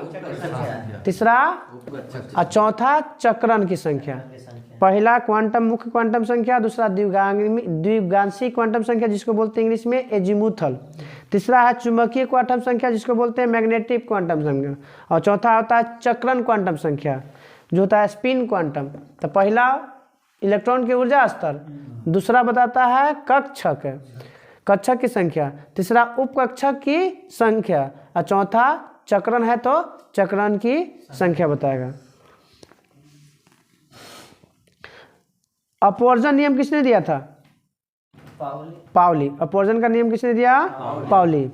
तीसरा और चौथा चक्रण की संख्या। पहला क्वांटम मुख्य क्वांटम संख्या, दूसरा द्विगांशी क्वांटम संख्या जिसको बोलते हैं इंग्लिश में एजीमुथल, तीसरा है चुंबकीय क्वांटम संख्या जिसको बोलते हैं मैग्नेटिक क्वांटम संख्या, और चौथा होता है चक्रण क्वांटम संख्या जो होता है स्पिन क्वांटम। तो पहला इलेक्ट्रॉन की ऊर्जा स्तर, दूसरा बताता है कक्षक, कक्षक की संख्या, तीसरा उपकक्षक की संख्या, और चौथा चक्रण है तो चक्रण की संख्या बताएगा। अपवर्जन नियम किसने दिया था, पाउली। अपवर्जन का नियम किसने दिया, पाउली।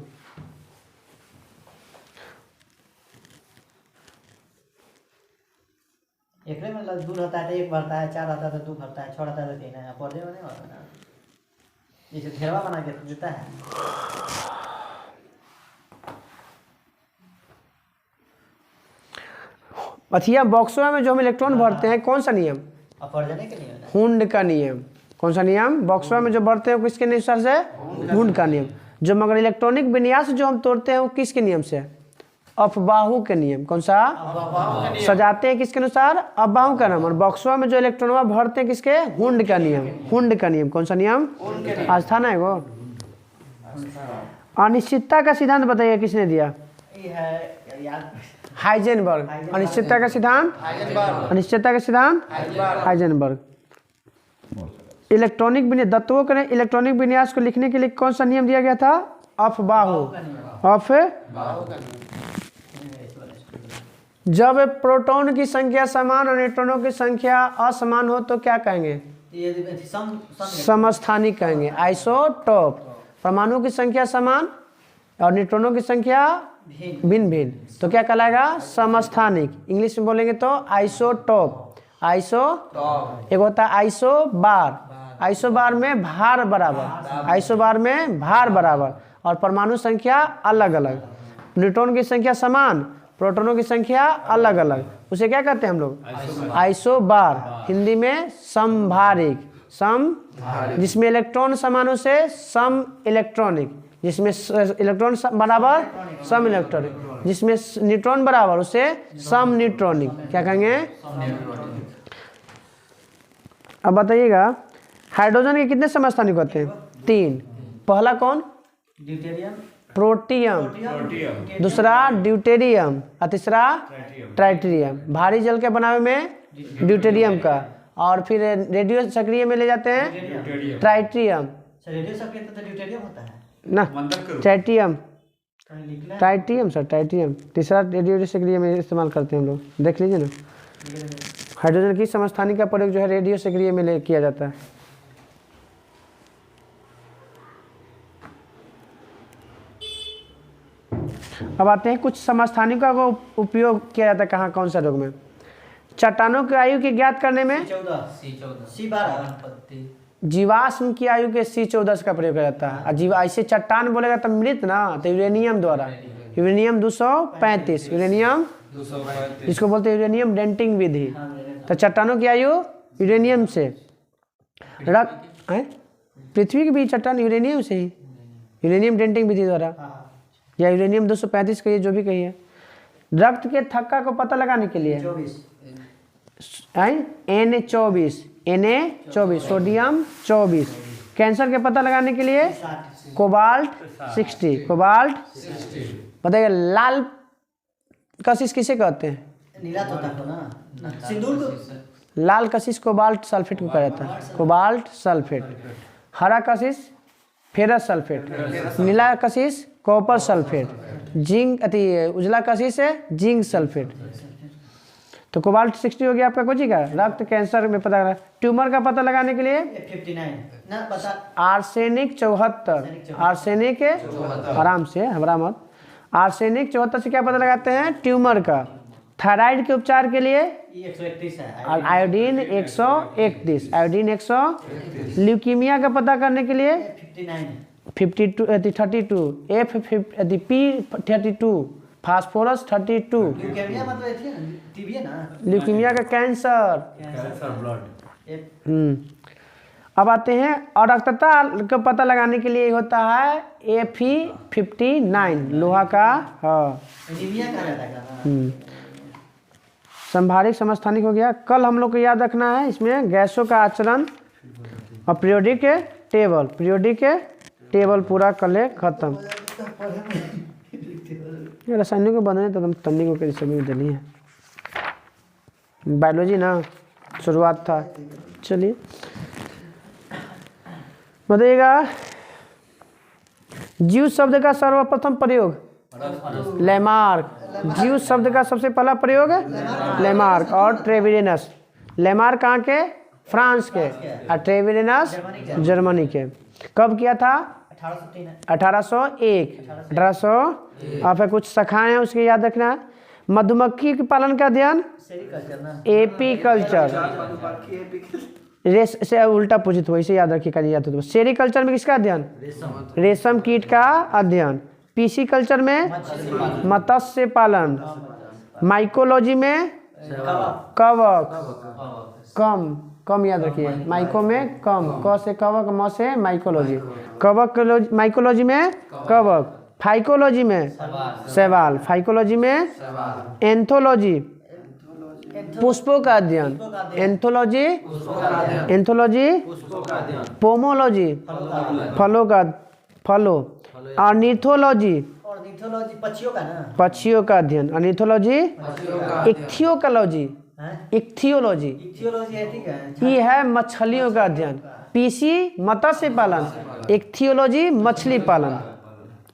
एक में मतलब 2 रहता है तो 1 भरता है, 4 रहता है तो 2 भरता है, 6 रहता है तो 3 है। पौधे में नहीं होता ना, इसे घेरवा बना के देता है। अथिया बॉक्सों में जो हम इलेक्ट्रॉन भरते हैं कौन सा नियम, अपवर्जन के नियम है, हुंड का नियम। कौन सा नियम, बॉक्सों में जो भरते हैं किसके अनुसार से, हुंड का नियम। जो मगर इलेक्ट्रॉनिक विन्यास जो हम तोड़ते हैं वो किसके नियम से, अफबाहु के नियम। कौन सा, सजाते हैं किसके अनुसार, अफबाहु का नाम। और बॉक्सवा में जो इलेक्ट्रॉन भरते हैं किसके, हुंड का नियम, हुंड का नियम। कौन सा नियम, आज था ना वो। अनिश्चितता का सिद्धांत बताइए किसने दिया, हाइजेनबर्ग। अनिश्चितता का सिद्धांत, अनिश्चितता का सिद्धांत हाइजेनबर्ग। इलेक्ट्रॉनिक विन्यास, तत्वों के इलेक्ट्रॉनिक विन्यास को लिखने के लिए कौन सा नियम दिया गया था, अफबाहु। जब प्रोटॉन की संख्या समान और न्यूट्रॉनों की संख्या असमान हो तो क्या कहेंगे, समस्थानिक कहेंगे, आइसोटोप। परमाणु की संख्या समान और न्यूट्रॉनों की संख्या भिन्न भिन्न तो क्या कहलाएगा, समस्थानिक। इंग्लिश में बोलेंगे तो आइसोटोप। एक होता है आइसोबार, आइसोबार में भार बराबर, आइसोबार में भार बराबर, और परमाणु संख्या अलग अलग। न्यूट्रॉन की संख्या समान, प्रोटॉनों की संख्या अलग अलग, उसे क्या कहते हैं हम लोग, आइसोबार। हिंदी में समभारिक, सम जिसमें इलेक्ट्रॉन समानों से सम इलेक्ट्रॉनिक, जिसमें इलेक्ट्रॉन बराबर सम इलेक्ट्रॉनिक, जिसमें न्यूट्रॉन बराबर उसे सम न्यूट्रॉनिक। क्या कहेंगे, अब बताइएगा हाइड्रोजन के कितने समस्थानिक होते हैं, 3। पहला कौन, प्रोटियम, दूसरा ड्यूटेरियम और तीसरा ट्राइटेरियम। भारी जल के बनावे में ड्यूटेरियम का, और फिर रेडियो सक्रिय में ले जाते हैं ट्राइटेरियम ना, ट्राइटेरियम, ट्राइटेरियम सर, ट्राइटेरियम। तीसरा रेडियो सक्रिय में इस्तेमाल करते हैं हम लोग, देख लीजिए ना। हाइड्रोजन की समस्थानिक का प्रयोग जो है रेडियो सक्रिय में किया जाता है। अब आते हैं कुछ समस्थानिकों का उपयोग किया जाता है कहाँ, कौन सा रोग में, चट्टानों की आयु की ज्ञात करने में, जीवाश्म की आयु के C14 का प्रयोग किया जाता है। ऐसे चट्टान बोलेगा तो मृत ना, तो यूरेनियम द्वारा, यूरेनियम 235, यूरेनियम जिसको बोलते हैं यूरेनियम डेंटिंग विधि। तो चट्टानों की आयु यूरेनियम से, पृथ्वी की भी चट्टान यूरेनियम से ही, यूरेनियम डेंटिंग विधि द्वारा, या यूरेनियम 235 कहिए, जो भी कहिए। रक्त के थक्का को पता लगाने के लिए Na24, सोडियम 24। कैंसर के पता लगाने के लिए कोबाल्ट 60, कोबाल्ट। बताइए लाल कशिश किसे कहते हैं, लाल कशिश कोबाल्ट सल्फेट को कहा जाता है, कोबाल्ट सल्फेट। हरा कशिश फेरस सल्फेट, नीला कशिश कॉपर सल्फेट, जिंक अति उजला कसी से जिंक सल्फेट। तो कोबाल्ट 60 हो गया आपका कोची का रक्त कैंसर में पता लगा। ट्यूमर का पता लगाने के लिए 59 ना बता। आर्सेनिक 74, आर्सेनिक आराम से घबरा मत। आर्सेनिक 74 से क्या पता लगाते हैं ट्यूमर का। थायराइड के उपचार के लिए 131 है। और आयोडीन 131, आयोडीन 100। ल्यूकीमिया का पता करने के लिए 59 32 P32, फास्फोरस 32। ल्यूकेमिया मतलब टीबी है ना। ल्यूकीमिया का कैंसर। Cancer blood. अब आते हैं और रक्तता का पता लगाने के लिए होता है Fe59 लोहा का। हाँ एनीमिया का रहता है। संभारिक समस्थानिक हो गया। कल हम लोग को याद रखना है इसमें गैसों का आचरण और पीरियोडिक टेबल, पीरियोडिक टेबल पूरा कर ले खत्म। ये रासायनिक को बने तो तन्नी को सभी जली है। बायोलॉजी ना शुरुआत था। चलिए बताइएगा जीव शब्द का सर्वप्रथम प्रयोग लेमार्क। जीव शब्द का सबसे पहला प्रयोग लेमार्क और ट्रेविडेनस। लेमार्क कहाँ के? फ्रांस के, और ट्रेविडेनस जर्मनी के। कब किया था? 1801। 1800। और फिर कुछ शाखाएं हैं उसके याद रखना है। मधुमक्खी के पालन का अध्ययन एपीकल्चर। रेस से उल्टा पूछित हुआ, इसे याद रखिएगा। याद हो सेरिकल्चर में किसका अध्ययन? रेशम कीट का अध्ययन। पीसी कल्चर में मत्स्य पालन। माइकोलॉजी में कवक। कम याद रखिए। माइको में कम, क से कवक, म से माइकोलॉजी। कवक माइकोलॉजी में कवक। फाइकोलॉजी में सवाल। फाइकोलॉजी में एंथोलॉजी पुष्पों का अध्ययन। एंथोलॉजी एंथोलॉजी पोमोलॉजी फलों। ऑर्निथोलॉजी पक्षियों का ना, पक्षियों का अध्ययन। ऑर्निथोलॉजी इक्थियोलॉजी इक्थियोलॉजी है ठीक है। ये है मछलियों का अध्ययन। पीसी मत्स्य पालन, इक्थियोलॉजी मछली पालन।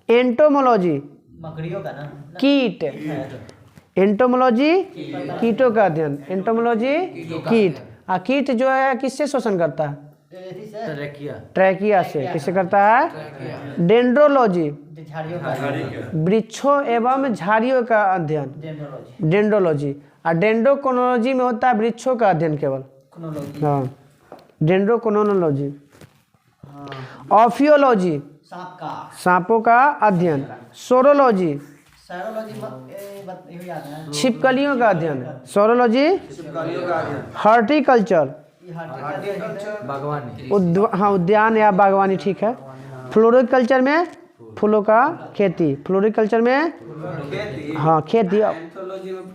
एंटोमोलॉजी मकड़ियों का ना, कीट। एंटोमोलॉजी कीटों का अध्ययन। एंटोमोलॉजी कीट। कीट जो है किससे शोषण करता है? ट्रैकिया से। किससे करता है? डेंड्रोलॉजी झाड़ियों का, वृक्षों एवं झाड़ियों का अध्ययन। डेंड्रोलॉजी। और डेंड्रोकोनोलॉजी में होता है वृक्षों का अध्ययन केवल। हाँ डेंड्रोकोनोलॉजी। ऑफियोलॉजी सांपों का अध्ययन। सोरोलॉजी छिपकलियों का अध्ययन। सोरोलॉजी। हॉर्टिकल्चर उद्यान या बागवानी, ठीक है। फ्लोरिकल्चर में फूलों का खेती। फ्लोरिकल्चर में खेती।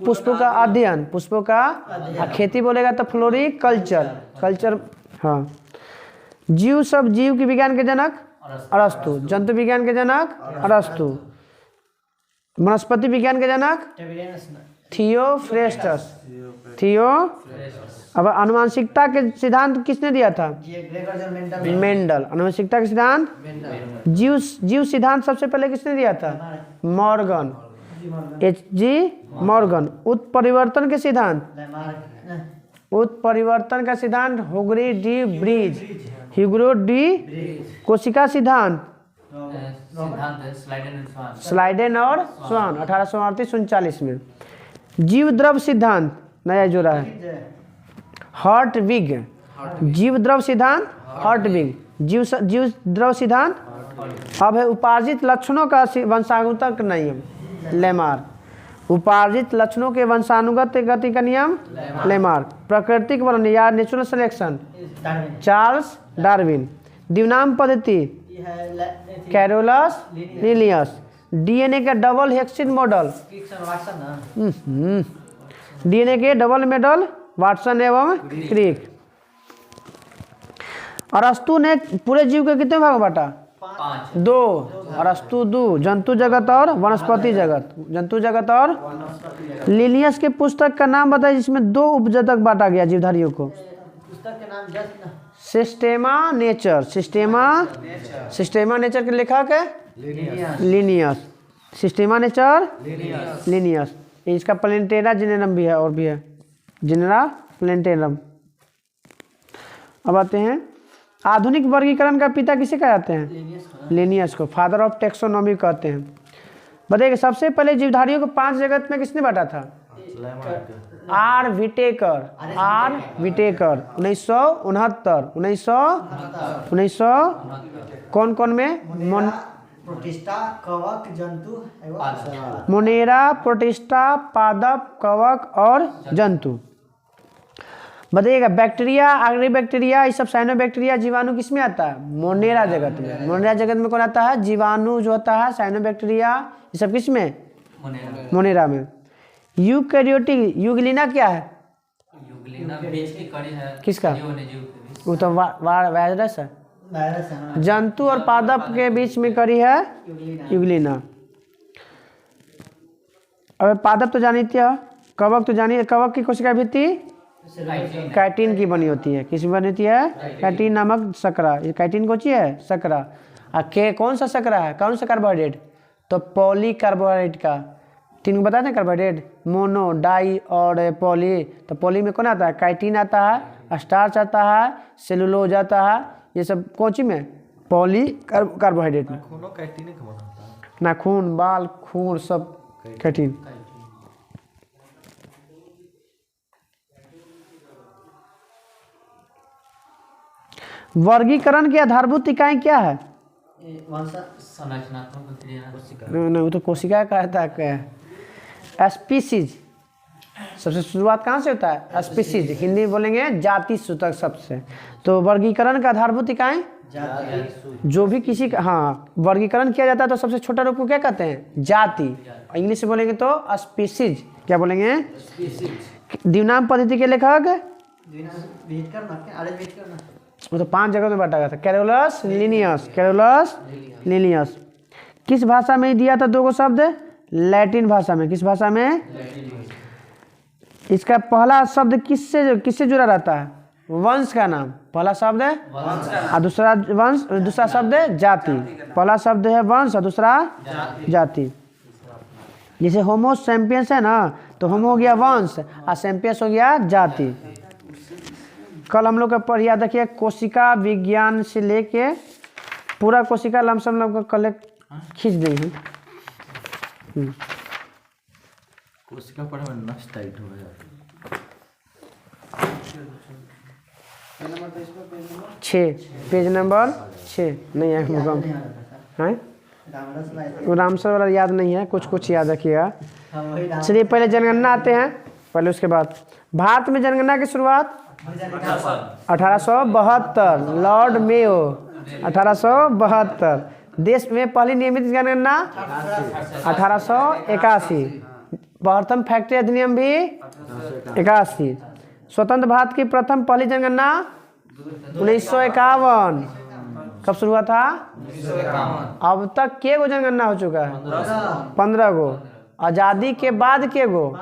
पुष्पों का अध्ययन, पुष्पों का खेती बोलेगा तो फ्लोरिकल्चर। कल्चर। जीव सब जीव के विज्ञान के जनक अरस्तु। जंतु विज्ञान के जनक अरस्तु। वनस्पति विज्ञान के जनक थियोफ्रेस्टस। अब आनुवंशिकता के सिद्धांत किसने दिया था? मेंडल। आनुवंशिकता के सिद्धांत। जीव सिद्धांत सबसे पहले किसने दिया था? Morgan, H.G. मॉर्गन। उत्परिवर्तन के सिद्धांत, उत्परिवर्तन का सिद्धांत Hugo de Vries. Hugo de. कोशिका सिद्धांत स्लाइडेन और स्वान 1838-39 में। जीव द्रव सिद्धांत नया जोड़ा है हर्टविग। जीव द्रव सिद्धांत हर्टविग। जीव द्रव सिद्धांत। अब है उपार्जित लक्षणों का वंशानुगत नियम लेमार्क। उपार्जित लक्षणों के वंशानुगत गति का नियम लेमार्क। प्राकृतिक वर्णन या नेचुरल सिलेक्शन चार्ल्स डार्विन। द्विनाम पद्धति कैरोलस लिनियस। डीएनए का डबल हेक्सिन मॉडल। डीएनए के डबल मॉडल वाटसन एवं क्रिक। अरस्तु ने पूरे जीव के कितने भाग बांटा? 2। अरस्तु 2। जंतु जगत और वनस्पति जगत। जंतु जगत और लिनियस के पुस्तक का नाम बताइए जिसमें 2 उपजगत बांटा गया जीवधारियों को। पुस्तक के नाम जस्ट ना सिस्टेमा नेचर, सिस्टेमा नेचर के लेखक है लिनियस, सिस्टेमा नेचर लिनियस। इसका प्लेनेटेरा जेनेरम भी है और भी है जेनेरा प्लेनेटेरम। अब आते हैं आधुनिक वर्गीकरण का पिता किसे कहा जाते हैं? लिनियस को फादर ऑफ टेक्सोनॉमी कहते हैं। बताइए सबसे पहले जीवधारियों को 5 जगत में किसने बांटा था? आर विटेकर, 1969 कौन कौन में? प्रोटिस्टा, कवक, जंतु एवं मोनेरा, प्रोटिस्टा, पादप, कवक और जंतु। बताइएगा बैक्टीरिया, आग्री बैक्टीरिया, ये सब साइनोबैक्टीरिया, जीवाणु किसमें आता है? मोनेरा जगत में। मोनेरा जगत में कौन आता है? जीवाणु जो होता है, साइनोबैक्टीरिया, ये सब किसमें? मोनेरा में। यूकैरियोटिक, यूग्लिना क्या है? यूग्लिना बीज की कड़ी है। किसका? वो तो वायरस है। जंतु और पादप के बीच में कड़ी है यूग्लिना। अब पादप तो जानिए, कवक तो जानिए, कवक की कोशिका भित्ति काइटिन की बनी होती है। किसमें बनी होती है? काइटिन नामक शकरा। ये काइटिन कौन सी है? शकरा। और कौन सा शकरा है? कौन सा कार्बोहाइड्रेट? तो पॉली कार्बोहाइड्रेट का 3 बता दें कार्बोहाइड्रेट, मोनो, डाई और पॉली। तो पॉली में कौन आता है? काइटिन आता है, स्टार्च आता है, सेलुलोज आता है, ये सब कौन सी में? पॉली कार्बोहाइड्रेट में। खूनो कैटिन का बना होता है। नाखून, बाल, खून सब काइटिन। वर्गीकरण की आधारभूत इकाई क्या है? संरचनात्मक प्रक्रिया। नहीं, वो तो कोशिका कहता है। स्पीसीज सबसे शुरुआत कहाँ से होता है? स्पीसीज। हिंदी में बोलेंगे जाति सूचक शब्द से। तो वर्गीकरण का आधारभूत इकाई जो भी किसी का, हाँ, वर्गीकरण किया जाता है तो सबसे छोटा रूप को क्या कहते हैं? जाति। इंग्लिश में बोलेंगे तो स्पीसीज। क्या बोलेंगे? द्विनाम पद्धति के लेखक वो तो 5 जगह में बांटा गया था। Carolus Linnaeus. किस भाषा में दिया था 2 शब्द? लैटिन भाषा में। किस भाषा में? इसका पहला शब्द किससे जुड़ा रहता है? वंश का नाम। पहला शब्द है और दूसरा शब्द है जाति। पहला शब्द है वंश और दूसरा जाति। जैसे होमो सैम्पियंस है ना, तो होमो हो गया वंश और सैम्पियंस हो गया जाति। कल हम लोग का पढ़ याद रखिए, कोशिका विज्ञान से लेके पूरा कोशिका लमसम लोग कल खींच देंगे। कोशिका पढ़े में नस टाइट हो गया। 6 पेज नंबर 6 नहीं है मुकम है। वो रामसर वाला याद नहीं है, कुछ याद रखिएगा। चलिए पहले जनगणना आते हैं, पहले उसके बाद भारत में जनगणना की शुरुआत 1872 लॉर्ड मेयो 1872। देश में पहली नियमित जनगणना 1881। प्रथम फैक्ट्री अधिनियम भी 81। स्वतंत्र भारत की प्रथम पहली जनगणना 1951। कब शुरू हुआ था? अब तक के गो जनगणना हो चुका है? 15 गो। आज़ादी के बाद के गो?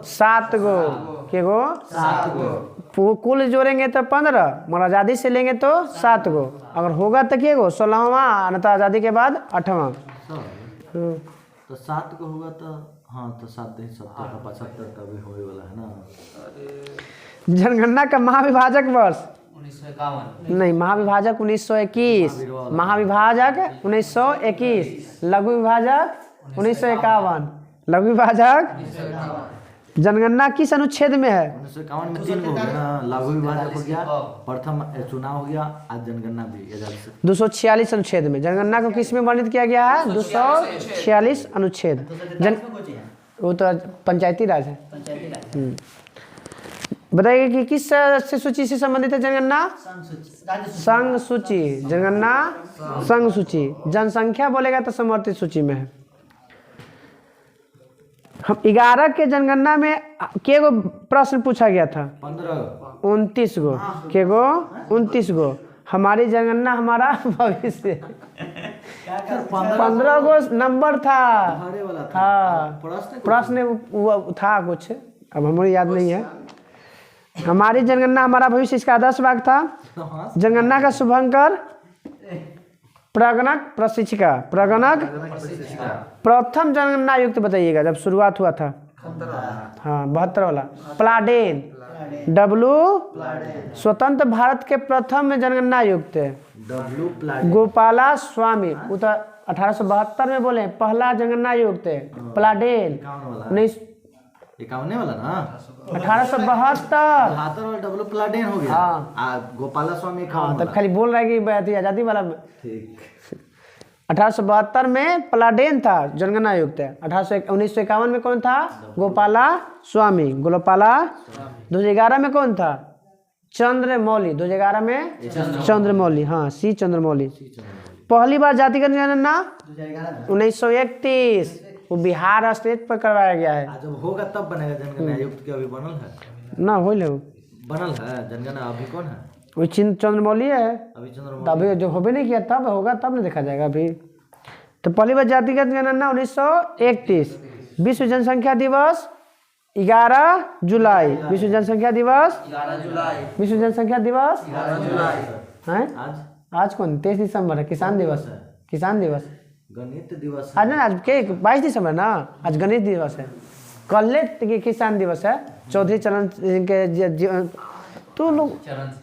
7 गो। के गो? 7 गो। कुल जोड़ेंगे तो 15, मगर आज़ादी से लेंगे तो 7 गो। अगर होगा तो के गो? 16वां, न तो आज़ादी के बाद 8वां। तो 7 को होगा तो हाँ, तो 7 नहीं 70 का 75 का भी होने वाला है ना। जनगणना का महाविभाजक वर्ष 1951। नहीं, महाविभाजक 1921। महाविभाजक 1921। लघु विभाजक 1951। लघु विभाजक जनगणना किस अनुच्छेद में है? 1951 में 3 हो गया ना। लघु विभाजक हो गया, प्रथम चुनाव हो गया, आज जनगणना भी 246 अनुच्छेद में। जनगणना को किस में वर्णित किया गया है? 246 अनुच्छेद। वो तो पंचायती राज है। बताइए कि किस सूची से संबंधित है जनगणना? संघ सूची। जनगणना संघ सूची। जनसंख्या बोलेगा तो समवर्ती सूची में है। हम 11 के जनगणना में के गो प्रश्न पूछा गया था? 29 गो। के गो? 29 गो। हमारी जनगणना हमारा भविष्य 15 गो नंबर था। हाँ, प्रश्न वो था कुछ, अब हमें याद नहीं है। हमारी जनगणना हमारा भविष्य, इसका आदर्श वाक्य था। जनगणना का शुभंकर प्रगणक प्रशिक्षिका। प्रगणक प्रथम जनगणना आयुक्त बताइएगा जब शुरुआत हुआ था। हाँ 72 वाला। प्लाडेन। डब्लू स्वतंत्र भारत के प्रथम जनगणना आयुक्त। गोपाला स्वामी, वो तो 1872 में बोले पहला जनगणना आयुक्त प्लाडेन। 51 वाला ना 1872। वाला डब्लू प्लाडेन हो गया। हाँ। गोपाला स्वामी हाँ तब खाली बोल रहा है कि आजादी वाला में। ठीक। 1872 में प्लाडेन था जनगणना आयुक्त। 1951 में कौन था? गोपाला स्वामी। गोपाला। 2011 में कौन था? चंद्रमौली। 2011 में चंद्रमौली। हाँ सी चंद्रमौली। पहली बार जातिगत जनगणना 1931, वो बिहार स्टेट पर करवाया गया है। जब होगा तब बनेगा जनगणना आयुक्त के। अभी बनल है ना हो बनल है जनगणना। अभी कौन है? वो चंद्रमौली है। अभी चंद्रमौली। अभी जो होबे नहीं किया तब होगा, तब नहीं देखा जाएगा अभी। तो पहली बार जातिगत जनगणना 1931। विश्व जनसंख्या दिवस 11 जुलाई। विश्व जनसंख्या दिवस 11 जुलाई। विश्व जनसंख्या दिवस 11 जुलाई। है आज कौन? 23 दिसंबर है। किसान दिवस। किसान दिवस गणित दिवस आज ना, आज के 22 दिसंबर ना, आज गणित दिवस है। कल किसान दिवस है। चौधरी चरण सिंह के तो लोग चरण सिंह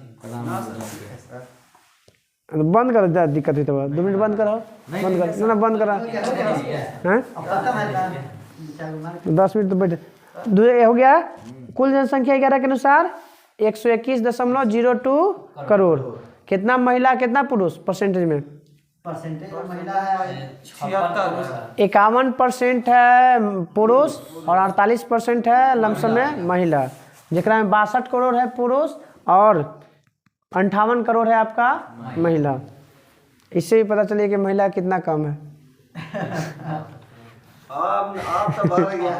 बंद करो, दिक्कत हुई तो 2 मिनट बंद करो। बंद कर ना, बंद करा हैं। 10 मिनट तो बैठे हो गया। कुल जनसंख्या 11 के अनुसार 121.02 करोड़। कितना महिला कितना पुरुष परसेंटेज में? परसेंटेज महिला है 76। 51% है पुरुष और 48% है लमसम में महिला, जिसमें 62 करोड़ है पुरुष और 58 करोड़ है आपका महिला। इससे भी पता चलिए कि महिला कितना कम है। आप तो बढ़ गया।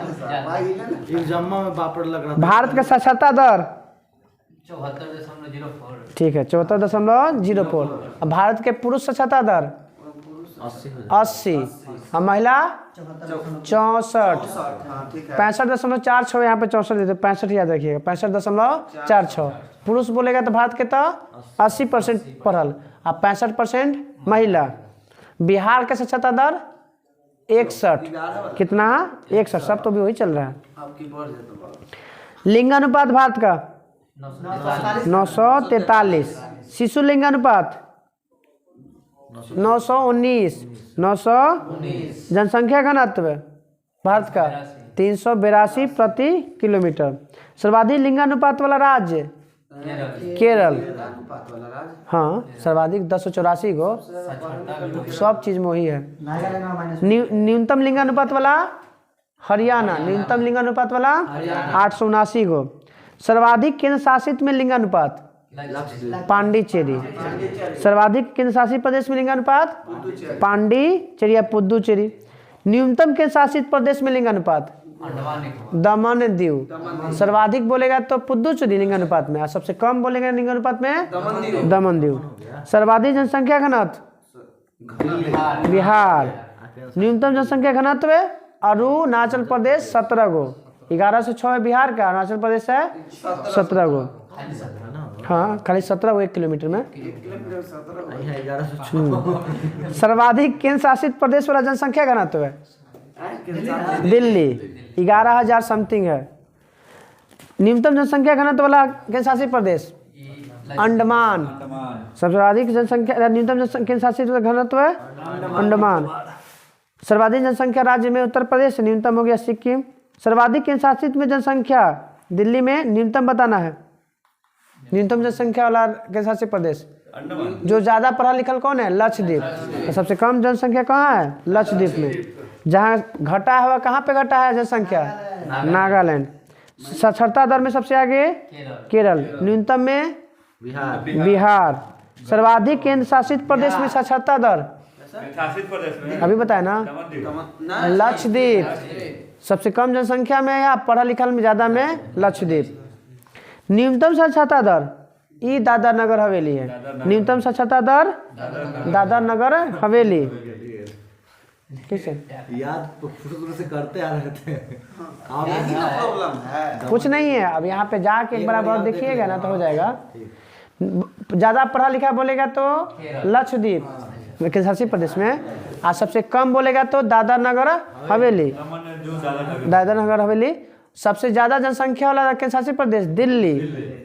जम्मा में पापड़ लग रहा था। भारत का साक्षरता दर 74.04। ठीक है 74.04। अब भारत के पुरुष साक्षरता दर 80 और महिला 64। 65.46 यहाँ पे 64 देते, 65 याद रखिएगा। 65.46 पुरुष बोलेगा तो भारत के तो 80% पढ़ल और 65% महिला। बिहार के साक्षरता दर 61। कितना? 61। सब तो भी वही चल रहा है। लिंगानुपात भारत का 943। शिशु लिंगानुपात 919। 919। जनसंख्या घनत्व भारत का 382 प्रति किलोमीटर। सर्वाधिक लिंगानुपात वाला राज्य केरल। हाँ सर्वाधिक 1084 गो। सब चीज में वही है। न्यूनतम लिंगानुपात वाला हरियाणा। न्यूनतम लिंगानुपात वाला 879 गो। सर्वाधिक केंद्र शासित में लिंगानुपात पांडिचेरी। सर्वाधिक केंद्र शासित प्रदेश में लिंगानुपात पांडिचेरी या पुदुचेरी। न्यूनतम केंद्र शासित प्रदेश में लिंगानुपात दमन दीव। सर्वाधिक बोलेगा तो पुदुचेरी लिंगानुपात में, और सबसे कम बोलेगा लिंगानुपात में दमन दीव। सर्वाधिक जनसंख्या घनत्व बिहार। न्यूनतम जनसंख्या घनत्व अरुणाचल प्रदेश 17 गो। 11 से 6 है बिहार का, अरुणाचल प्रदेश है 17 गो। हाँ खाली 17 गो 1 किलोमीटर में। 1106। सर्वाधिक केंद्र शासित प्रदेश वाला जनसंख्या घनत्व है दिल्ली 11,000 समथिंग है। न्यूनतम जनसंख्या घनत्व वाला केंद्र शासित प्रदेश अंडमान। सबसे अधिक जनसंख्या न्यूनतम केंद्र शासित घनत्व है अंडमान। सर्वाधिक जनसंख्या राज्य में उत्तर प्रदेश, न्यूनतम हो गया सिक्किम। सर्वाधिक केंद्र शासित में जनसंख्या दिल्ली में, न्यूनतम बताना है। न्यूनतम जनसंख्या वाला केंद्र शासित प्रदेश जो ज्यादा पढ़ा लिखल कौन है? लक्षद्वीप। तो सबसे कम जनसंख्या कहाँ है? लक्षद्वीप में। जहाँ घटा हुआ कहाँ पे घटा है जनसंख्या? नागालैंड। साक्षरता दर में सबसे आगे केरल। न्यूनतम में बिहार। सर्वाधिक केंद्र शासित प्रदेश में साक्षरता दर अभी बताया ना लक्षद्वीप। सबसे कम जनसंख्या में या पढ़ा लिखा में ज्यादा में लक्षद्वीप। न्यूनतम साक्षरता दर ई दादर नगर हवेली है। न्यूनतम साक्षरता दर दादर नगर हवेली। ठीक है, याद शुरू से करते आ रहे थे। यही ना प्रॉब्लम है। कुछ नहीं है। अब यहाँ पे जाके एक बार और देखिएगा ना तो हो जाएगा। ज़्यादा पढ़ा लिखा बोलेगा तो लक्षद्वीप केंद्रशासित प्रदेश में, और सबसे कम बोलेगा तो दादरा नगर हवेली। दादरा नगर हवेली। सबसे ज़्यादा जनसंख्या वाला केंद्रशासित प्रदेश दिल्ली।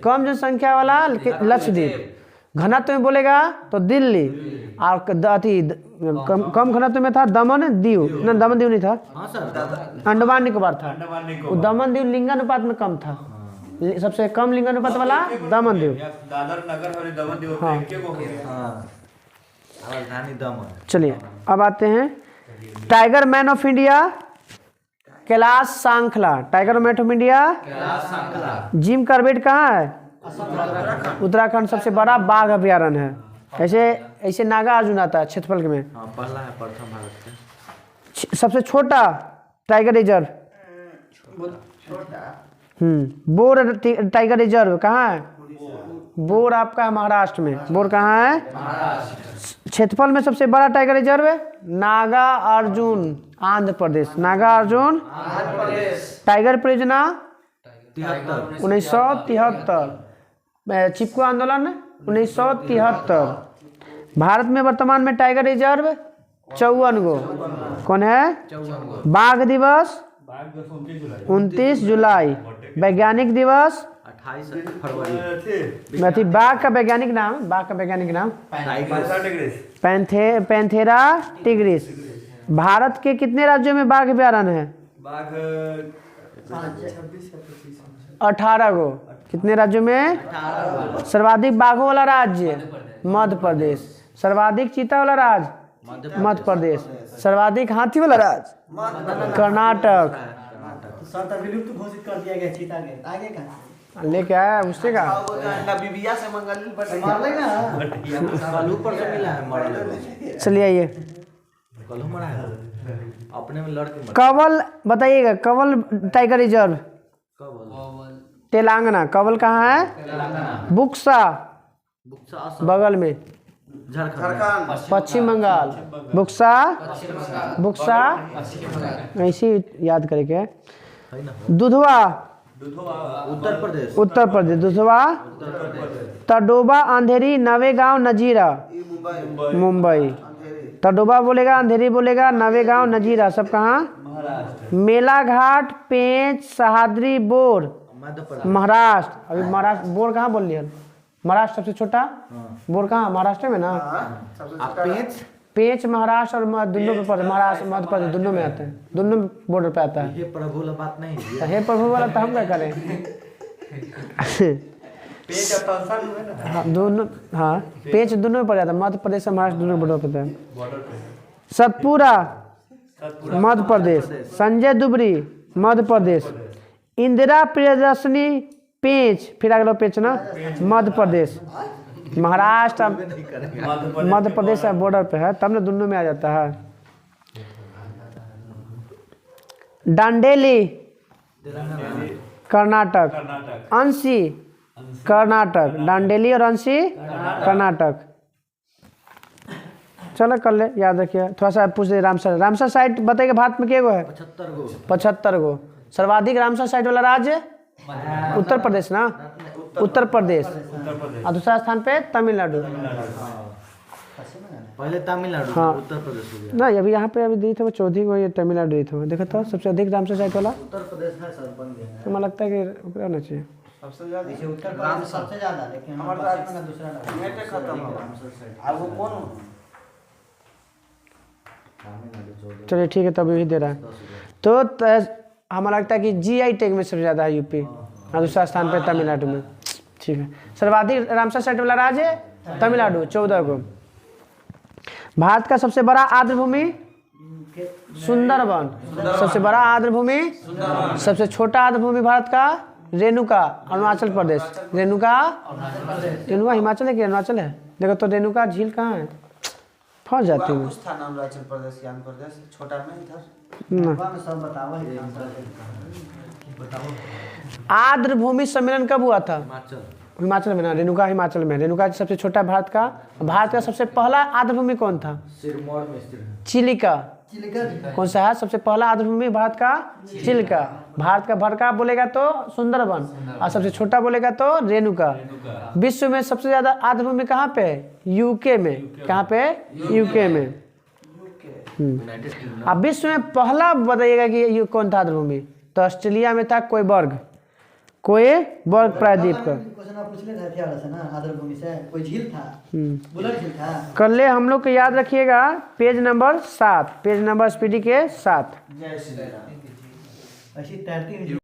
कम जनसंख्या वाला लक्षद्वीप। घनत्व में बोलेगा तो दिल्ली, और अति कम घनत्व में था दमन दीव। ना दमन दीव नहीं था, हाँ सर, अंडमान निकोबार था। वो दमन दीव लिंगानुपात में कम था। सबसे कम लिंगानुपात वाला दमन दीव। दादर नगर और दमन दीव हाँ। एक हो गया। हाँ राजधानी दमन। चलिए अब आते हैं tiger man of India Kailash Sankhla. Tiger man of India Jim Corbett कहाँ है? उत्तराखंड। सबसे बड़ा बाघ अभ्यारण्य है। ऐसे ऐसे नागार्जुन आता है क्षेत्रफल में। हाँ पहला है प्रथम भारत का। सबसे छोटा tiger reserve bore tiger reserve कहाँ है? बोर आपका है महाराष्ट्र में। बोर कहाँ है? क्षेत्रफल में सबसे बड़ा टाइगर रिजर्व है नागा अर्जुन आंध्र प्रदेश। नागा अर्जुन टाइगर परियोजना 1973। चिपको आंदोलन 1973। भारत में वर्तमान में टाइगर रिजर्व 54 गो। कौन है? बाघ दिवस 29 जुलाई। वैज्ञानिक दिवस 28 फरवरी। बाघ का वैज्ञानिक नाम, बाघ का वैज्ञानिक नाम पैंथेरा टिग्रिस। भारत के कितने राज्यों में बाघ अभ्यारण्य है? 18 गो। कितने राज्यों में? सर्वाधिक बाघों वाला राज्य मध्य प्रदेश। सर्वाधिक चीता वाला राज्य मध्य प्रदेश। सर्वाधिक हाथी वाला राज्य कर्नाटक। विलुप्त घोषित कर दिया गया चीता के। आगे का लेके आया उससे का नबीबिया से मंगल बट मार लेगा। कल ऊपर से मिला है मरा। चलिए आइए कल मरा है अपने में लड़के मरा। कंवल बताइएगा। Kawal tiger reserve Telangana. कंवल कहाँ है? बुक्सा बगल में झारखंड। पश्चिम बंगाल। बुक्सा बुक्सा ऐसे ही याद करके। दुधवा उत्तर प्रदेश। उत्तर प्रदेश। दुधवा तडोबा अंधेरी नवेगांव नजीरा मुंबई। तडोबा बोलेगा, अंधेरी बोलेगा, नवेगांव नजीरा सब कहाँ? मेला घाट पेंच सहाद्री बोर महाराष्ट्र। अभी महाराष्ट्र बोर कहाँ बोल लिया? महाराष्ट्र सबसे छोटा बोर कहाँ? महाराष्ट्र में ना। पेंच महाराष्ट्र और दोनों पे पड़ता है। महाराष्ट्र मध्य प्रदेश दोनों में आते हैं, दोनों बॉर्डर पे आता है। ये प्रभु वाला बात नहीं है। हे प्रभु वाला तो हम क्या करें? हाँ दोनों, हाँ पेंच दोनों में पड़ जाता है। मध्य प्रदेश और महाराष्ट्र दोनों बॉर्डर पे है। सतपुरा मध्य प्रदेश। संजय दुबरी मध्य प्रदेश। इंदिरा प्रियदर्शनी पेंच, फिर अगला पेंच ना मध्य प्रदेश। महाराष्ट्र मध्य प्रदेश का बॉर्डर पे है, तब ना दोनों में आ जाता है। डांडेली कर्नाटक। अंशी कर्नाटक। डांडेली और अंशी कर्नाटक। चलो कर ले, याद रखिए। थोड़ा सा पूछ दे। रामसर। रामसर साइट बताइए भारत में क्या है? 75 गो। सर्वाधिक रामसर साइट वाला राज्य उत्तर प्रदेश ना। उत्तर प्रदेश। और दूसरा स्थान पे तमिलनाडु। पहले तमिलनाडु हाँ। उत्तर प्रदेश हो गया। ना अभी यहाँ पे अभी दी थे वो चौथी को, ये तमिलनाडु दी थे। देखा था सबसे अधिक रामसर साइट वाला उत्तर प्रदेश है सर, बन गया है। तो मुझे लगता है कि ओकरा होना चाहिए। सबसे ज्यादा उत्तर प्रदेश सबसे ज्यादा, लेकिन हमारे राज्य में दूसरा नेट खत्म हो। अब वो कौन? चलिए ठीक है, तब यही दे रहा है। तो हमें लगता है कि GI टैग में सबसे ज़्यादा है यूपी, और दूसरा स्थान पे तमिलनाडु में। ठीक है। सर्वाधिक रामसर साइट वाला राज्य है तमिलनाडु 14 को। भारत का सबसे बड़ा आर्द्रभूमि सुंदरवन। सबसे बड़ा आर्द्रभूमि। सबसे छोटा आर्द्रभूमि भारत का रेणुका अरुणाचल प्रदेश। रेणुका हिमाचल है कि अरुणाचल है? देखो तो रेणुका झील कहाँ है? फंस जाती हूँ। कुछ था नाम अरुणाचल प्रदेश या आंध्र प्रदेश, छोटा में इधर ना। सब बताओ। आर्द्र भूमि सम्मेलन कब हुआ था? हिमाचल। हिमाचल में ना। रेणुका हिमाचल में। रेणुका सबसे छोटा भारत का। भारत का सबसे पहला आर्द्र भूमि कौन था? सिरमौर में स्थित है। चिलिका। कौन सा है सबसे पहला आर्द्रभूमि भारत का? चिल्का। भारत का भरका बोलेगा तो सुंदरबन, और सबसे छोटा बोलेगा तो रेणुका। विश्व में सबसे ज्यादा आर्द्रभूमि कहाँ पे? यूके में। कहाँ पे? यूके में। अब विश्व में पहला बताइएगा कि ये कौन था आर्द्रभूमि? तो ऑस्ट्रेलिया में था कोयबर्ग प्रायद्वीप का। क्वेश्चन आप पूछ ले रहे थे से ना, आर्द्रभूमि से कोई झील था, बुलर झील था। कर ले हम लोग को याद रखिएगा page number 7, page number speedy के 7। जय श्री राम। ऐसी तैरती